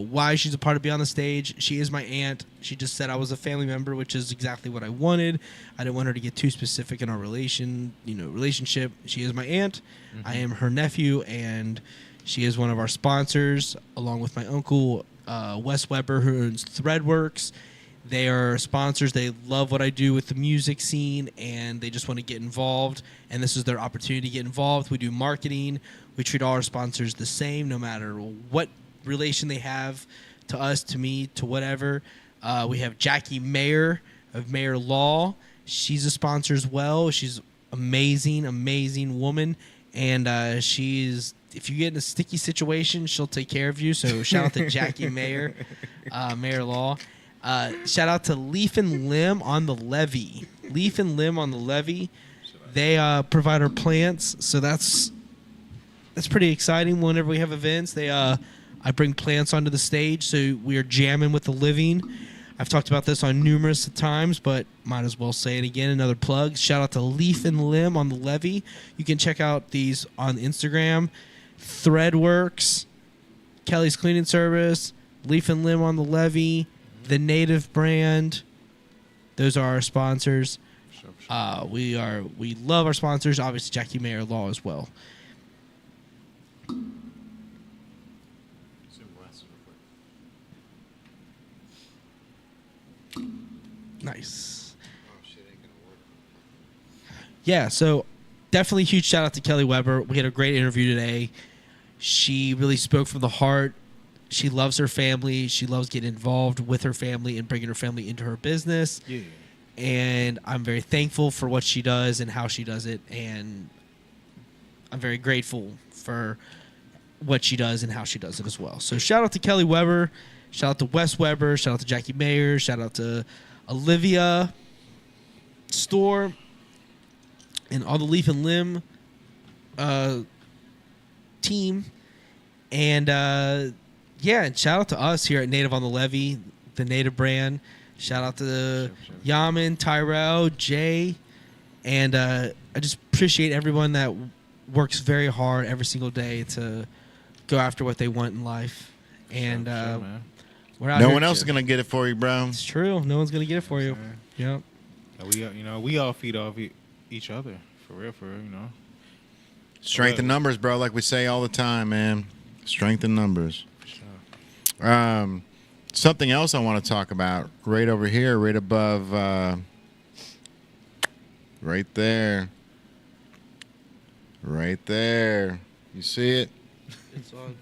why she's a part of Beyond the Stage. She is my aunt. She just said I was a family member, which is exactly what I wanted. I didn't want her to get too specific in our relationship. She is my aunt. Mm-hmm. I am her nephew, and she is one of our sponsors, along with my uncle, Wes Weber, who owns Threadworks. They are sponsors. They love what I do with the music scene, and they just want to get involved. And this is their opportunity to get involved. We do marketing. We treat all our sponsors the same, no matter what relation they have to us, to me, to whatever. We have Jackie Mayer of Mayer Law. She's a sponsor as well. She's amazing, amazing woman. And she's, if you get in a sticky situation, she'll take care of you. So shout out to Jackie Mayer, Mayer Law. Shout out to Leaf and Limb on the Levee. Leaf and Limb on the Levee. They provide our plants, so that's pretty exciting. Whenever we have events, I bring plants onto the stage, so we are jamming with the living. I've talked about this on numerous times, but might as well say it again. Another plug. Shout out to Leaf and Limb on the Levee. You can check out these on Instagram. Threadworks, Kelly's Cleaning Service, Leaf and Limb on the Levee, the Native brand. Those are our sponsors. We love our sponsors. Obviously, Jackie Mayer Law as well. Nice. Yeah, so definitely huge shout out to Kelly Weber. We had a great interview today. She really spoke from the heart. She loves her family. She loves getting involved with her family and bringing her family into her business. Yeah. And I'm very thankful for what she does and how she does it. And I'm very grateful for what she does and how she does it as well. So shout out to Kelly Weber. Shout out to Wes Weber. Shout out to Jackie Mayer. Shout out to Olivia Store and all the Leaf and Limb team. And and shout out to us here at Native on the Levee, the Native brand. Shout out to Yaman, Tyrell, Jay, and I just appreciate everyone that works very hard every single day to go after what they want in life. And we're out. No one else is gonna get it for you, bro. It's true. No one's gonna get it for you. Yep. We all feed off each other for real. Strength in numbers, bro. Like we say all the time, man. Strength in numbers. For sure. Something else I want to talk about right over here, right above, right there. Right there. You see it? It's on.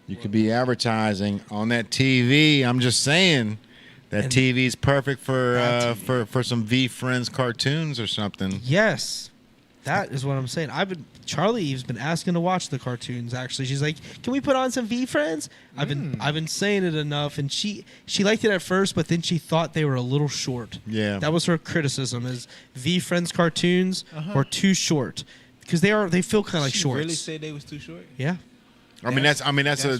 You could be advertising on that TV. I'm just saying that TV is perfect for some VeeFriends cartoons or something. Yes, that is what I'm saying. Charlie's been asking to watch the cartoons. Actually, she's like, "Can we put on some VeeFriends?" I've been saying it enough, and she liked it at first, but then she thought they were a little short. Yeah, that was her criticism: is VeeFriends cartoons are too short because they feel kind of like shorts. She really said they was too short? Yeah. I mean that's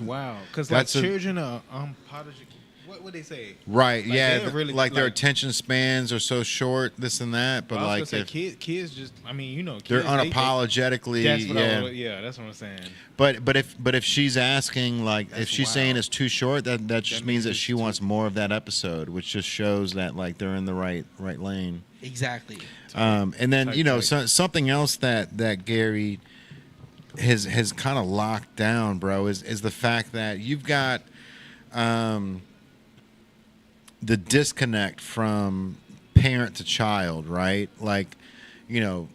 wow. Because like children are prodigy. What would they say? Right. Like, yeah. Really, like their attention spans are so short. This and that. But I like was gonna say, kids just. I mean, kids, they're unapologetically. That's what I'm saying. But if she's asking if she's saying it's too short, that just means that she wants more of that episode, which just shows that like they're in the right lane. Exactly. And then something else that Gary has kind of locked down, bro, is the fact that you've got the disconnect from parent to child, right? Like, you know,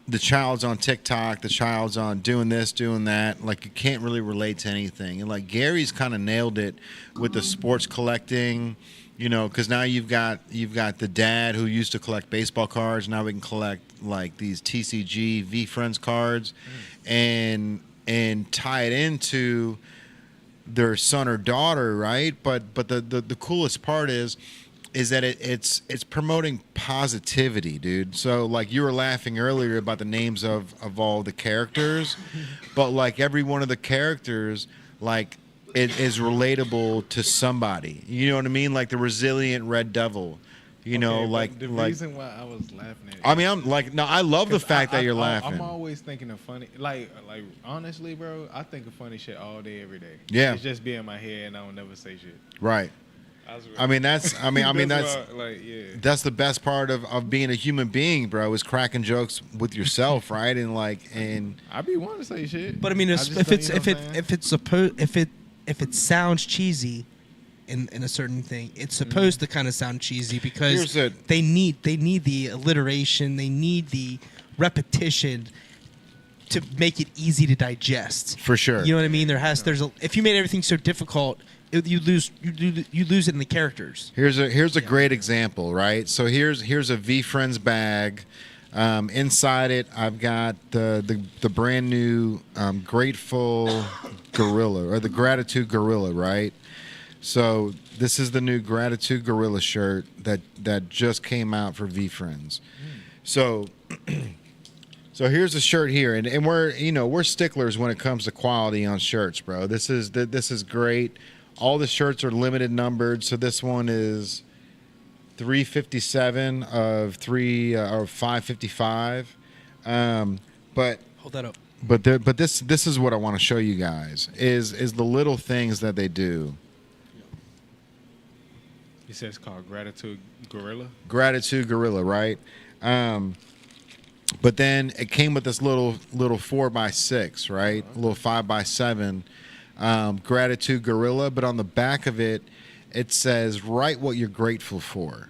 the child's on TikTok, the child's on doing this, doing that. Like, you can't really relate to anything. And like Gary's kind of nailed it with the sports collecting, you know, because now you've got the dad who used to collect baseball cards. Now we can collect like these TCG VeeFriends cards, and tie it into their son or daughter, right? But the coolest part is that it's promoting positivity, dude. So like you were laughing earlier about the names of all the characters, but like every one of the characters, like it is relatable to somebody. You know what I mean? Like the resilient Red Devil. You know, Okay, like the reason why I was laughing at it, I mean, I'm like, no, I love the fact that you're laughing. I'm always thinking of funny, like honestly, bro. I think of funny shit all day, every day. Yeah. It's just be in my head, and I don't never say shit. Right. I mean, that's like, yeah. that's the best part of being a human being, bro, is cracking jokes with yourself, right? And like, and I be wanting to say shit, But I mean, just if don't, it's you know if what it I'm if it's supposed if it sounds cheesy in a certain thing, it's supposed to kind of sound cheesy because they need the alliteration, they need the repetition to make it easy to digest. for sure. You know what I mean? If you made everything so difficult, you lose it in the characters. Here's a great example, right? So here's a VeeFriends bag. Inside it, I've got the brand new Grateful Gorilla, or the Gratitude Gorilla, right? So this is the new Gratitude Gorilla shirt that just came out for VeeFriends. So here's the shirt here, and we're sticklers when it comes to quality on shirts, bro. This is great. All the shirts are limited numbered, so this one is 357 of 555. But Hold that up. But this is what I want to show you guys is the little things that they do. You said it's called Gratitude Gorilla. Gratitude Gorilla, right? But then it came with this little 4x6, right? A little 5x7 Gratitude Gorilla, but on the back of it, it says write what you're grateful for.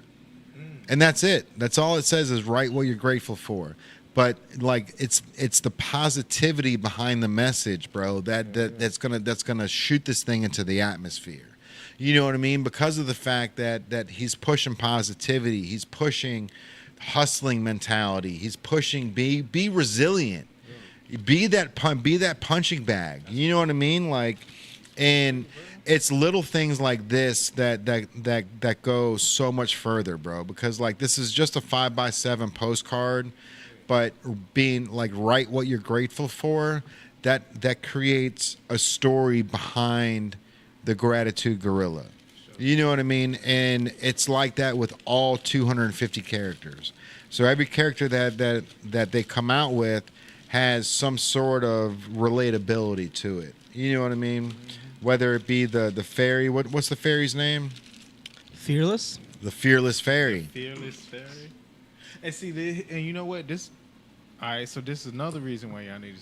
And that's it. That's all it says is write what you're grateful for. But like it's the positivity behind the message, bro, that's gonna shoot this thing into the atmosphere. You know what I mean? Because of the fact that he's pushing positivity, he's pushing hustling mentality, he's pushing be resilient, be that punching bag. You know what I mean? Like, and it's little things like this that go so much further, bro. Because like this is just a 5x7 postcard, but being like write what you're grateful for, that creates a story behind the Gratitude Gorilla. You know what I mean? And it's like that with all 250 characters. So every character that they come out with has some sort of relatability to it. You know what I mean? Whether it be the fairy, what's the fairy's name? Fearless? The Fearless Fairy. Fearless Fairy. And see, and you know what? All right, so this is another reason why y'all need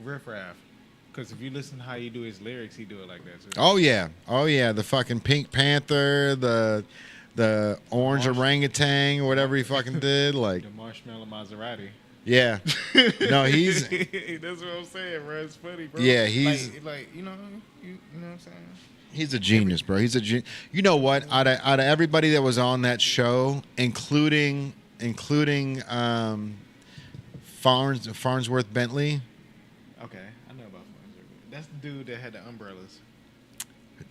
Riff Raff. Because if you listen to how he do his lyrics, he do it like that too. Oh yeah, the fucking Pink Panther, the orange orangutan, whatever he fucking did, like the Marshmallow Maserati. Yeah, no, he's. That's what I'm saying, bro. It's funny, bro. Yeah, he's like you know what I'm saying. He's a genius, bro. He's a genius. You know what? Out of everybody that was on that show, including Farnsworth Bentley. Okay, I know about Farnsworth. That's the dude that had the umbrellas.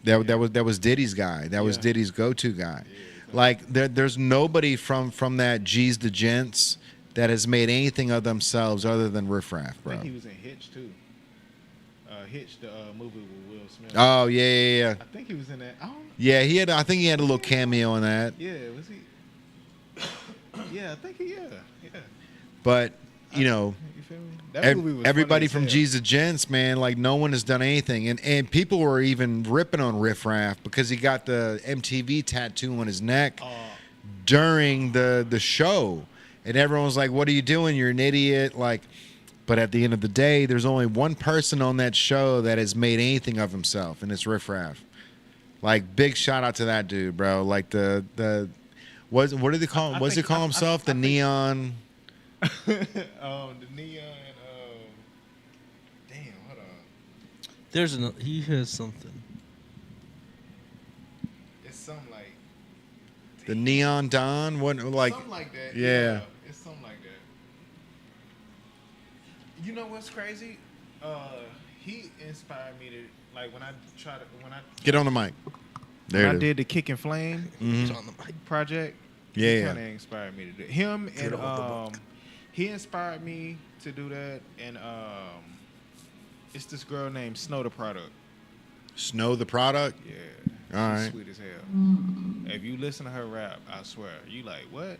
That was Diddy's guy. That was Diddy's go-to guy. Yeah, like there's nobody from that G's the Gents that has made anything of themselves other than Riff Raff, bro. I think he was in Hitch too. Hitch, the movie with Will Smith. Oh yeah. I think he was in that. I don't know. Yeah, I think he had a little cameo in that. Yeah, was he? Yeah, I think he. Yeah. But you know, you feel me? That movie was everybody funny from G's the Gents, man, like no one has done anything, and people were even ripping on Riff Raff because he got the MTV tattoo on his neck during the show, and everyone was like, "What are you doing? You're an idiot!" Like. But at the end of the day, there's only one person on that show that has made anything of himself, and it's Riff Raff. Like, big shout out to that dude, bro. Like the what do they call? What does he call himself? The neon. The neon. Damn, hold on. He has something. It's something like The neon Don. What like? something like that. Yeah. It's something like that. You know what's crazy? He inspired me to when I Get on the mic. There when I it is. did the Kick and Flame He's on the mic. project. Yeah, he yeah. kind of inspired me to do him, and he inspired me to do that. And it's this girl named Snow the Product. Snow the product. Yeah, All she's right. sweet as hell. If you listen to her rap, I swear, you like what?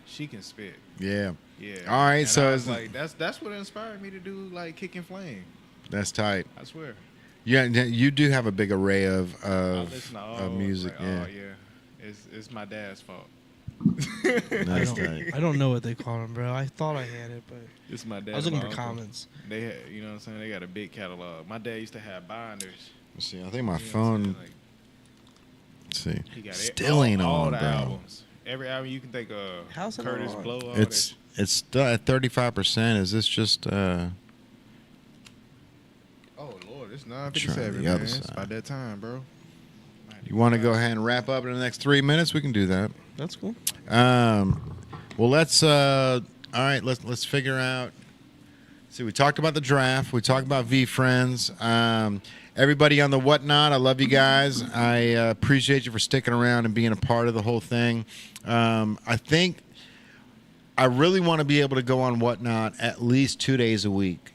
She can spit. Yeah. Yeah. All right, And so I was it's- like that's what inspired me to do like Kick and Flame. That's tight. I swear. Yeah, you do have a big array of I listen to all music. like, Yeah. Oh yeah. It's my dad's fault. That's tight. I don't know what they call him, bro. I thought I had it, but It's my dad. I was looking and for my uncle. comments. They had, you know what I'm saying? They got a big catalog. My dad used to have binders. Let's see, I think my You know what I'm phone. saying? Like, Let's see. he got Still ain't all on, the bro. albums. Every album you can think of. How's it Curtis not on? Blow. All It's still at 35%. Is this just? Oh Lord, it's Try 9:57. the Man. other It's side. about that time, bro. You want to go ahead and wrap up in the next 3 minutes? We can do that. That's cool. Well, let's. All right, let's figure out. See, we talked about the draft. We talked about VeeFriends. Everybody on the whatnot, I love you guys. I appreciate you for sticking around and being a part of the whole thing. I think I really want to be able to go on whatnot at least 2 days a week.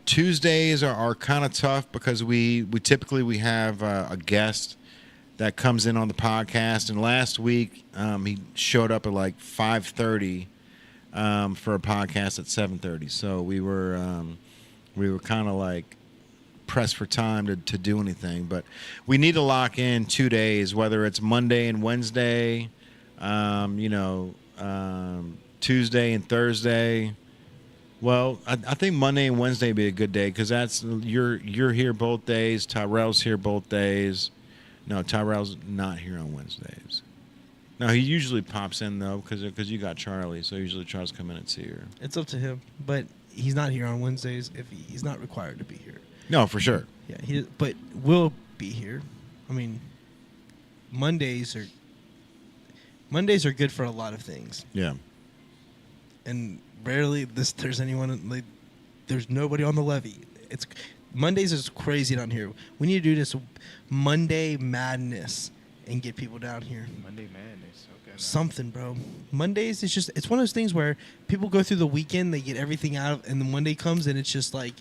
Tuesdays are kind of tough because we typically have a guest that comes in on the podcast. And last week he showed up at like 5:30 for a podcast at 7:30. So we were kind of like pressed for time to do anything. But we need to lock in 2 days, whether it's Monday and Wednesday, Tuesday and Thursday. Well, I think Monday and Wednesday would be a good day because that's you're here both days. Tyrell's here both days. No, Tyrell's not here on Wednesdays. No, he usually pops in though because you got Charlie, so usually tries to come in and see her. It's up to him, but he's not here on Wednesdays if he's not required to be here. No, for sure. Yeah, but will be here. I mean, Mondays are good for a lot of things, Yeah. and rarely there's anyone like there's nobody on the levee. It's Mondays is crazy down here. We need to do this Monday madness and get people down here. Monday Madness. Okay. nice. Something, bro. Mondays is just it's one of those things where people go through the weekend, they get everything out, and then Monday comes and it's just like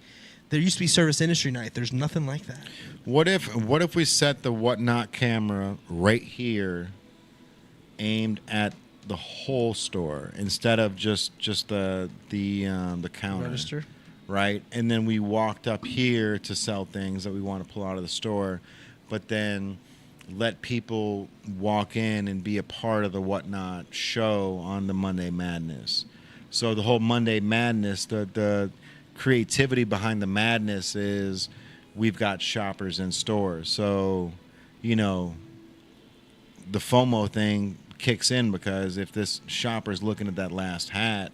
there used to be service industry night. There's nothing like that. What if we set the whatnot camera right here, aimed at the whole store instead of just the counter, Register. right? And then we walked up here to sell things that we want to pull out of the store, but then let people walk in and be a part of the whatnot show on the Monday Madness. So the whole Monday Madness, the creativity behind the madness is we've got shoppers in stores. So, the FOMO thing kicks in because if this shopper's looking at that last hat,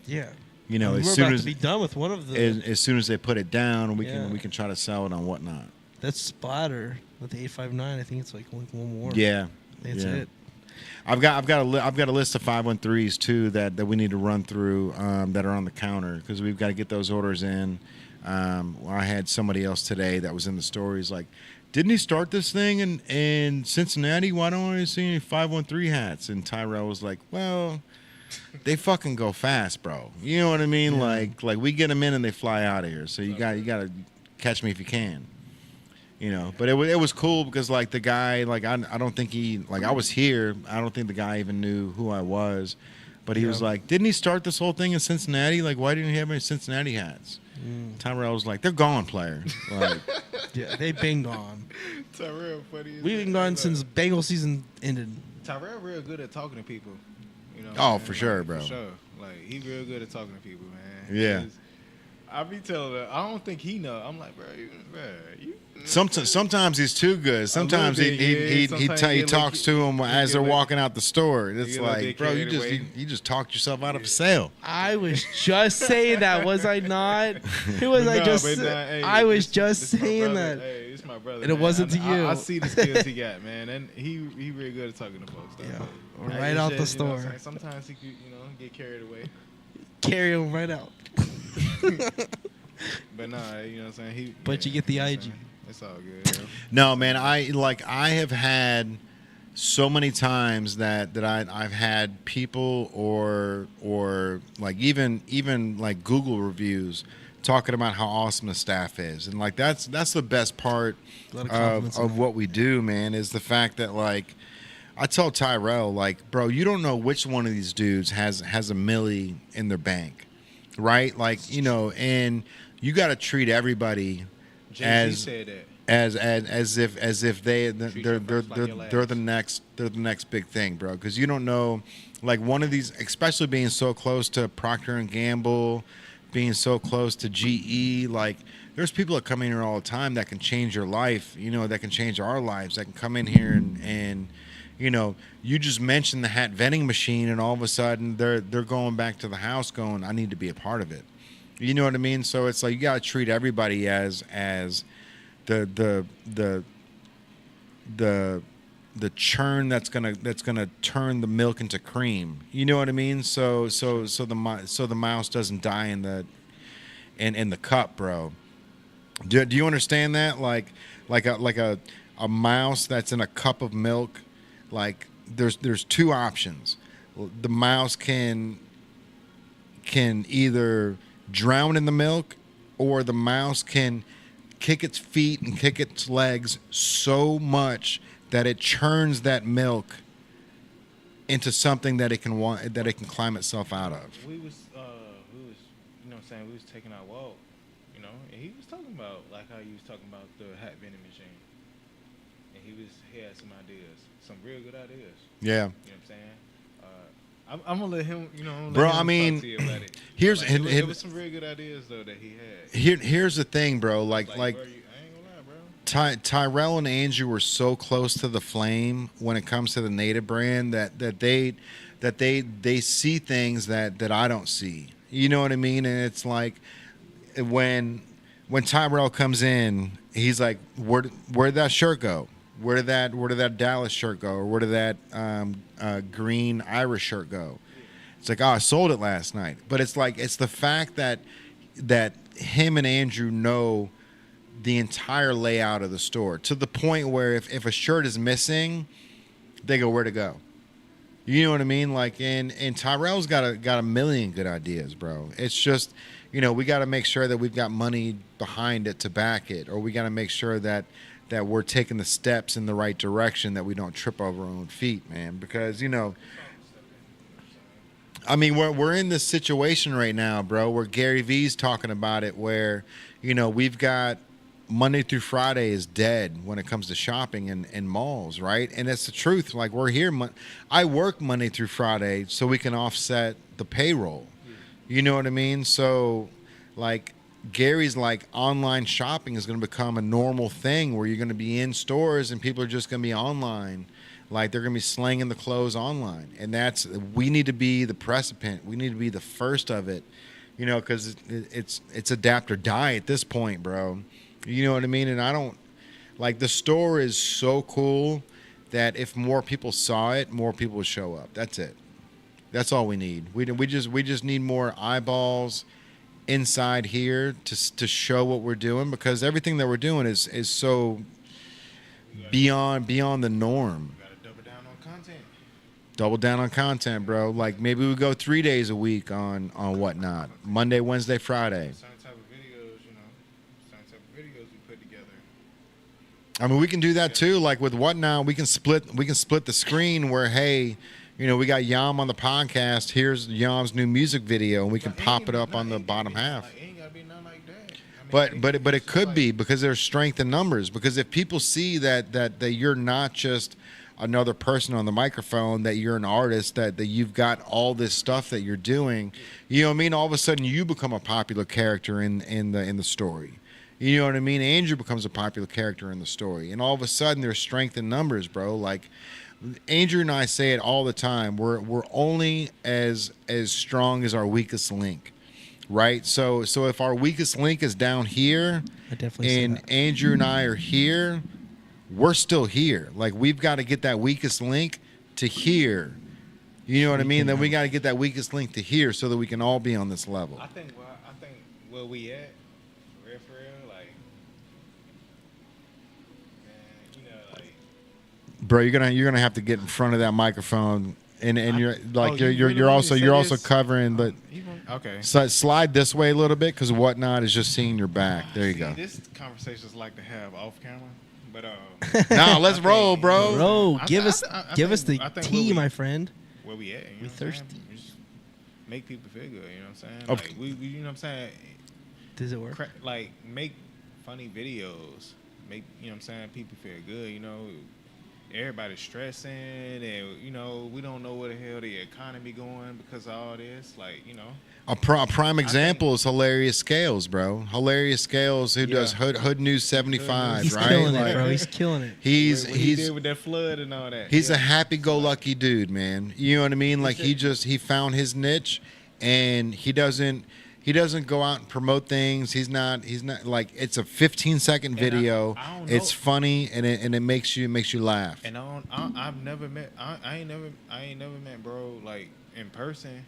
Yeah. I mean, we're as soon about as to be done with one of the as soon as they put it down, we Yeah. can try to sell it on whatnot. that's Splatter with the 859. I think it's like one more. Yeah, That's yeah. it. I've got a list of 513s too that we need to run through that are on the counter because we've got to get those orders in. I had somebody else today that was in the store. He's like, "Didn't he start this thing in Cincinnati? Why don't I see any 513 hats?" And Tyrell was like, "Well, they fucking go fast, bro. You know what I mean? Yeah. Like we get them in and they fly out of here. So you got to catch me if you can." But it was cool because like the guy, like I don't think he, like I was here. I don't think the guy even knew who I was, but he was like, "Didn't he start this whole thing in Cincinnati? Like why didn't he have any Cincinnati hats?" Tyrell was like, "They're gone, player." Like, Yeah, they've been gone. Tyrell funny. as We've hell. been gone since Bengal season ended. Tyrell real good at talking to people. You know. Oh, what I'm for saying? sure, Like, bro. For sure. Like he real good at talking to people, man. Yeah. I be telling her, I don't think he know. I'm like, bro, you. Sometimes he's too good. Sometimes bit, yeah. Sometimes he he get talks to him as they're walking out the store. It's get a little like, bit bro, carried away. you just talked yourself out of a sale. I was just saying that, was I not? Who was I Nah, just? but nah, hey, I was this- just this my saying brother. that. Hey, it's my brother. And it man. wasn't to you. I see the skills he got, man, and he really good at talking to folks. Though. Yeah, Hey, right it's out the just, you know what I'm store. saying? Sometimes he could, get carried away. Carry him right out. But nah, you know what I'm saying. But you get the know what I'm IG. saying? It's all good. Yo. No, man, I have had so many times that I've had people or like even like Google reviews talking about how awesome the staff is, and like that's the best part A lot of compliments on of what we do, man, is the fact that like I tell Tyrell, like, bro, you don't know which one of these dudes has a milli in their bank, right? Like, and you got to treat everybody Jay-Z said that. as if they're your first like your the next big thing, bro. Because you don't know, like one of these, especially being so close to Procter and Gamble, being so close to GE, like there's people that come in here all the time that can change your life, that can change our lives, that can come in here and you just mentioned the hat vending machine, and all of a sudden they're going back to the house going, I need to be a part of it. You know what I mean? So it's like you got to treat everybody as the churn that's gonna turn the milk into cream. You know what I mean? So the mouse doesn't die in the cup, bro. Do you understand that? Like a mouse that's in a cup of milk. Like there's two options. The mouse can either drown in the milk, or the mouse can kick its feet and kick its legs so much that it churns that milk into something that it can climb itself out of. We was, you know what I'm saying, we was taking our walk, and he was talking about, like how you was talking about the hat vending machine. And he had some ideas, some real good ideas. Yeah. You know what I'm saying? I'm gonna let him, Bro, let him I mean, talk to you about it. here's- Like, it was some real good ideas though that he had. Here's the thing, bro. Like Bro, I ain't gonna lie, bro. Tyrell and Andrew were so close to the flame when it comes to the native brand that they see things that I don't see. You know what I mean? And it's like when Tyrell comes in, he's like, where'd that shirt go? Where did that Dallas shirt go? Or where did that green Irish shirt go? It's like, I sold it last night. But it's like, it's the fact that him and Andrew know the entire layout of the store, to the point where if a shirt is missing, they go, where to go? You know what I mean? Like, and Tyrell's got a million good ideas, bro. It's just, we got to make sure that we've got money behind it to back it, or we got to make sure that we're taking the steps in the right direction, that we don't trip over our own feet, man. Because, I mean, we're in this situation right now, bro, where Gary Vee's talking about it, where, we've got Monday through Friday is dead when it comes to shopping in malls, right? And it's the truth. Like, we're here. I work Monday through Friday so we can offset the payroll. You know what I mean? So, like, Gary's like, online shopping is going to become a normal thing where you're going to be in stores and people are just going to be online. Like, they're going to be slanging the clothes online. And we need to be the precipient. We need to be the first of it, because it's adapt or die at this point, bro. You know what I mean? And I don't, like, the store is so cool that if more people saw it, more people would show up. That's it. That's all we need. We just need more eyeballs inside here to show what we're doing, because everything that we're doing is so beyond the norm. You gotta double down on content. Double down on content, bro. Like, maybe we go 3 days a week on whatnot. Monday, Wednesday, Friday. Certain type of videos, certain type of videos we put together. I mean, we can do that too. Like with whatnot, we can split the screen where, hey, we got Yam on the podcast. Here's Yam's new music video, and we can pop it up on the bottom half. It ain't gotta be nothing like that. But it could be, because there's strength in numbers. Because if people see that you're not just another person on the microphone, that you're an artist, that you've got all this stuff that you're doing. You know what I mean? All of a sudden, you become a popular character in the story. You know what I mean? Andrew becomes a popular character in the story, and all of a sudden, there's strength in numbers, bro. Like Andrew and I say it all the time. We're only as strong as our weakest link, right? So if our weakest link is down here, I definitely see and that. Andrew and I are here, we're still here. Like we've got to get that weakest link to here. You know what I mean? Then we got to get that weakest link to here so that we can all be on this level. I think where we at, for real, like, man, you know, like. Bro, you're gonna have to get in front of that microphone, and you're like you you're really also say you're also this? covering the. Okay. So slide this way a little bit because Whatnot is just seeing your back. There you See, go. This conversation is like to have off camera, but Nah, let's roll, bro. Bro, I give thi- us I thi- I give us think- the I think tea, what we- my friend. where we at? You know We what I'm saying? thirsty. Just make people feel good. You know what I'm saying? Of- Like we you know what I'm saying? Does it work? Like make funny videos. Make you know what I'm saying? People feel good. You know, everybody's stressing, and you know we don't know where the hell the economy going because of all this. Like you know. A prime example is Hilarious Scales, bro. Hilarious Scales, who does Yeah. Hood News 75, He's right? killing Like, it, bro. He's killing it. What he did with that flood and all that. He's yeah. a happy-go-lucky dude, man. You know what I mean? Like he found his niche, and he doesn't go out and promote things. He's not like, it's a 15-second video. I don't know. It's funny, and it makes you laugh. And I've never met. I ain't never met bro like in person.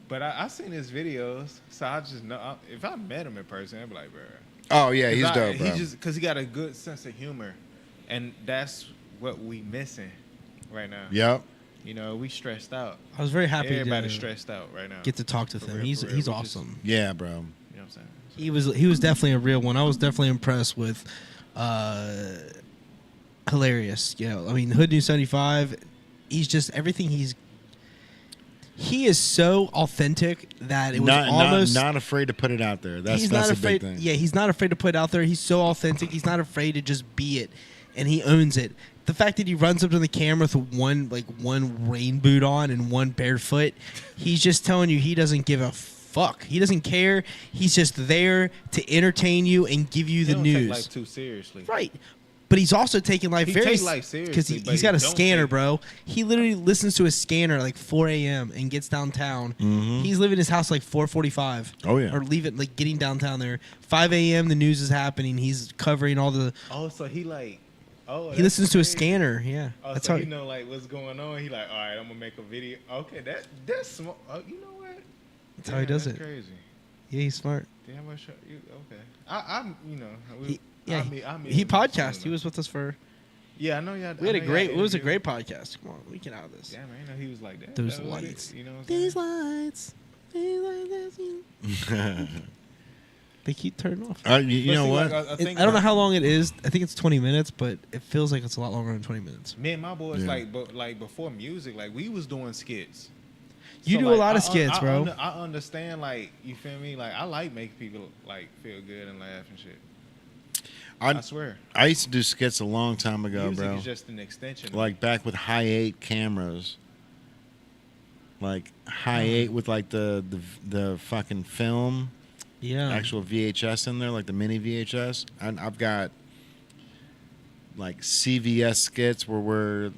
But I seen his videos, so I just know if I met him in person, I'd be like, bro. Oh yeah, he's dope, bro. He just because he got a good sense of humor, and that's what we missing right now. Yep. You know, we stressed out. I was very happy Everybody's to stressed out right now. get to talk to For him. real, He's for real. he's We just- awesome. Yeah, bro. You know what I'm saying? He was definitely a real one. I was definitely impressed with Hilarious. You know, I mean, Hood News 75. He's just everything. He is so authentic that it was almost not afraid to put it out there. That's he's that's not a afraid. big thing. Yeah, he's not afraid to put it out there. He's so authentic. He's not afraid to just be it, and he owns it. The fact that he runs up to the camera with one rain boot on and one barefoot, he's just telling you he doesn't give a fuck. He doesn't care. He's just there to entertain you and give you He the don't news. take life too seriously. Right. But he's also taking life He very take life seriously, because but he's he got a don't scanner, take- bro. He literally listens to a scanner like 4 a.m. and gets downtown. He's leaving his house like 4:45. Oh, yeah. or leaving like getting downtown there 5 a.m. The news is happening. He's covering all the. Oh, so he like. Oh, He that's listens to a crazy. scanner. Yeah, Oh, that's so how. he know like what's going on. He like, all right, I'm gonna make a video. Okay, that's smart. Oh, you know what? That's how he does that's it. Crazy. Yeah, he's smart. Damn, what show you? Okay, I'm you know. Yeah, I'll meet he him podcast. soon. He was with us for. Yeah, I know y'all. We had I a know great. y'all It was a interviewed- great podcast. Come on, we get out of this. Damn, I didn't know he was like that. Those That was it, lights. You know what I'm saying? These lights. These lights. They keep turning off. You But know see, what? like, I think I don't know how long it is. I think it's 20 minutes, but it feels like it's a lot longer than 20 minutes. Me and my boys Yeah. like before music, like we was doing skits. You So, do a like, lot of I skits, bro. I understand, like, you feel me? Like, I like making people like feel good and laugh and shit. I swear, I used to do skits a long time ago, music bro. is just an extension. Like back with high 8 cameras. Like high 8 with like the fucking film, Yeah. actual VHS in there, like the mini VHS. I've got like CVS skits where we're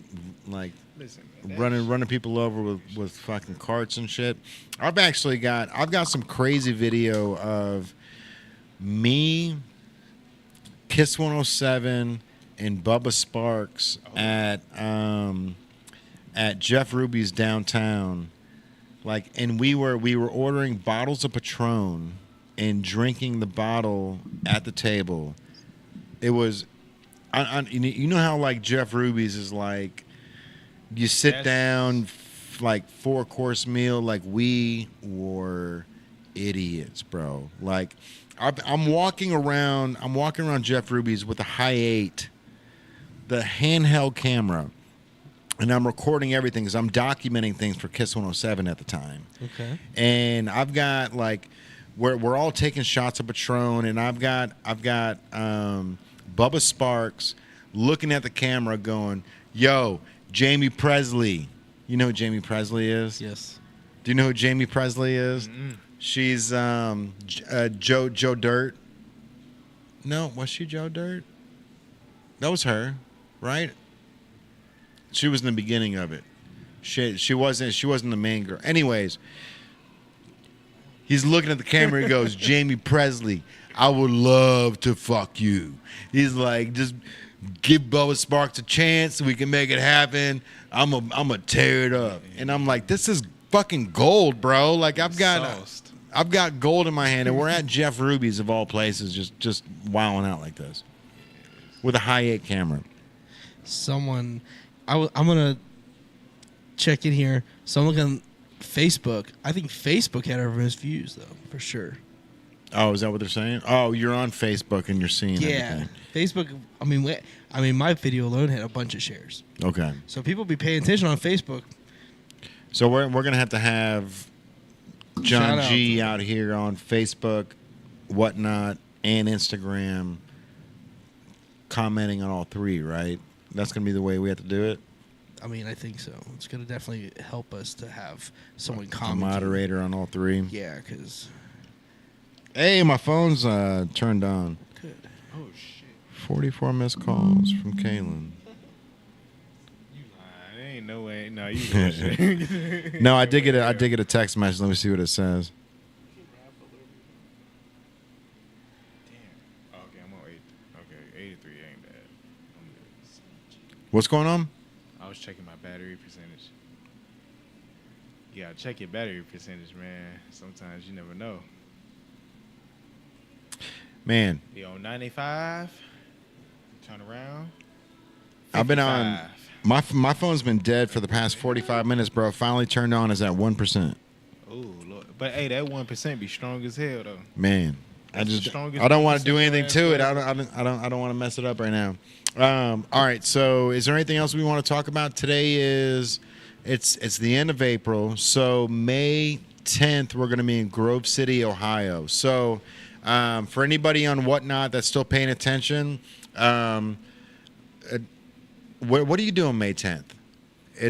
like Listen, man, running people over with fucking carts and shit. I've got some crazy video of me, Kiss 107, and Bubba Sparks at Jeff Ruby's downtown. Like, and we were ordering bottles of Patron and drinking the bottle at the table. It was, you know how like Jeff Ruby's is like, you sit That's- down, like 4-course meal. Like we were idiots, bro. Like I'm walking around Jeff Ruby's with a high 8, the handheld camera, and I'm recording everything because I'm documenting things for Kiss 107 at the time. Okay. And I've got like we're all taking shots of Patron, and I've got Bubba Sparks looking at the camera going, Yo, Jamie Presley. You know who Jamie Presley is? Yes. Do you know who Jamie Presley is? She's Joe Dirt. No, was she Joe Dirt? That was her, right? She was in the beginning of it. She wasn't the main girl. Anyways, he's looking at the camera. He goes, Jamie Presley, I would love to fuck you. He's like, just give Bubba Sparks a chance so we can make it happen. I'm a tear it up. And I'm like, this is fucking gold, bro. Like I've got gold in my hand, and we're at Jeff Ruby's of all places, just wowing out like this with a high 8 camera. I'm gonna check in here. So I'm looking on Facebook. I think Facebook had our most views though, for sure. Oh, is that what they're saying? Oh, you're on Facebook and you're seeing everything. Facebook. I mean, my video alone had a bunch of shares. Okay. So people be paying attention on Facebook. So we're gonna have John G out here on Facebook, whatnot, and Instagram, commenting on all 3. Right? That's gonna be the way we have to do it. I mean, I think so. It's gonna definitely help us to have someone A comment. moderator on all 3. Yeah, because. Hey, my phone's turned on. Good. Oh shit. 44 missed calls from Kaylin. You lying? There ain't no way. No, you bullshit. No, I did get a text message. Let me see what it says. Damn. Okay, I'm on 8. Okay, 83 ain't bad. I'm good. What's going on? I was checking my battery percentage. You gotta check your battery percentage, man. Sometimes you never know. Man, You on 95? Turn around. I've been on 55. my phone's been dead for the past 45 minutes, bro. Finally turned on. Is at 1%. Oh Lord. But hey, that 1% be strong as hell though. Man, That's the strongest I don't want to 1% do anything to it. ass I don't want to mess it up right now. All right. So, is there anything else we want to talk about? Today is it's the end of April. So May 10th, we're going to be in Grove City, Ohio. So, for anybody on Whatnot that's still paying attention, what are you doing May 10th?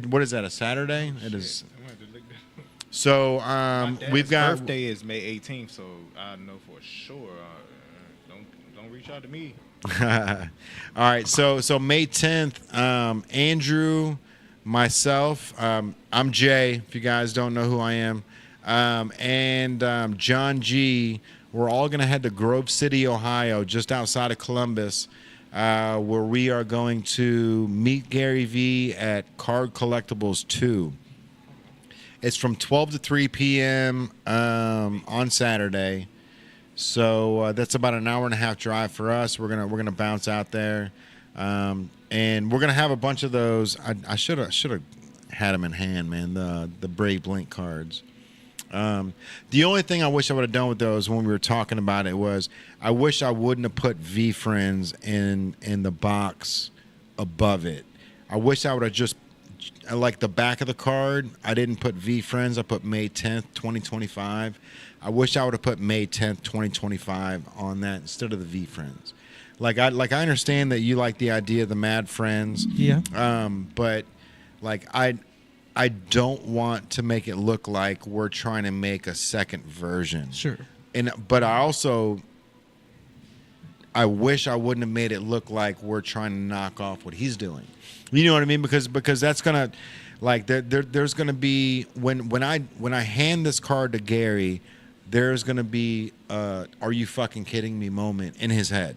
What is that? A Saturday? It is. I'm gonna have to look that up. So My we've dad's got. birthday is May 18th, so I know for sure. Don't reach out to me. All right, so May 10th, Andrew, myself, I'm Jay, if you guys don't know who I am, and John G. We're all going to head to Grove City, Ohio, just outside of Columbus, where we are going to meet Gary V at Card Collectibles 2. It's from 12 to 3 p.m. On Saturday. So that's about an hour and a half drive for us. We're gonna bounce out there, and we're gonna have a bunch of those. I should have had them in hand, man. The Brave Blink cards. The only thing I wish I would have done with those when we were talking about it was I wish I wouldn't have put VeeFriends in the box above it. I wish I would have just like the back of the card. I didn't put VeeFriends. I put May 10th, 2025. I wish I would have put May 10th, 2025 on that instead of the VeeFriends. Like I understand that you like the idea of the Mad Friends. Yeah. But like I don't want to make it look like we're trying to make a second version. Sure. But I wish I wouldn't have made it look like we're trying to knock off what he's doing. You know what I mean? Because that's gonna, like, there's gonna be when I hand this card to Gary, there's gonna be "Are you fucking kidding me?" moment in his head.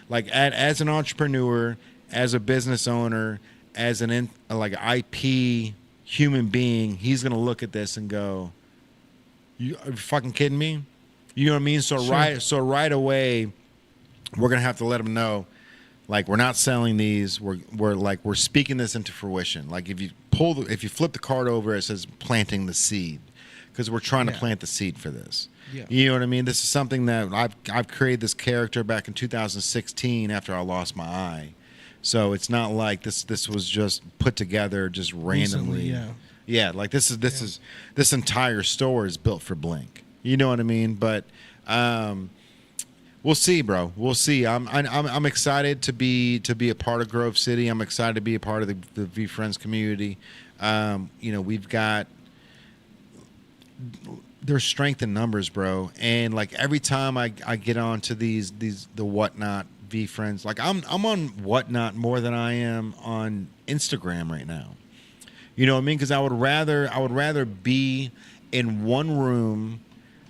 Like as an entrepreneur, as a business owner, as an IP human being, he's gonna look at this and go, "You are you fucking kidding me?" You know what I mean? So Sure. right away, we're gonna have to let him know, like, we're not selling these. We're speaking this into fruition. Like if you flip the card over, it says planting the seed, because we're trying to plant the seed for this. Yeah. You know what I mean? This is something that I've created this character back in 2016 after I lost my eye. So it's not like this was just put together just randomly. Recently, Yeah, like this entire store is built for Blink. You know what I mean? But We'll see, bro. We'll see. I'm excited to be a part of Grove City. I'm excited to be a part of the VeeFriends community. We've got there's strength in numbers, bro. And like every time I get onto the Whatnot VeeFriends, like I'm on Whatnot more than I am on Instagram right now. You know what I mean? Because I would rather be in one room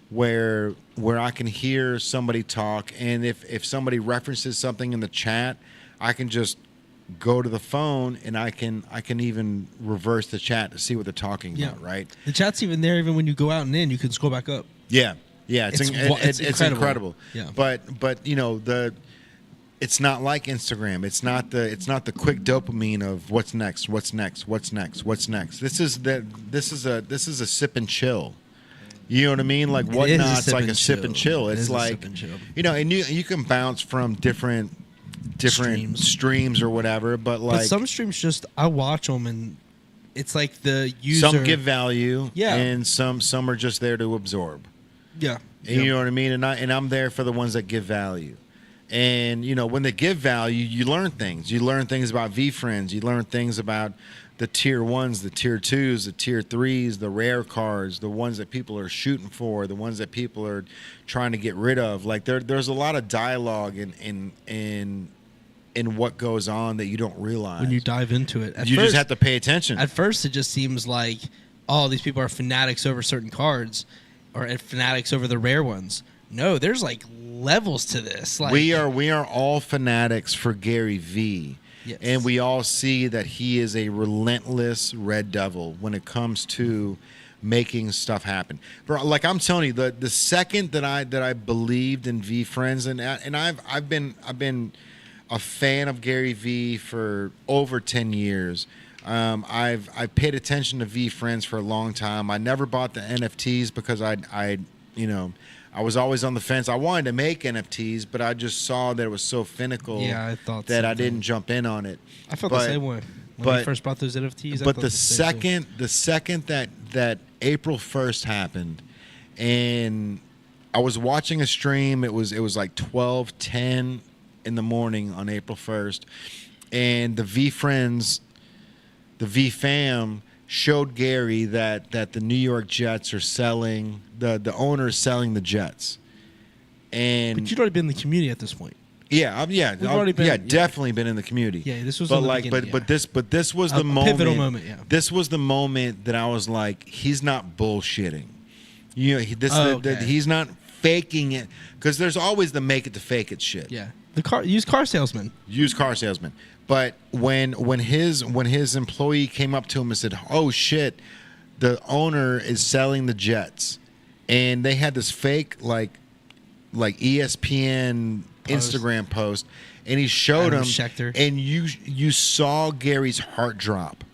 where I can hear somebody talk, and if somebody references something in the chat, I can just go to the phone and I can even reverse the chat to see what they're talking about, right? The chat's even there even when you go out and in, you can scroll back up. Yeah, it's incredible. Yeah. But it's not like Instagram. It's not the quick dopamine of what's next. This is a sip and chill. You know what I mean? Like Whatnot's like a sip and chill. It's like, and you can bounce from different streams or whatever, but some streams just I watch them and it's like the user. Some give value, yeah, and some are just there to absorb. Yeah, and you know what I mean. And I'm there for the ones that give value. And when they give value, you learn things. You learn things about VeeFriends. You learn things about the tier 1s, the tier 2s, the tier 3s, the rare cards, the ones that people are shooting for, the ones that people are trying to get rid of. Like there's a lot of dialogue in what goes on that you don't realize when you dive into it. You just have to pay attention. At first, it just seems like, oh, these people are fanatics over certain cards, or fanatics over the rare ones. No, there's like levels to this. Like, we are all fanatics for Gary V. Yes. And we all see that he is a relentless red devil when it comes to making stuff happen. Bro, like I'm telling you, the second that I believed in VeeFriends, and I've been a fan of Gary V for over 10 years. I've paid attention to VeeFriends for a long time. I never bought the NFTs because I was always on the fence. I wanted to make NFTs, but I just saw that it was so finical I didn't jump in on it. I felt the same way when we first bought those NFTs. But the second that April 1st happened, and I was watching a stream, it was like 12:10 in the morning on April 1st, and the VeeFriends, the VFam showed Gary that the New York Jets are selling, the owner is selling the Jets. And but you'd already been in the community at this point. Yeah, definitely been in the community. Yeah, this was but this was the moment. Pivotal moment. Yeah, this was the moment that I was like, he's not bullshitting. He's not faking it, because there's always the make it to fake it shit. Yeah, used car salesman. But when his employee came up to him and said, "Oh shit, the owner is selling the Jets," and they had this fake like ESPN Instagram post, and he showed him, Schechter. and you saw Gary's heart drop.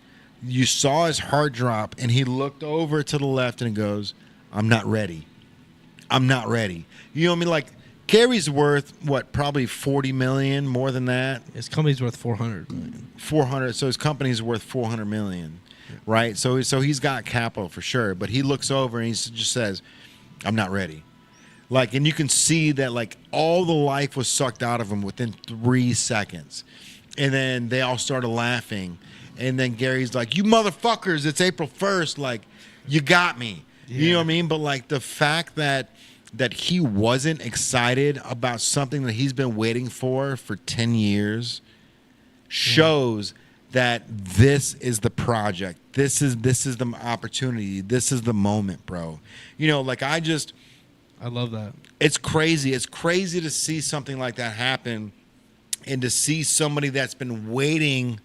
You saw his heart drop, and he looked over to the left and goes, "I'm not ready. I'm not ready." You know what I mean? Like, Gary's worth what? Probably $40 million, more than that. His company's worth $400 million. 400. So his company's worth $400 million, right? So he's got capital for sure. But he looks over and he just says, "I'm not ready." Like, and you can see that like all the life was sucked out of him within 3 seconds, and then they all started laughing, and then Gary's like, "You motherfuckers! It's April 1st. Like, you got me." Yeah. You know what I mean? But like the fact that he wasn't excited about something that he's been waiting for 10 years shows that this is the project. This is the opportunity. This is the moment, bro. Like I love that. It's crazy. It's crazy to see something like that happen, and to see somebody that's been waiting.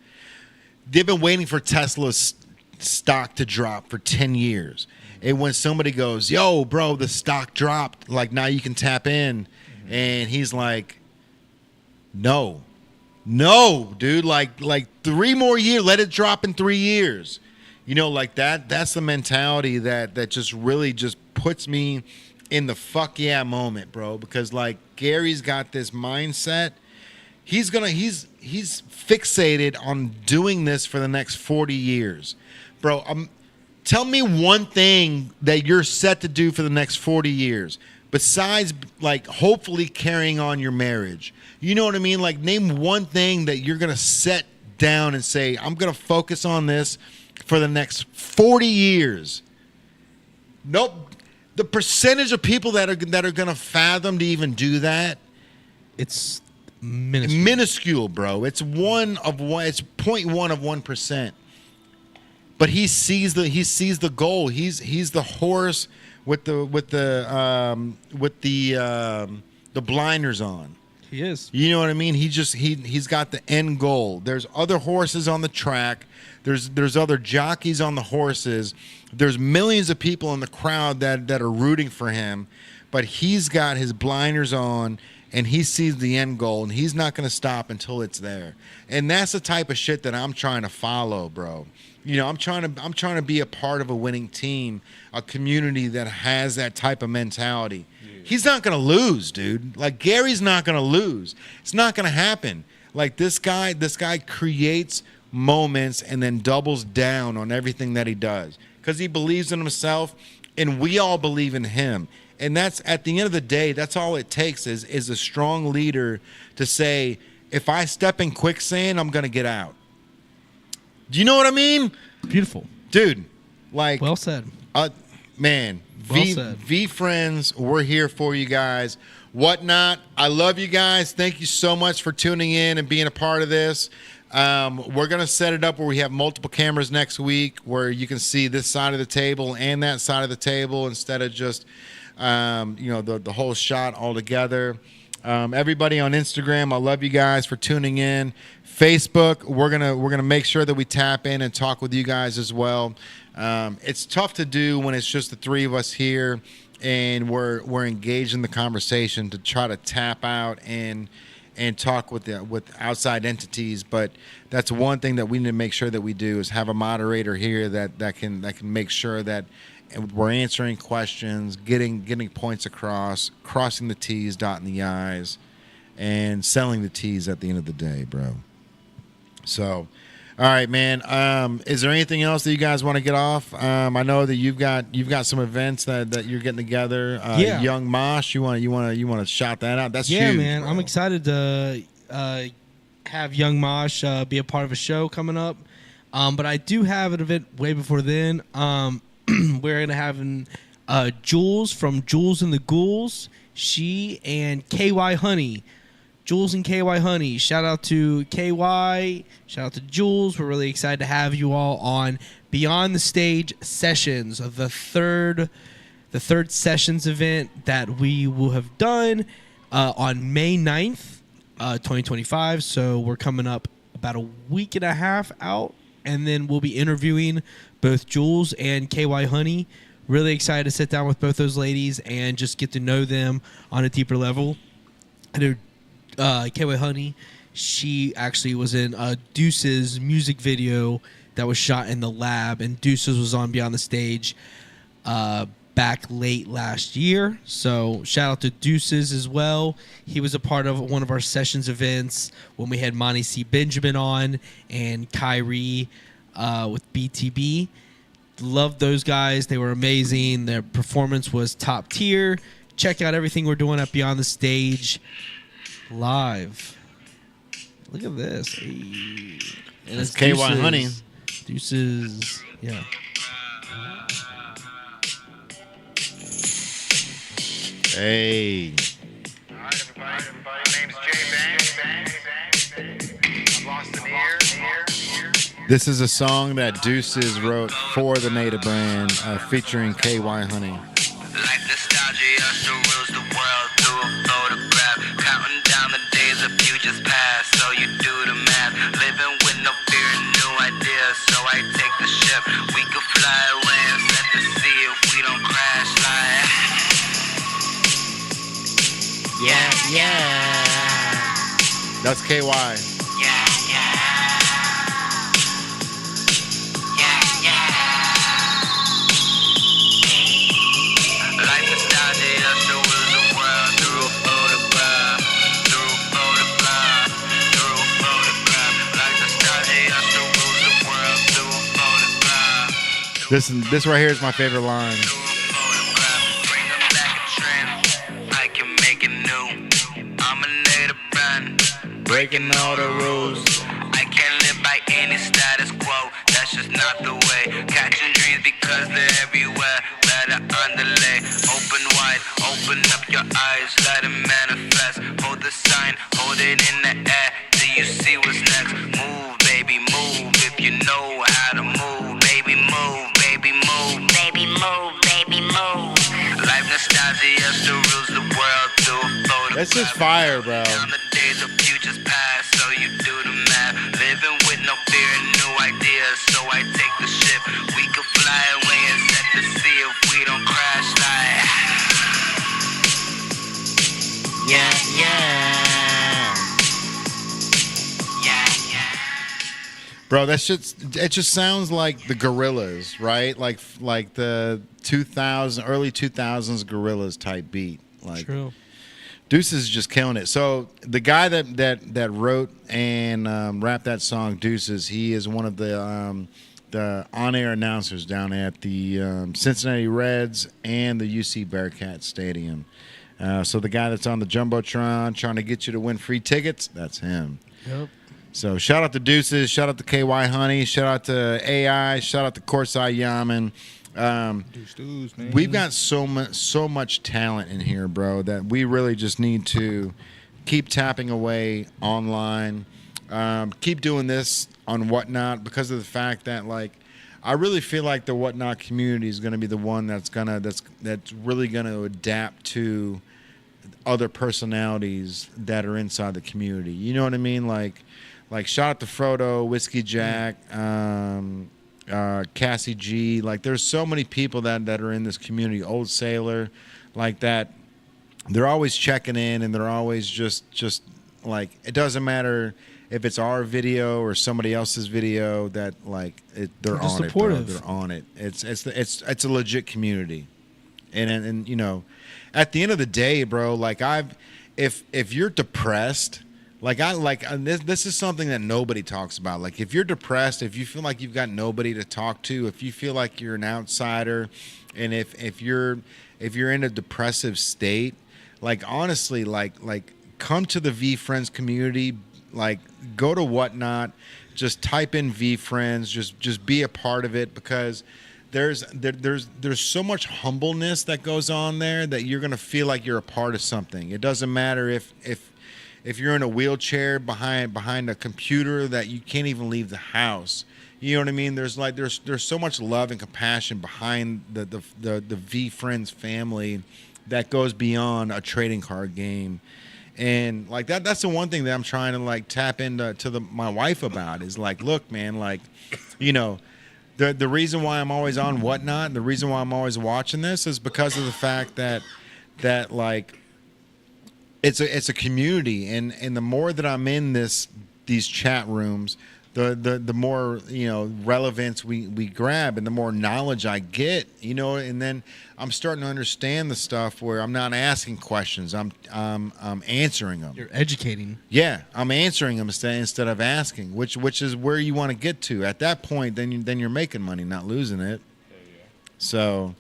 They've been waiting for Tesla's stock to drop for 10 years. And when somebody goes, "Yo, bro, the stock dropped, like now you can tap in," and he's like, no, dude, like 3 more years, let it drop in 3 years. Like that's the mentality that just really just puts me in the fuck yeah moment, bro. Because like Gary's got this mindset. He's fixated on doing this for the next 40 years. Bro, Tell me one thing that you're set to do for the next 40 years besides, like, hopefully carrying on your marriage. You know what I mean? Like, name one thing that you're going to set down and say, I'm going to focus on this for the next 40 years. Nope. The percentage of people that are going to fathom to even do that, It's minuscule. minuscule, bro. It's It's 0.1 of 1%. But he sees the goal. He's the horse with the blinders on. He is. You know what I mean? He's got the end goal. There's other horses on the track. There's other jockeys on the horses. There's millions of people in the crowd that are rooting for him, but he's got his blinders on and he sees the end goal and he's not going to stop until it's there. And that's the type of shit that I'm trying to follow, bro. You know, I'm trying to be a part of a winning team, a community that has that type of mentality. He's not going to lose, dude. Like, Gary's not going to lose. It's not going to happen. Like, this guy creates moments and then doubles down on everything that he does because he believes in himself and we all believe in him. And that's, at the end of the day, that's all it takes is a strong leader to say, if I step in quicksand, I'm going to get out. Do you know what I mean? Beautiful. Dude, like, Well said. Man, Well said. VeeFriends, we're here for you guys. Whatnot, I love you guys. Thank you so much for tuning in and being a part of this. We're going to set it up where we have multiple cameras next week where you can see this side of the table and that side of the table instead of just, the whole shot all together. Everybody on Instagram, I love you guys for tuning in. Facebook, we're gonna make sure that we tap in and talk with you guys as well. It's tough to do when it's just the three of us here and we're engaged in the conversation to try to tap out and talk with outside entities. But that's one thing that we need to make sure that we do is have a moderator here that can make sure that we're answering questions, getting points across, crossing the T's, dotting the I's, and selling the T's at the end of the day, bro. So, all right, man. Is there anything else that you guys want to get off? I know that you've got some events that you're getting together. Yeah. Young Mosh, you want to shout that out? That's Yeah, huge, man. bro. I'm excited to have Young Mosh be a part of a show coming up. But I do have an event way before then. We're going to have Jules from Jules and the Ghouls. She and KY Honey. Jules and KY Honey. Shout out to KY. Shout out to Jules. We're really excited to have you all on Beyond the Stage Sessions, the third Sessions event that we will have done on May 9th, 2025. So we're coming up about a week and a half out, and then we'll be interviewing both Jules and KY Honey. Really excited to sit down with both those ladies and just get to know them on a deeper level. I know KY Honey, she actually was in Deuce's music video that was shot in the lab, and Deuce's was on Beyond the Stage back late last year. So shout out to Deuce's as well. He was a part of one of our Sessions events when we had Monty C. Benjamin on and Kyrie with BTB. Loved those guys. They were amazing. Their performance was top tier. Check out everything we're doing at Beyond the Stage live. Look at this. Hey. And That's KY Honey. Deuces. Yeah. Hey. All right, everybody. My name's Jay Bang. I've lost an ear. This is a song that Deuces wrote for the Native brand, featuring KY Honey. Like nostalgia still rules the world through a photograph. Counting down the days of futures past, so you do the math. Living with no fear and new ideas, so I take the ship. We could fly away and set the sea if we don't crash like. Yeah. That's KY. Yeah. Like nostalgia still rules the world through a photograph. Like nostalgia still rules the world through a photograph. This right here is my favorite line. Bring 'em back a trend. I can make it new. I'm a native brand. Breaking all the rules. I can't live by any status quo. That's just not the way. Catching dreams because they're everywhere. Better underlay. Open wide. Open up your eyes. Let it manifest. Hold the sign. Hold it in the air. Till you see what's next. Move, baby, move. If you know how to move, baby, move, baby, move, baby, move, baby, move. Life nostalgia still rules the world through a photograph. That's just fire, bro. Down the days of futures past, so you do the math. Living with no fear and new ideas, so I take the ship. We could fly away and set the sea if we don't crash like. Yeah, yeah. Bro, that shit's, it just sounds like the Gorillas, right? Like the 2000 early 2000s Gorillas type beat. Like True. Deuce is just killing it. So the guy that wrote and rapped that song, Deuces, he is one of the on-air announcers down at the Cincinnati Reds and the UC Bearcats Stadium. So the guy that's on the Jumbotron trying to get you to win free tickets, that's him. Yep. So shout out to Deuces, shout out to KY Honey, shout out to AI, shout out to Courtside Yaman. Deuce, man. We've got so much talent in here, bro, that we really just need to keep tapping away online. Keep doing this on Whatnot because of the fact that, like, I really feel like the Whatnot community is going to be the one that's really going to adapt to other personalities that are inside the community. You know what I mean? Like shout out to Frodo, Whiskey Jack, Cassie G. Like, there's so many people that are in this community. Old Sailor, like that. They're always checking in, and they're always just like, it doesn't matter if it's our video or somebody else's video. That like they're on supportive. it. Bro. They're on it. It's a legit community, and you know, at the end of the day, bro. Like if you're depressed. This is something that nobody talks about. Like, if you're depressed, if you feel like you've got nobody to talk to, if you feel like you're an outsider, and if you're in a depressive state, like, honestly, like come to the VeeFriends community. Like, go to Whatnot, just type in VeeFriends, just be a part of it, because there's so much humbleness that goes on there that you're gonna feel like you're a part of something. It doesn't matter if you're in a wheelchair behind a computer that you can't even leave the house. You know what I mean? There's so much love and compassion behind the VeeFriends family that goes beyond a trading card game. And like that's the one thing that I'm trying to like tap into my wife about is like, look, man, like, you know, the reason why I'm always on Whatnot, the reason why I'm always watching this is because of the fact that like, it's a community, and the more that I'm in these chat rooms, the more, you know, relevance we grab, and the more knowledge I get, you know, and then I'm starting to understand the stuff where I'm not asking questions, I'm answering them. You're educating. Yeah, I'm answering them instead of asking, which is where you want to get to. At that point, then you're making money, not losing it. So,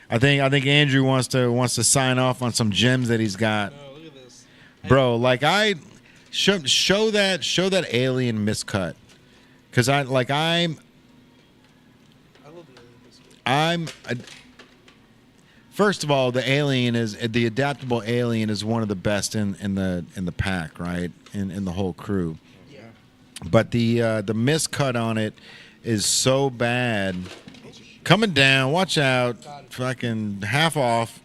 I think Andrew wants to sign off on some gems that he's got. Bro, like I show that alien miscut, because first of all, the adaptable alien is one of the best in the pack, right? In the whole crew. Yeah. But the miscut on it is so bad. Coming down, watch out! Fucking half off.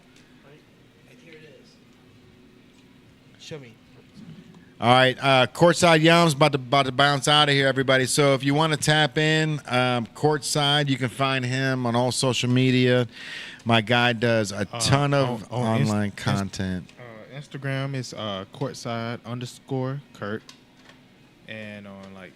Show me. All right, Courtside Yams about to bounce out of here, everybody. So if you want to tap in, Courtside, you can find him on all social media. My guy does a ton of online content. Instagram is courtside_Kurt, and on like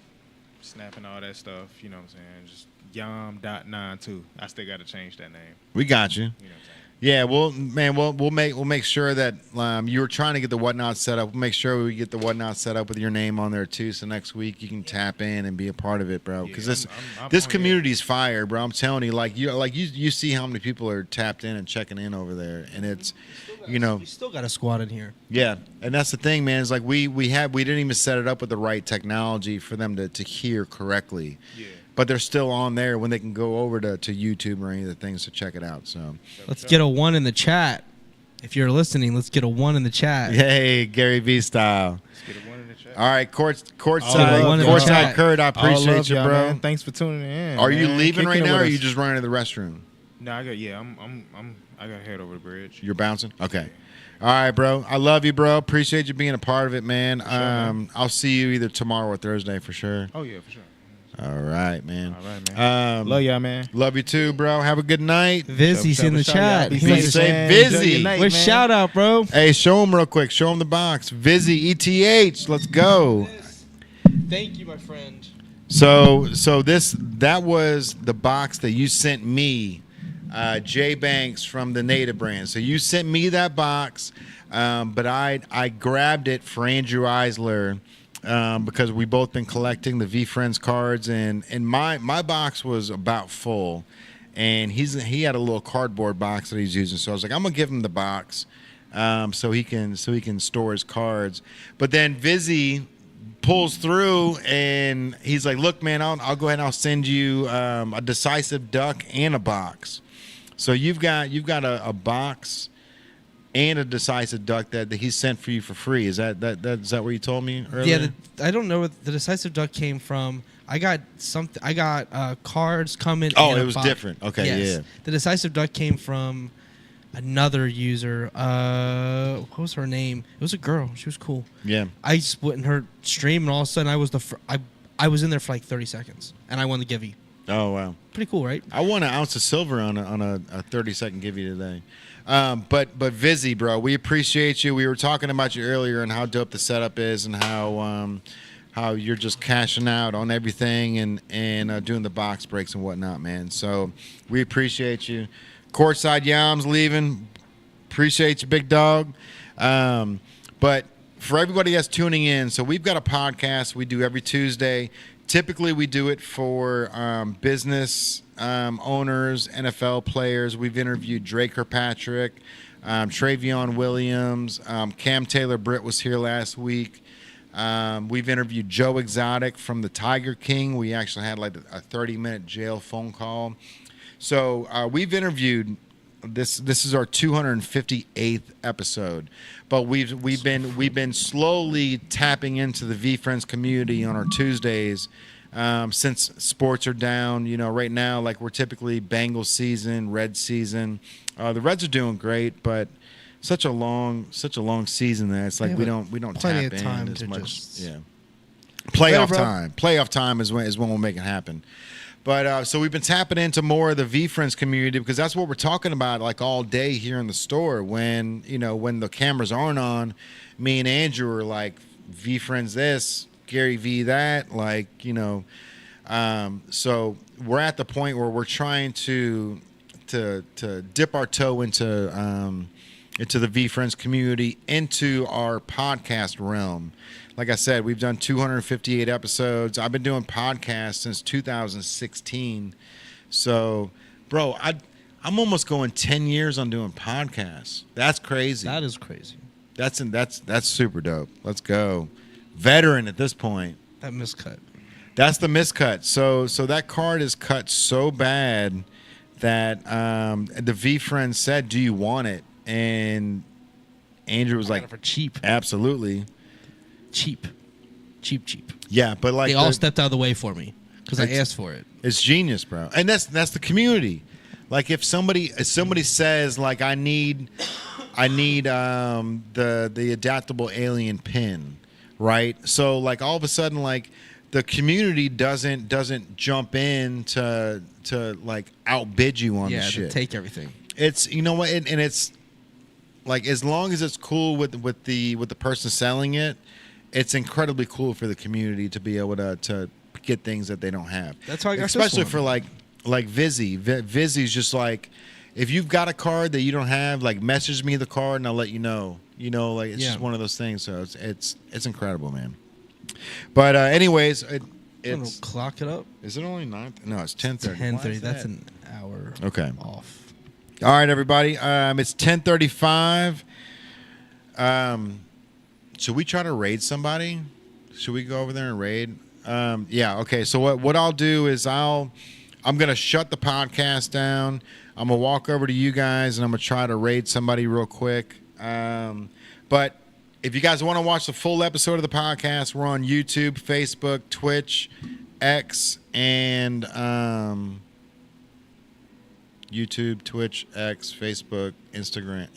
Snap and all that stuff, you know what I'm saying? Just yam.92. I still got to change that name. We got you. You know what I'm saying? Yeah, well, man, we'll make sure that you were trying to get the whatnot set up. We'll make sure we get the whatnot set up with your name on there too. So next week you can tap in and be a part of it, bro. Because this community's fire, bro. I'm telling you, you see how many people are tapped in and checking in over there, and it's, we still got a squad in here. Yeah, and that's the thing, man. Is like we didn't even set it up with the right technology for them to hear correctly. Yeah. But they're still on there when they can go over to YouTube or any of the things to check it out. So let's get a 1 in the chat. If you're listening, let's get a 1 in the chat. Hey, Gary V style. Let's get a 1 in the chat. All right, courtside chat. Kurt, I appreciate you, y'all, bro. Man. Thanks for tuning in. Are you man. leaving right Kicking it now, or with are you us. just running to the restroom? No, I got to head over the bridge. You're bouncing? Okay. All right, bro. I love you, bro. Appreciate you being a part of it, man. Sure, man. I'll see you either tomorrow or Thursday for sure. Oh yeah, for sure. All right, man. All right, man. Love y'all, man. Love you too, bro. Have a good night. Vizzy's in the chat. Be He safe, say man. Vizzy. Enjoy your night, Where's man. shout out, bro? Hey, show him real quick. Show him the box. Vizzy ETH. Let's go. Thank you, my friend. So that was the box that you sent me, Jay Banks from the Native brand. So you sent me that box, but I grabbed it for Andrew Eisler because we both been collecting the VeeFriends cards, and my box was about full, and he had a little cardboard box that he's using. So I was like, I'm gonna give him the box, so he can store his cards. But then Vizzy pulls through and he's like, look, man, I'll go ahead and I'll send you a decisive duck and a box. So you've got a box and a decisive duck that he sent for you for free. Is that what you told me earlier? Yeah, I don't know where the decisive duck came from. I got something. I got cards coming. Oh, in it a was box. different. Okay, Yes. yeah. The decisive duck came from another user. What was her name? It was a girl. She was cool. Yeah. I just went in her stream, and all of a sudden, I was I was in there for like 30 seconds, and I won the givey. Oh, wow. Pretty cool, right? I won an ounce of silver on a 30-second give you today. But Vizzy, bro, we appreciate you. We were talking about you earlier and how dope the setup is and how you're just cashing out on everything and doing the box breaks and whatnot, man. So we appreciate you. Courtside Yams leaving. Appreciate you, big dog. But for everybody that's tuning in, so we've got a podcast we do every Tuesday. Typically, we do it for business owners, NFL players. We've interviewed Drake Kirkpatrick, Travion Williams, Cam Taylor-Britt was here last week. We've interviewed Joe Exotic from the Tiger King. We actually had like a 30-minute jail phone call. So we've interviewed. This is our 258th episode, but we've been slowly tapping into the VeeFriends community on our Tuesdays since sports are down. You know, right now, like we're typically Bengals season, Reds season. The Reds are doing great, but such a long season that it's like we don't plenty tap of time in as to much. just- Yeah, playoff Later, bro. time. Playoff time is when we'll make it happen. But so we've been tapping into more of the VeeFriends community because that's what we're talking about like all day here in the store. When when the cameras aren't on, me and Andrew are like VeeFriends this, Gary V that, like So we're at the point where we're trying to dip our toe into the VeeFriends community, into our podcast realm. Like I said, we've done 258 episodes. I've been doing podcasts since 2016. So, bro, I'm almost going 10 years on doing podcasts. That's crazy. That is crazy. That's super dope. Let's go. Veteran at this point. That miscut. That's the miscut. So that card is cut so bad that the VeeFriends said, "Do you want it?" And Andrew was I got like, it for cheap. "Absolutely." Cheap. Yeah, but like They all stepped out of the way for me because I It's- asked for it. it's genius, bro. And that's the community. Like if somebody says like I need the adaptable alien pin, right? So like all of a sudden like the community doesn't jump in to like outbid you on the Yeah, shit. to take everything. It's what and it's like as long as it's cool with the person selling it, it's incredibly cool for the community to be able to get things that they don't have. That's how I got this especially one. for like Vizzy. Vizzy's just like if you've got a card that you don't have, like message me the card and I'll let you know. You know, like it's Yeah. just one of those things. So it's incredible, man. But anyways, it's clock it up. is it only 9? No, it's 10:30. 10:30. That's an hour. Okay. Off. All right, everybody. It's 10:35. Should we try to raid somebody? Should we go over there and raid? Yeah. Okay. So what I'll do is I'm gonna shut the podcast down. I'm gonna walk over to you guys and I'm gonna try to raid somebody real quick. But if you guys want to watch the full episode of the podcast, we're on YouTube, Facebook, Twitch, X, and YouTube, Twitch, X, Facebook, Instagram.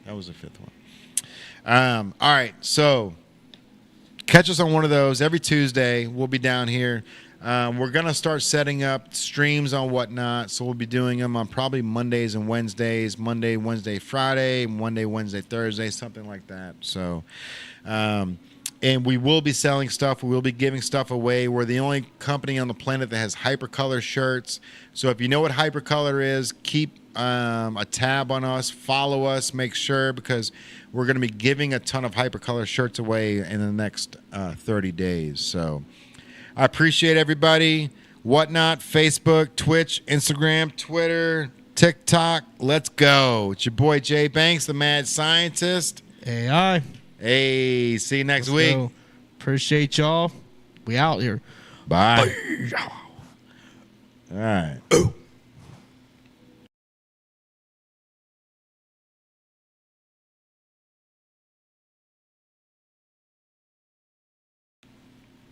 That was the 5th one. All right, so catch us on one of those every Tuesday. We'll be down here. We're gonna start setting up streams on Whatnot, so we'll be doing them on probably Mondays and Wednesdays. Monday, Wednesday, Friday. Monday, Wednesday, Thursday, something like that. So, and we will be selling stuff. We will be giving stuff away. We're the only company on the planet that has hypercolor shirts. So if you know what hypercolor is, keep a tab on us, follow us, make sure, because we're going to be giving a ton of hypercolor shirts away in the next 30 days. So I appreciate everybody. Whatnot, Facebook, Twitch, Instagram, Twitter, TikTok. Let's go. It's your boy Jay Banks, the mad scientist. AI. Hey, see you next Let's week. go. Appreciate y'all. We out here. Bye. All right.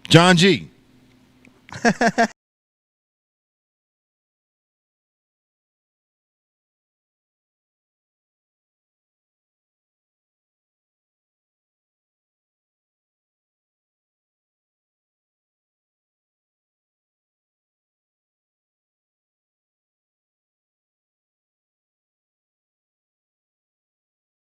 John G.